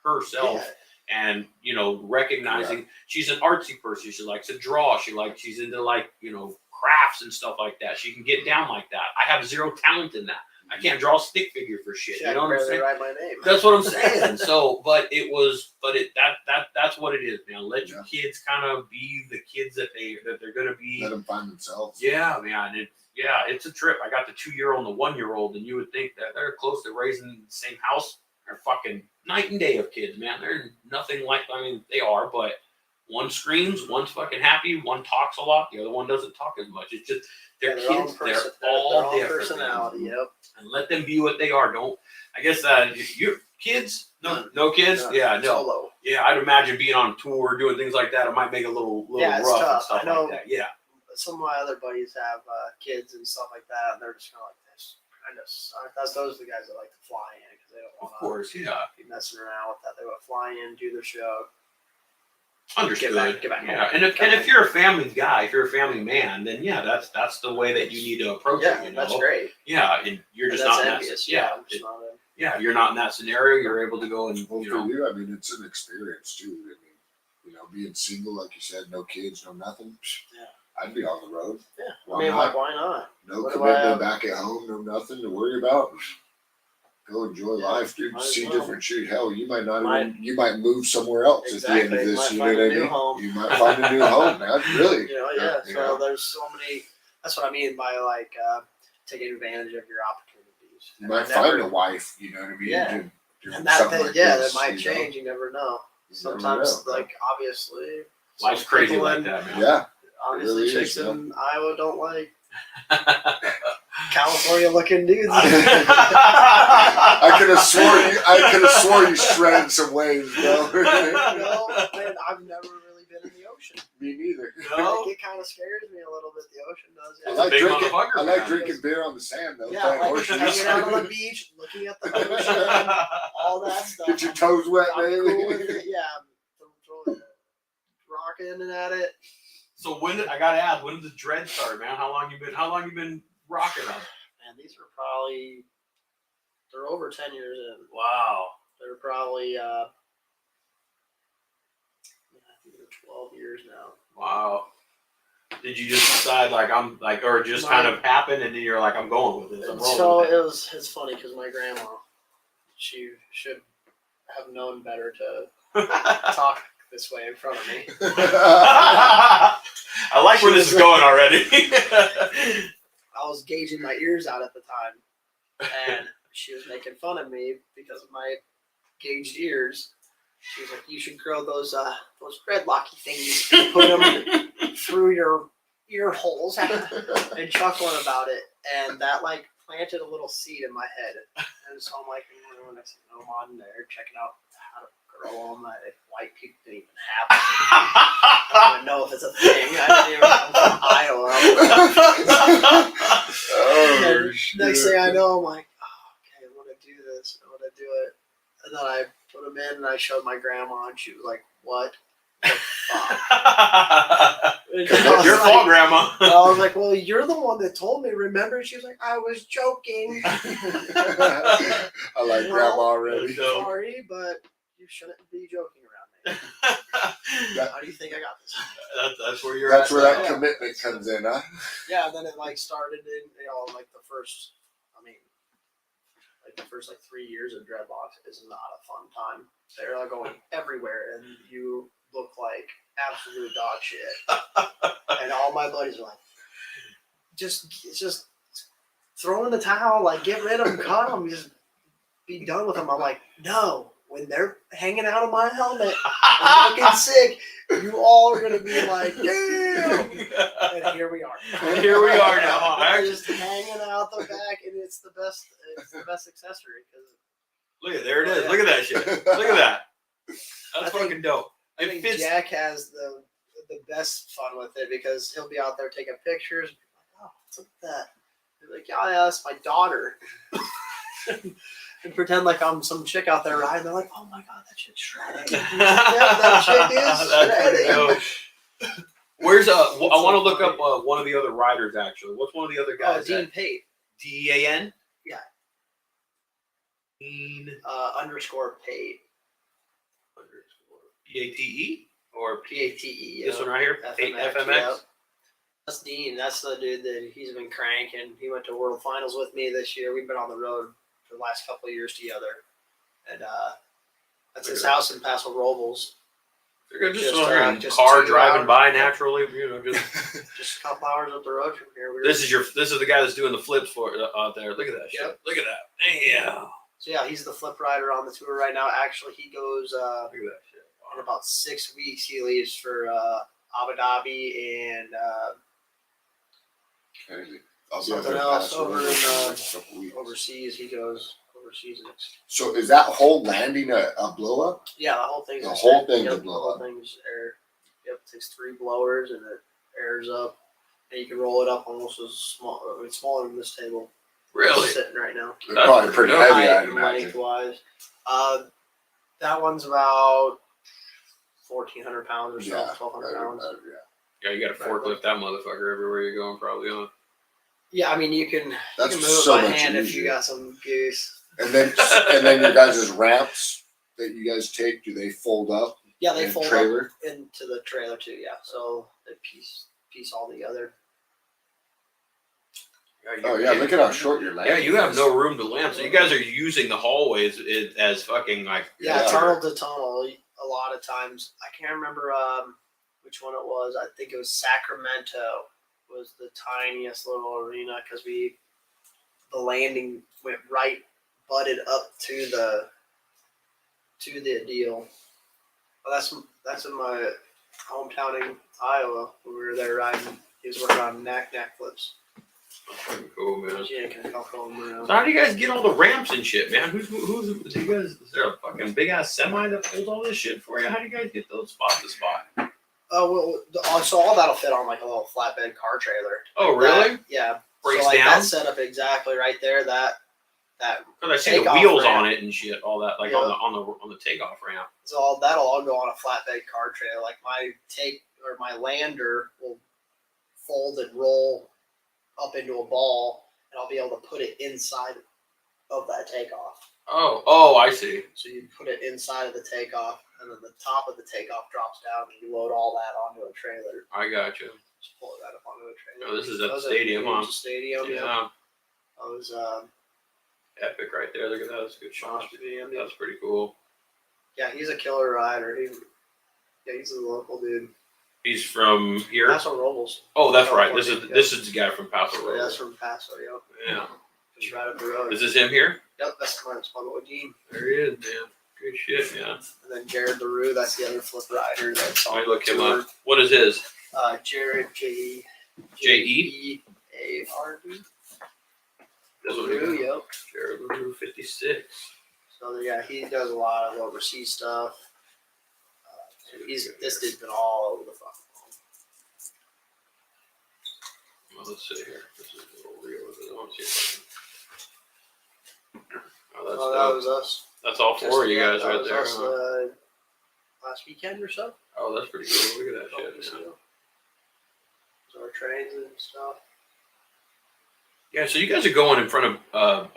herself. And you know, recognizing she's an artsy person. She likes to draw. She's into like, you know, crafts and stuff like that. She can get down like that. I have zero talent in that. I can't draw a stick figure for shit. You know what I'm saying? Write my name. That's what I'm saying. So, that's what it is, man. Let your kids kind of be the kids that they're gonna be. Let them find themselves. Yeah, man. It's a trip. I got the 2-year-old and the 1-year-old, and you would think that they're close to raising in the same house. They're fucking night and day of kids, man. They're nothing like. I mean, they are, but One screams, one's fucking happy, one talks a lot, the other one doesn't talk as much. It's just they're kids. They're all different. Personality. Yep. And let them be what they are. Don't. I guess you kids. No kids. None. Yeah, no. Solo. Yeah, I'd imagine being on tour, doing things like that. It might make it a little Yeah, it's rough tough. and stuff I know. like that. Yeah. Some of my other buddies have kids and stuff like that, and they're just kind of like this. Kind of suck. Those are the guys that like to fly in because they don't want Of course, yeah. be messing around with that. They want to fly in, do their show. Understood. Get back yeah, home. and if you're a family guy, if you're a family man, then yeah, that's the way that you need to approach it. You know, that's great. Yeah, and you're just not envious. Yeah, you're not in that scenario. You're able to go and Well, for you, I mean, it's an experience too. I mean, you know, being single, like you said, no kids, no nothing. Yeah. I'd be on the road. Yeah. Why I mean, not? like, why not? No What commitment back at home, no nothing to worry about. Go enjoy life, dude. Might as See well. different shit. Hell, you might not even. You might move somewhere else at the end of Exactly. this. You Might know find what I a new mean? home. You might find a new home, man. Really. You know, yeah. You So know? there's so many. That's what I mean by like taking advantage of your opportunities. You might find a wife. You know what I mean? Yeah. Doing And that, something like this, that might you know? change. You never know. You Sometimes, never know. like obviously, life's some crazy people like in- that, man. Yeah. Obviously, really chicks is, yeah. in Iowa don't like California-looking dudes. I could have swore you shredded some waves, bro. No, man, I've never really been in the ocean. Me neither. No? It kind of scares me a little bit. The ocean does. I It's a like big drinking. motherfucker, I like man. drinking beer on the sand though. Yeah, playing like horseshoes. hanging out on the beach, looking at the ocean, all that stuff. Get your toes wet, I'm man. cool with it. Yeah, I'm throwing rocking at it. So I gotta ask, when did the dread start, man? How long you been rocking them? Man, these are probably they're over 10 years in. Wow. They're probably I think they're 12 years now. Wow. Did you just decide or just kind of happened and then you're like, I'm going with this. I'm rolling So with it. it's funny because my grandma, she should have known better to talk this way in front of me. I like where this is going already. I was gauging my ears out at the time, and she was making fun of me because of my gauged ears. She was like, "You should grow those dreadlocky things, and put them through your ear holes," and chuckling about it. And that like planted a little seed in my head. And so I'm like, next thing you know, I'm on there checking out how to grow them. White people didn't even have them. I don't even know if it's a thing. I didn't even come from Iowa. Oh, shit. Next thing I know, I'm like, oh, okay, I'm gonna do this. I'm gonna do it. And then I put them in, and I showed my grandma, and she was like, "What the fuck?" Your fault, Grandma. I was like, "Well, you're the one that told me. Remember?" She was like, "I was joking." I like grandma already. Sorry, but you shouldn't be joking around me. How do you think I got this? That's where you're. That's at where now. that commitment comes in, huh? Yeah, and then it like started in like the first. I mean, like the first 3 years of dreadlocks is not a fun time. They're going everywhere, and you look like absolute dog shit. And all my buddies are like, just throw in the towel, like get rid of them, cut them, just be done with them. I'm like, no. When they're hanging out of my helmet and looking sick, you all are gonna be like, damn. And here we are. And here we are now. They're just hanging out the back, and it's the best. It's the best accessory because Look at there it is. Yeah. Look at that shit. Look at that. That's I think- fucking dope. I It think fits. Jack has the best fun with it because he'll be out there taking pictures. Like, oh, what's up with that? He's like, yeah, that's my daughter. And pretend like I'm some chick out there riding. They're like, oh my god, that shit's shredding. Yeah, that chick is shredding. Where's I want to look up one of the other riders actually. What's one of the other guys? Dean Pate. DEAN. Yeah. Dean _ Pate. PATE or PATE. this one right here. FMX. Yep. That's Dean. That's the dude that he's been cranking. He went to World Finals with me this year. We've been on the road for the last couple of years together. And that's his house in Paso Robles. They're just, Just car 2 driving hours. by naturally, just. Just a couple hours up the road from here. This is the guy that's doing the flips for out there. Look at that shit. Yep. Look at that. Damn. So yeah, he's the flip rider on the tour right now. Actually, he goes. Look at that shit. Wow. in about 6 weeks, he leaves for Abu Dhabi and Crazy. I'll be something able to else pass over the in next couple weeks. overseas. He goes overseas next. So is that whole landing a blow up? Yeah, the whole thing's The just whole air. thing to Yep, blow the whole up. thing's air. Yep, it takes 3 blowers and it airs up, and you can roll it up almost as small. I mean, smaller than this table. Really? Sitting right now. They're That's probably pretty pretty heavy, I'd Height, imagine. lengthwise. That one's about 1,400 pounds or so, Yeah, 1,200 pounds. Yeah, you got to forklift that motherfucker everywhere you're going, probably on. Yeah, I mean you can That's move so it by much hand if easier. you got some goose. And then your guys' ramps that you guys take, do they fold up? Yeah, they and fold trailer? up into the trailer too. Yeah, so they piece all together. Oh yeah, look at how short your landing Yeah, you have is. no room to land, so you guys are using the hallways as fucking like. Yeah, Yeah. tunnel to tunnel. A lot of times, I can't remember which one it was. I think it was Sacramento. Was the tiniest little arena because the landing went right butted up to the deal. Well, that's in my hometown in Iowa when we were there riding. He was working on knack flips. That's fucking cool, man. Yeah, can help him around. So how do you guys get all the ramps and shit, man? Who's do you guys? Is there a fucking big ass semi that pulls all this shit for you? How do you guys get those spot to spot? Oh well, so all that'll fit on like a little flatbed car trailer. Oh really? That, yeah. Breaks so like down. that's set up exactly right there. That Because I see the takeoff wheels ramp. on it and shit, all that, like Yeah. on the takeoff ramp. So that'll all go on a flatbed car trailer. Like my lander will fold and roll up into a ball, and I'll be able to put it inside of that takeoff. Oh, I see. So you put it inside of the takeoff, and then the top of the takeoff drops down, and you load all that onto a trailer. I got you. Just pull it right up onto a trailer. Oh, this is at the Those are stadium, huh? huge Stadium, yeah. Yeah, I was epic right there. Look at that. That's a good shot. Stadium. That's pretty cool. Yeah, he's a killer rider. He's a local dude. He's from here. Paso Robles. Oh, that's right. This California, is the guy from Paso Yeah, that's Robles. from Paso, yo. Yeah. Just right up the road. Is this him here? Yep, that's my boy Dean. There he is, man. Good shit, man. And then Jared LaRue, that's the other flip rider that's on Let me the look him tour. up. What is his? Jared J. J.E.? A.R.D. That's what he LaRue, got. yep. Jared LaRue, 56. So yeah, he does a lot of overseas stuff. This dude's been all over the fucking Well, let's see here. This is a little real. I want to see if I can. Oh, that's Oh, that dope. was us. That's all four of you guys That right was there. us, Huh? last weekend or so. Oh, that's pretty cool. Look at that Couple weeks shit. ago. So our trains and stuff. Yeah, so you guys are going in front of,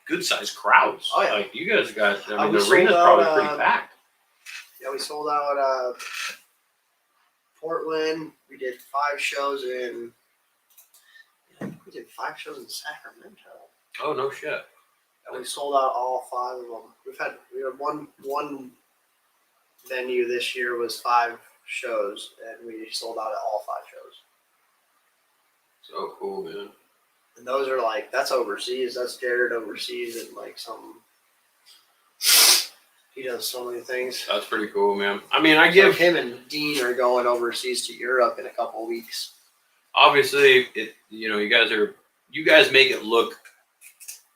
good sized crowds. Oh, yeah. Like you guys got. I mean, we the sold arena's out, probably pretty packed. Yeah, we sold out Portland. We did 5 shows in. I think we did 5 shows in Sacramento. Oh no shit. And we sold out all 5 of them. We had one venue this year was 5 shows, and we sold out at all 5 shows. So cool, man. And those are like that's overseas. That's Jared overseas, and like some. He does so many things. That's pretty cool, man. I mean, I Like give him and Dean are going overseas to Europe in a couple of weeks. obviously it. You know, you guys make it look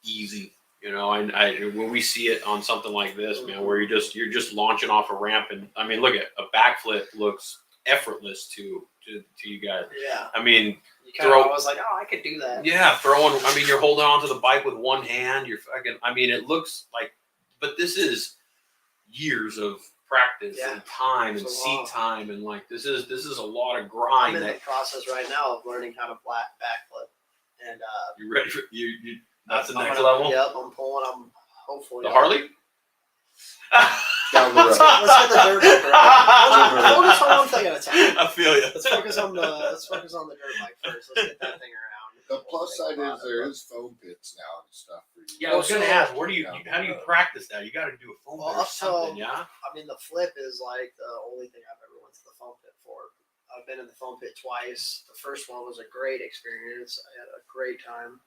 easy. You know, I when we see it on something like this, man, where you're just launching off a ramp, and I mean, look at a backflip looks effortless to you guys. Yeah. I mean, You kind of was like, oh, I could do that. yeah, throwing. I mean, you're holding onto the bike with one hand. You're fucking. I mean, it looks like, but this is years of practice Yeah. and time and It's a seat lot. time and like this is a lot of I'm grind. in the That process right now of learning how to backflip, and you ready for you. That's the I'm next gonna- level. Yep, I'm pulling. I'm hopefully The Harley. Down the road. Let's get the dirt bike. Let's focus on one thing at a time. I feel you. Let's focus on the dirt bike first. Let's get that thing around. The plus side is there is foam pits now and stuff for you. Yeah, I was gonna So- ask, how do you practice that? You got to do a foam Well, pit or up till- something, yeah. I mean, the flip is like the only thing I've ever went to the foam pit for. I've been in the foam pit twice. The first one was a great experience. I had a great time.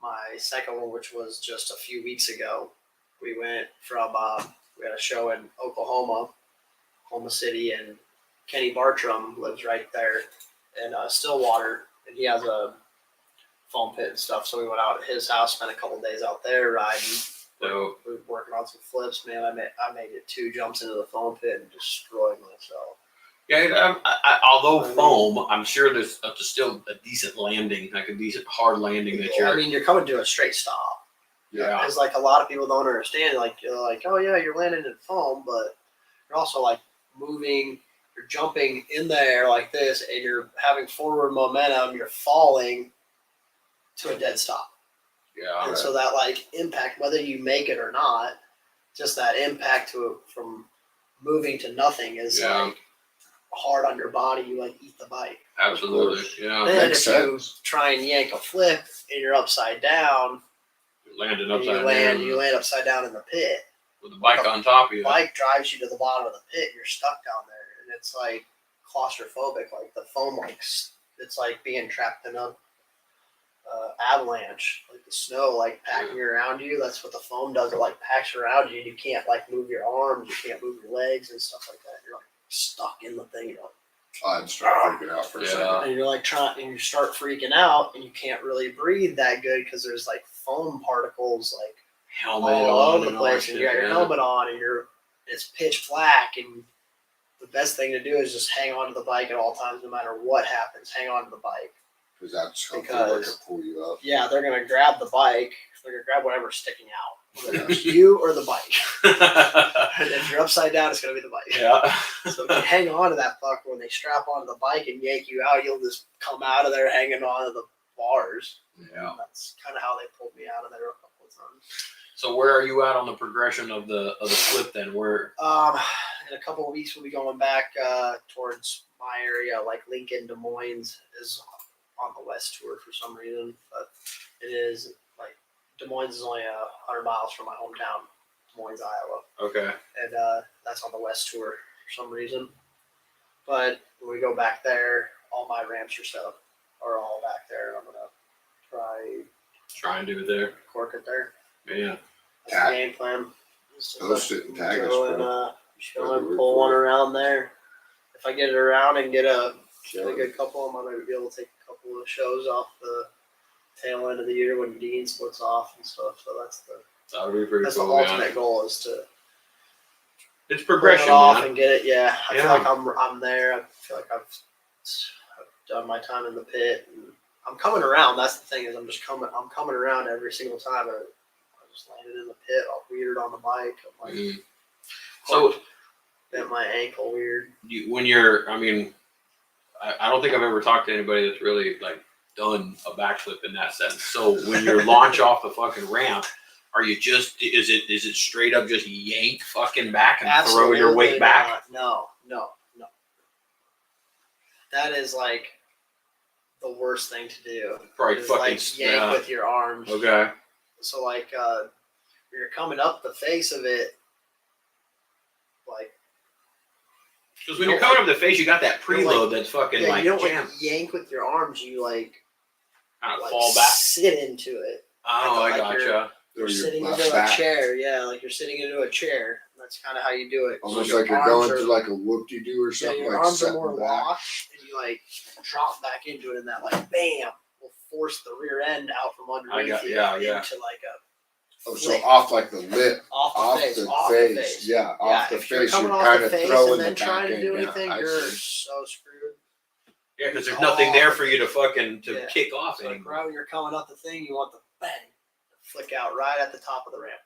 My second one, which was just a few weeks ago, we went from we had a show in Oklahoma, Oklahoma City, and Kenny Bartram lives right there in Stillwater, and he has a foam pit and stuff. So we went out at his house, spent a couple of days out there riding. So We were working on some flips, man. I made it 2 jumps into the foam pit and destroyed myself. yeah, although foam, I'm sure there's still a decent landing, like a decent hard landing that you're. I mean, you're coming to a straight stop. Yeah. Because like a lot of people don't understand. Like you're like, oh yeah, you're landing in foam, but you're also like moving. You're jumping in the air like this, and you're having forward momentum. You're falling to a dead stop. Yeah. And so that like impact, whether you make it or not, just that impact from moving to nothing is like hard on your body. You like eat the bike. Absolutely. Yeah. Then Makes if you sense. try and yank a flip and you're upside down, You're landing and upside down. you land upside down in the pit. With the bike on top of you. The bike drives you to the bottom of the pit. And you're stuck down there, and it's like claustrophobic. Like the foam, like it's like being trapped in a avalanche, like the snow, like packing around you. That's what the foam does. It like packs around you, and you can't like move your arms, you can't move your legs and stuff like that. You're like stuck in the thing. You're like, I'd start freaking out for a second. and you're like trying, and you start freaking out, and you can't really breathe that good because there's like foam particles like Helmet all on over the and all place, that and you got shit, your yeah. helmet on, and it's pitch black, and the best thing to do is just hang on to the bike at all times, no matter what happens. Hang on to the bike. Because that's how people Because- can pull you up. Yeah, they're gonna grab the bike. They're gonna grab whatever's sticking out, whether it's you or the bike. And if you're upside down, it's gonna be the bike. Yeah. So if you hang on to that fucker when they strap onto the bike and yank you out, you'll just come out of there hanging onto the bars. Yeah. And that's kind of how they pulled me out of there a couple of times. So where are you at on the progression of the flip then? Where In a couple of weeks, we'll be going back towards my area, like Lincoln, Des Moines is on the West Tour for some reason, but it is like Des Moines is only 100 miles from my hometown, Des Moines, Iowa, okay. and that's on the West Tour for some reason. But when we go back there, all my ramps are all back there, and I'm gonna Try and do it there. cork it there. Man. That's Tag. the game plan. Just to Post it and tag us, go and, bro. go and pull one around there. If I get it around and get a Yeah. good couple, I might be able to take a couple of shows off the tail end of the year when Dean splits off and stuff. So That would be pretty that's cool. the ultimate Yeah. goal is to It's pull it progression, off man. and get it. Yeah, I Yeah. feel like I'm there. I feel like I've done my time in the pit. And I'm coming around. That's the thing is I'm coming around every single time. I just landed in the pit, all weird on the bike. I'm like, Mhm. So bent my ankle weird. I don't think I've ever talked to anybody that's really like done a backflip in that sense. So when you launch off the fucking ramp, are you just is it straight up just yank fucking back and throw your weight back? not. No. That is like the worst thing to do. Probably is fucking like yank with your arms. Okay. So like when you're coming up the face of it, like Because when you're coming up the face, you got that preload that's fucking like you don't jam. like yank with your arms. You like Kind of fall back. sit into it. Oh, like I gotcha. You're Or your sitting left into back. a chair. Yeah, like you're sitting into a chair. That's kind of how you do it. Almost So your like you're arms going are- through like a whoop-de-doo or Yeah, something. your like arms are setting more back. locked, and you like drop back into it, and that like bam will force the rear end out from underneath you yeah. into like a Oh, so flick off like the lip, off off the face, the off face. the face. Yeah, off the if you're face. coming You're off kind the of face throwing and the then trying back to do end. anything, Yeah, I you're see. so screwed. Yeah, because there's nothing there for you to fucking Yeah. kick off So like anymore. right when you're coming up the thing, you want the bang to flick out right at the top of the ramp,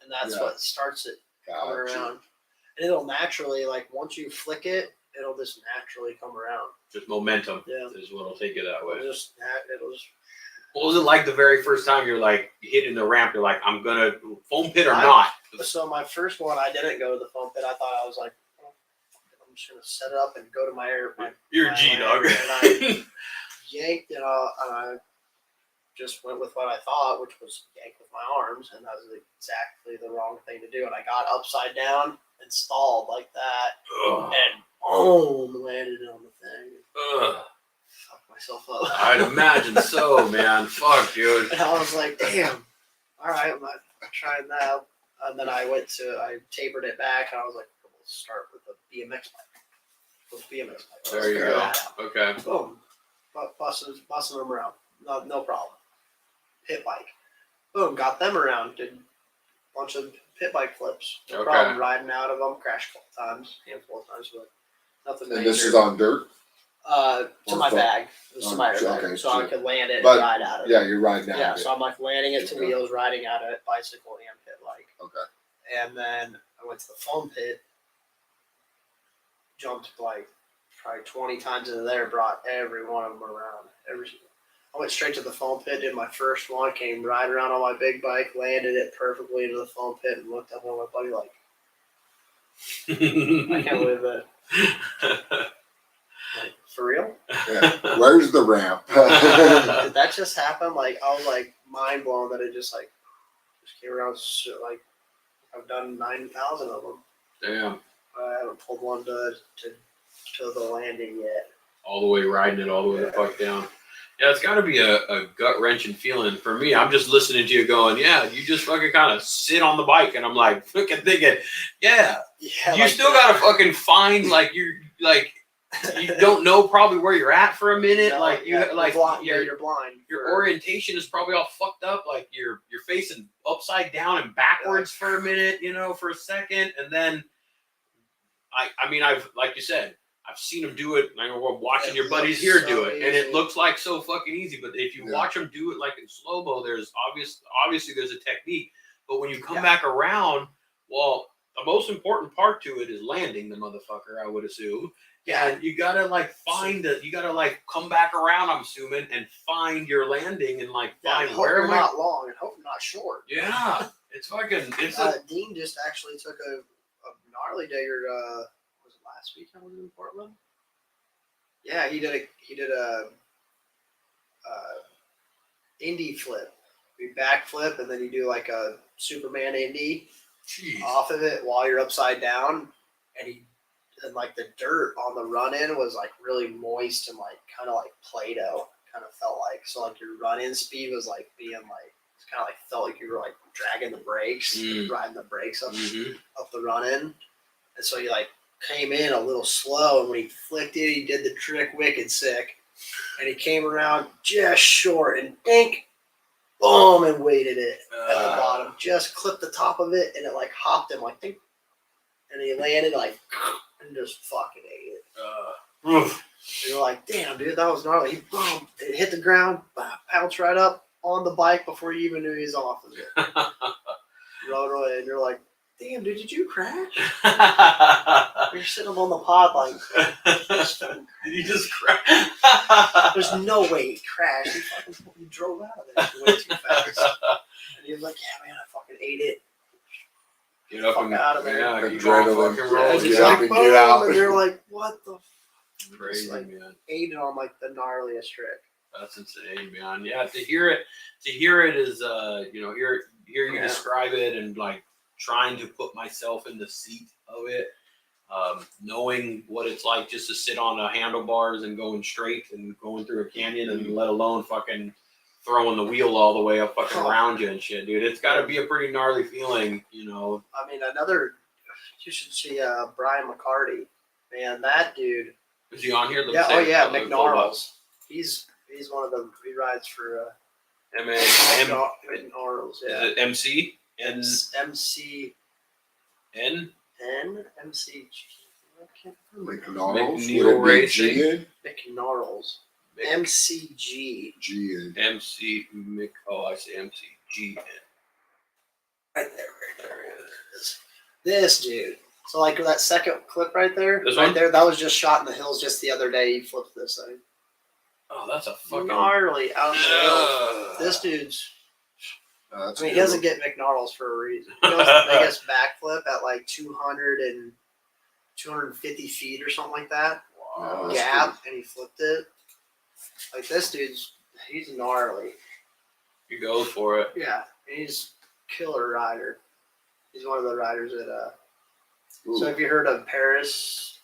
and that's Yeah. what starts it coming Gotcha. around. And it'll naturally, like once you flick it, it'll just naturally come around. Just momentum Yeah. is what'll take you that way. It'll just. What was it like the very first time you're like hitting the ramp? You're like, I'm gonna foam pit or I- not? So my first one, I didn't go to the foam pit. I thought I was like, oh, I'm just gonna set it up and go to my air. You're a my G land, dog. and I yanked it, and I just went with what I thought, which was yank with my arms, and that was exactly the wrong thing to do. And I got upside down and stalled like that, Ugh. and boom, landed on the thing. Ugh. Fucked myself up. I'd imagine so, man. Fuck, dude. And I was like, damn. All right, I'm trying that. And then I tapered it back, and I was like, we'll start with the BMX bike. With BMX bike. There you Figure go. that out. Okay. Boom. Busting them around. No problem. Pit bike. Boom. Got them around. Did a bunch of pit bike flips. No Okay. problem. Riding out of them. Crashed a couple times. Handful of times, but nothing And major. this is on dirt. To Or my foot? bag. It was to my Okay, airbag. So I could land it but, and ride out of it. Yeah, you're riding out Yeah, of it. so I'm like landing it to Okay. wheels, riding out of it, bicycle and pit bike. Okay. And then I went to the foam pit, jumped like probably 20 times into there, brought every one of them around. I went straight to the foam pit, did my first one, came right around on my big bike, landed it perfectly into the foam pit, and looked up at my buddy like, I can't believe that. Like, for real? Yeah. Where's the ramp? Did that just happen? Like, I was like mind blown that it just came around. So, like, I've done 9,000 of them. Damn. I haven't pulled one to the landing yet. All the way riding it all the way the fuck down. Yeah, it's got to be a gut wrenching feeling for me. I'm just listening to you going, yeah, you just fucking kind of sit on the bike, and I'm like fucking thinking, yeah, you like still got to fucking find like you're like you don't know probably where you're at for a minute. No, like you yeah, like you're blind. your orientation is probably all fucked up. Like you're facing upside down and backwards for a minute, for a second, and then I mean I've like you said. I've seen them do it. I know we're watching your buddies here do it, and it looks like so fucking easy. But if you watch them do it like in slow mo, there's obviously there's a technique. But when you come back around, well, the most important part to it is landing the motherfucker. I would assume. Yeah, and you gotta you gotta come back around. I'm assuming and find your landing and find where am I? Not long and hope not short. Yeah, it's fucking. It's Dean just actually took a gnarly digger. Last weekend was in Portland. Yeah, he did a Indy flip. You backflip and then you do like a Superman Indy off of it while you're upside down, and like the dirt on the run in was like really moist and like kind of like Play-Doh kind of felt like. So like your run in speed was like being like it's kind of like felt like you were like dragging the brakes, riding the brakes up the run in, and so you like came in a little slow, and when he flicked it, he did the trick wicked sick, and he came around just short and dink, boom, and weighted it at the bottom, just clipped the top of it, and it like hopped him like dink, and he landed like and just fucking ate it. And you're like, damn, dude, that was gnarly. He boom, it hit the ground, bounced right up on the bike before you even knew he was off of it. Rode away, and you're like, damn, dude, did you crash? You're sitting up on the pod like, did you just crash? There's no way he crashed. He drove out of there way too fast. And he was like, yeah, man, I fucking ate it. Get up and out of there. Yeah, Adrenaline. fucking roll. Get up and get out. And you're like, what the? Crazy, like, man. Ate it on like the gnarliest trick. That's insane, man. Yeah, to hear it is, hear you describe it and like trying to put myself in the seat of it, knowing what it's like just to sit on the handlebars and going straight and going through a canyon, and let alone fucking throwing the wheel all the way up fucking around you and shit, dude. It's got to be a pretty gnarly feeling, I mean, you should see Brian McCarty. Man, that dude. Is he on here? McNarls. He's one of them. He rides for McNarls. Yeah. Is it MC? MC. N? MCG. I can't remember. McNarls. Would it be G in? McNarls. MCG. G in. MC Mc. Oh, I see MCG. Right there it is. This dude. So like that second clip right there, there, that was just shot in the hills just the other day. He flipped this thing. Oh, that's a fucking gnarly out in the hills. This dude's. He doesn't get McNarls for a reason. He goes the biggest backflip at like 250 feet or something like that. Wow, gap, and he flipped it. Like this he's gnarly. He goes for it. Yeah, he's killer rider. He's one of the riders at So have you heard of Paris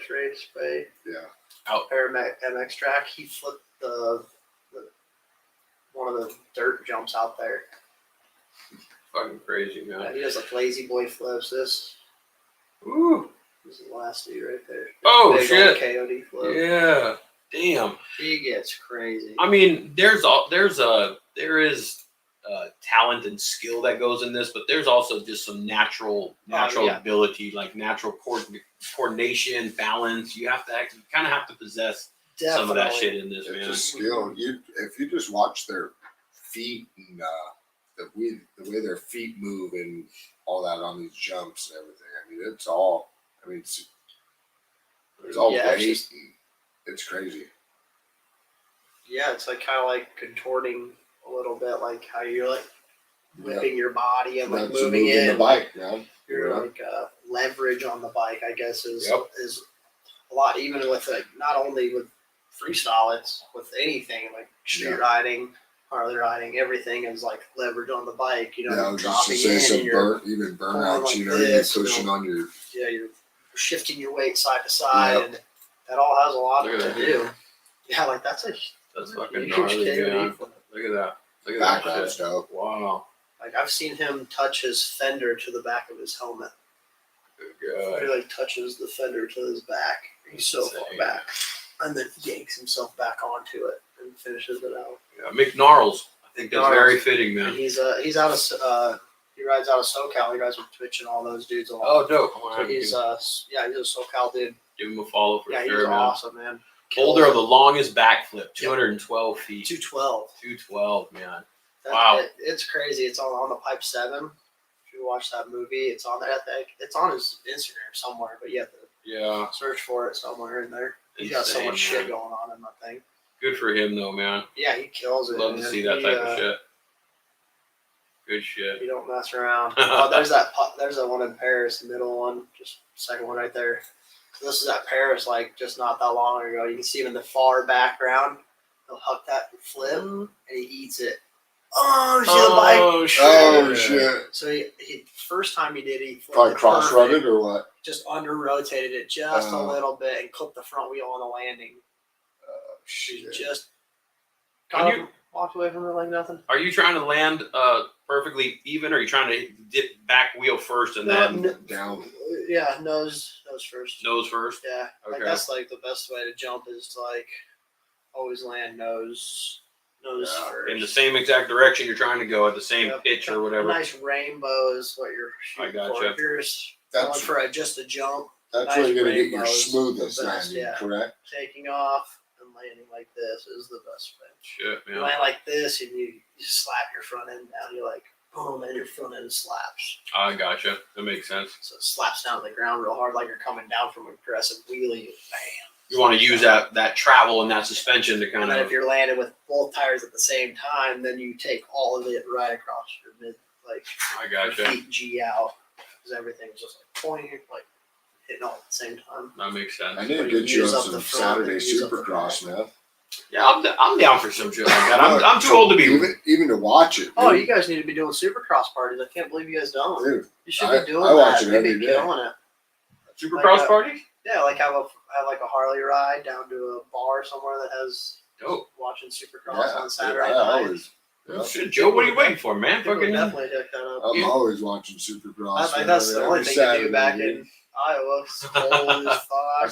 Raceway? Yeah. Out Paris MX track. He flipped the one of the dirt jumps out there. Fucking crazy, man. Yeah, he does like lazy boy flips. This. Ooh. This is the last dude right there. Oh, Big shit. old KOD float. Yeah. Damn. He gets crazy. I mean, there is talent and skill that goes in this, but there's also just some natural ability, like natural coordination, balance. You kind of have to possess some of that shit in this, man. It's a skill. If you just watch their feet and the way their feet move and all that on these jumps and everything. I mean, it's all. I mean, there's all weight. It's crazy. Yeah, it's like kind of like contorting a little bit, like how you're like whipping your body and like moving it. The bike, man. Your like leverage on the bike, I guess, is a lot. Even with like not only with freestyle, it's with anything like street riding, Harley riding. Everything is like leverage on the bike. You know, I was just to say some even burnouts. like you're pushing on your. Yeah, you're shifting your weight side to side, and that all has a lot to do. Yeah, like that's fucking huge gnarly, KOD. man. Look at that. Look at Back that shit. stuff. Wow. Like I've seen him touch his fender to the back of his helmet. Good. He like touches the fender to his back. He's so far back, and then yanks himself back onto it and finishes it out. Yeah, McNarls. I think that's very fitting, man. And he's out of he rides out of SoCal. He rides with Twitch and all those dudes a lot. Oh, dope. So he's he's a SoCal dude. Give him a follow for sure, he's man. awesome, man. Holder of the longest backflip, 212 feet. 212. 212, man. Wow. It's crazy. It's on the Pipe 7. If you watch that movie, it's on there. It's on his Instagram somewhere, but you have to search for it somewhere in there. He's got so much shit going on in that thing. Good for him, though, man. Yeah, he kills it. Love to see that type of shit. Good shit. You don't mess around. There's that one in Paris, the middle one, just second one right there. So this is at Paris, like just not that long ago. You can see him in the far background. He'll huck that flip and he eats it. Oh shit! Oh shit! So he first time he did, he probably cross-rutted or what? Just under-rotated it just a little bit and clipped the front wheel on the landing. Shit! Just walked away from it like nothing. Are you trying to land perfectly even, or are you trying to dip back wheel first and then down? Yeah, nose first. Nose first. Yeah, okay. Like that's like the best way to jump is to like always land nose first. In the same exact direction you're trying to go at the same pitch or whatever. A nice rainbow is what you're shooting for. If you're going for just a jump, that's where you're gonna get your smoothest landing, correct? Taking off and landing like this is the best way. Shit, man. You land like this and you slap your front end down. You're like, boom, and your front end slaps. I gotcha. That makes sense. So it slaps down to the ground real hard like you're coming down from an aggressive wheelie. Bam. You want to use that travel and that suspension to kind and of. then if you're landing with both tires at the same time, then you take all of it right across your mid, like I gotcha. your feet G out, because everything's just like pointing, like hitting all at the same time. That makes sense. I need to get you on some Saturday Supercross, man. Yeah, I'm down for some shit like that. I'm too old to be even to watch it. Dude. Oh, you guys need to be doing Supercross parties. I can't believe you guys don't. Dude, you should be doing I watch that. it every You'd be day. killing it. Supercross party? Yeah, like have a Harley ride down to a bar somewhere that has watching Supercross on Saturday night. Shit, Joe, what are you waiting for, man? Fucking definitely hook that up. I'm always watching Supercross. That's the only thing to do back in Iowa. It's cold as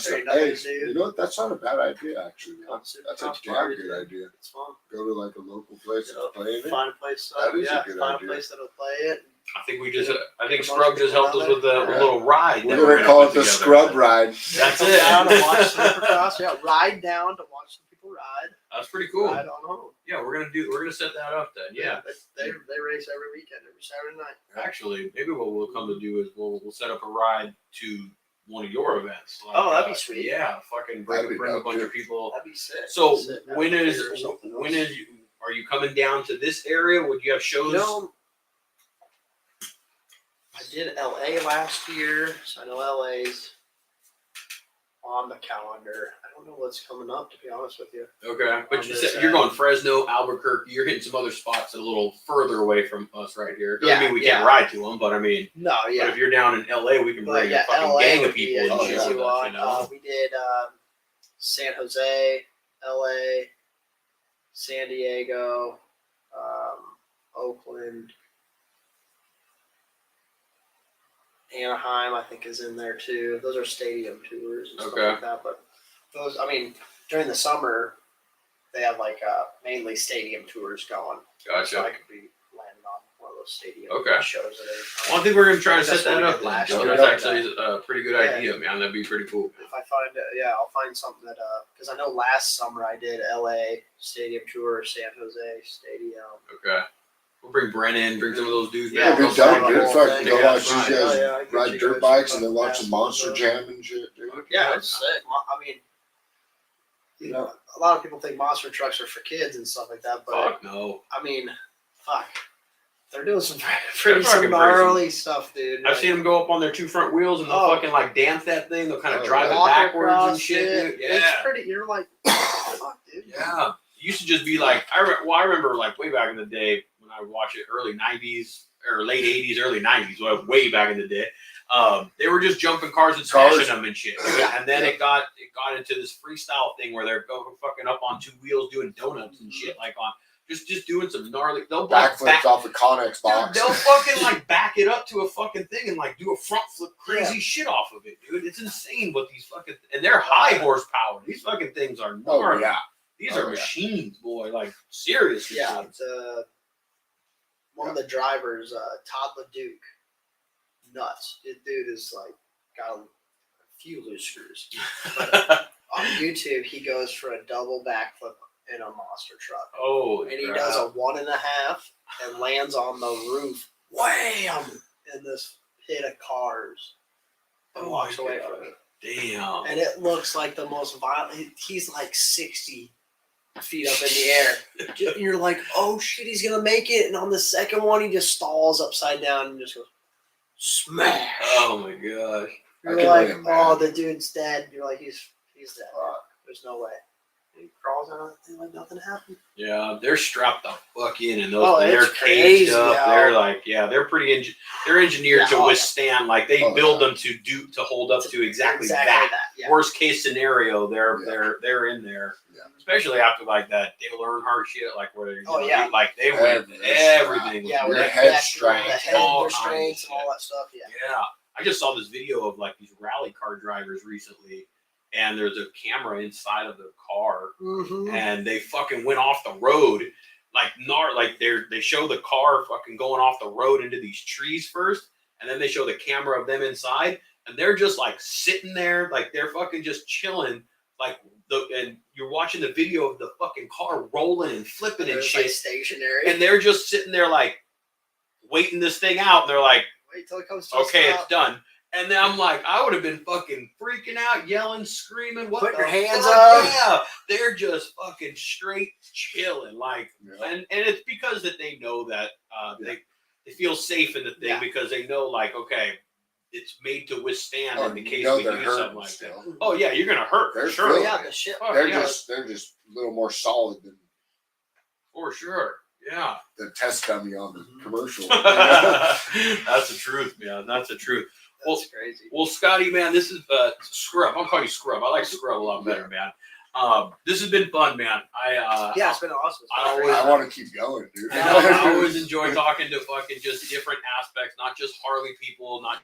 fuck. Ain't nothing to do. You know what? That's not a bad idea, actually. That's a damn good idea. It's fun. Go to like a local place and play it. Find a place. That is a good find idea. a place that'll play it. I think Scrub just helped us with a little ride. We're going to call it the Scrub Ride. That's it. Down to watch Supercross. Yeah, ride down to watch some people ride. That's pretty cool. Ride on home. Yeah, we're gonna set that up then. Yeah. They race every weekend, every Saturday night. Actually, maybe what we'll come to do is we'll set up a ride to one of your events. Like, that'd be sweet. Yeah, fucking bring a bunch of people. That'd be sick. So when are you coming down to this area? Would you have shows? No. I did LA last year, so I know LA's on the calendar. I don't know what's coming up, to be honest with you. Okay, but you're going Fresno, Albuquerque. You're hitting some other spots a little further away from us right here. Doesn't mean we can't ride to them, but I mean, no, yeah. But if you're down in LA, we can bring a fucking gang of people. We did San Jose, LA, San Diego, Oakland. Anaheim, I think, is in there too. Those are stadium tours and stuff Okay. like that. But those, I mean, during the summer, they have like mainly stadium tours going. So Gotcha. I could be landing on one of those stadium Okay. shows. That Well, I think we're gonna try to That's set that what we up. did Then. last So year. that's actually a pretty good Yeah. idea, man. That'd be pretty cool. if I find it, yeah, I'll find something that because I know last summer I did LA stadium tour, San Jose stadium. Okay. We'll bring Brennan, bring some of those dudes. Yeah, It'd be we'll dope, do dude. the whole Fucking thing. go Yeah, watch these right. guys Oh, yeah, I get ride you dirt guys bikes some and then watch fast some Monster ones, Jam and shit, dude. Yeah, it's sick. I mean, you know, a lot of people think monster trucks are for kids and stuff like that, but Fuck no. I mean, fuck, they're doing some pretty fucking some gnarly stuff, dude. I've seen them go up on their 2 front wheels and they'll Oh. fucking like dance that thing. They'll kind of Oh, drive it walk backwards and across shit, it. dude. Yeah. It's pretty. You're like, fuck, dude. Yeah. It used to just be like I remember like way back in the day when I would watch it, early '90s or late '80s, early '90s. Well, way back in the day, they were just jumping cars and smashing them and shit. Yeah. And then it got into this freestyle thing where they're going fucking up on 2 wheels doing donuts and shit, like on just doing some gnarly. They'll like Backflips off the Connex box. Dude, they'll fucking like back it up to a fucking thing and like do a front flip crazy shit off of it, dude. It's insane what these fucking and they're high horsepower. These fucking things are Oh gnarly. yeah. These Oh, are yeah. machines, boy. Like serious Yeah, machines. one of the drivers, Todd LeDuc, nuts. The dude is like got a few loose screws. On YouTube, he goes for a double backflip in a monster truck, Oh, and he does a 1.5 and lands on the roof, wham, in this pit of cars, and Oh walks my away God. from it. Damn. And it looks like the most violent. He's like 60 feet up in the air. And you're like, oh shit, he's gonna make it. And on the second one, he just stalls upside down and just goes smash. Oh my gosh. I You're can like, only oh, imagine. the dude's dead. You're like, he's dead. Fuck. There's no way. And he crawls out of the thing like nothing happened. Yeah, they're strapped the fuck in, and those Oh, they're it's caged crazy up. how- They're like, yeah, they're pretty. They're engineered Yeah, to oh, yeah. withstand. Like they Oh, build yeah. them to hold up to exactly that. Yeah. Worst case scenario, Yeah. they're in there. Yeah. Especially after like that Dale Earnhardt shit, like where they, Oh, yeah. like they went Everything. everything. Yeah, was with Your the head neck, strained. the head All restraints kinds and of all that stuff. Yeah. Yeah, I just saw this video of like these rally car drivers recently, and there's a camera inside of the car, Mm-hmm. and they fucking went off the road, like they show the car fucking going off the road into these trees first, and then they show the camera of them inside, and they're just like sitting there, like they're fucking just chilling, like and you're watching the video of the fucking car rolling and flipping and It's shit, like stationary. and they're just sitting there like waiting this thing out, and they're like, Wait till it comes to a okay, stop. it's done. And then I'm like, I would have been fucking freaking out, yelling, screaming, what Putting the your hands fuck? up. Yeah, they're just fucking straight chilling, like, Yeah. and it's because that they know that they feel safe in the thing, Yeah. because they know, like, okay, it's made to withstand Oh, in the you case know we they're do hurting something like that. still. Oh yeah, you're gonna hurt for They're sure. feeling Yeah, the shit. Fuck They're yeah, just a little more solid than for sure. Yeah. the test dummy on the Mhm. commercial. That's the truth, man. That's the truth. That's crazy. Well, Scotty, man, this is Scrub. I'll call you Scrub. I like Scrub a lot better, man. This has been fun, man. Yeah, it's been awesome. It's been I great. always- I want to keep going, dude. I always enjoy talking to fucking just different aspects, not just Harley people, not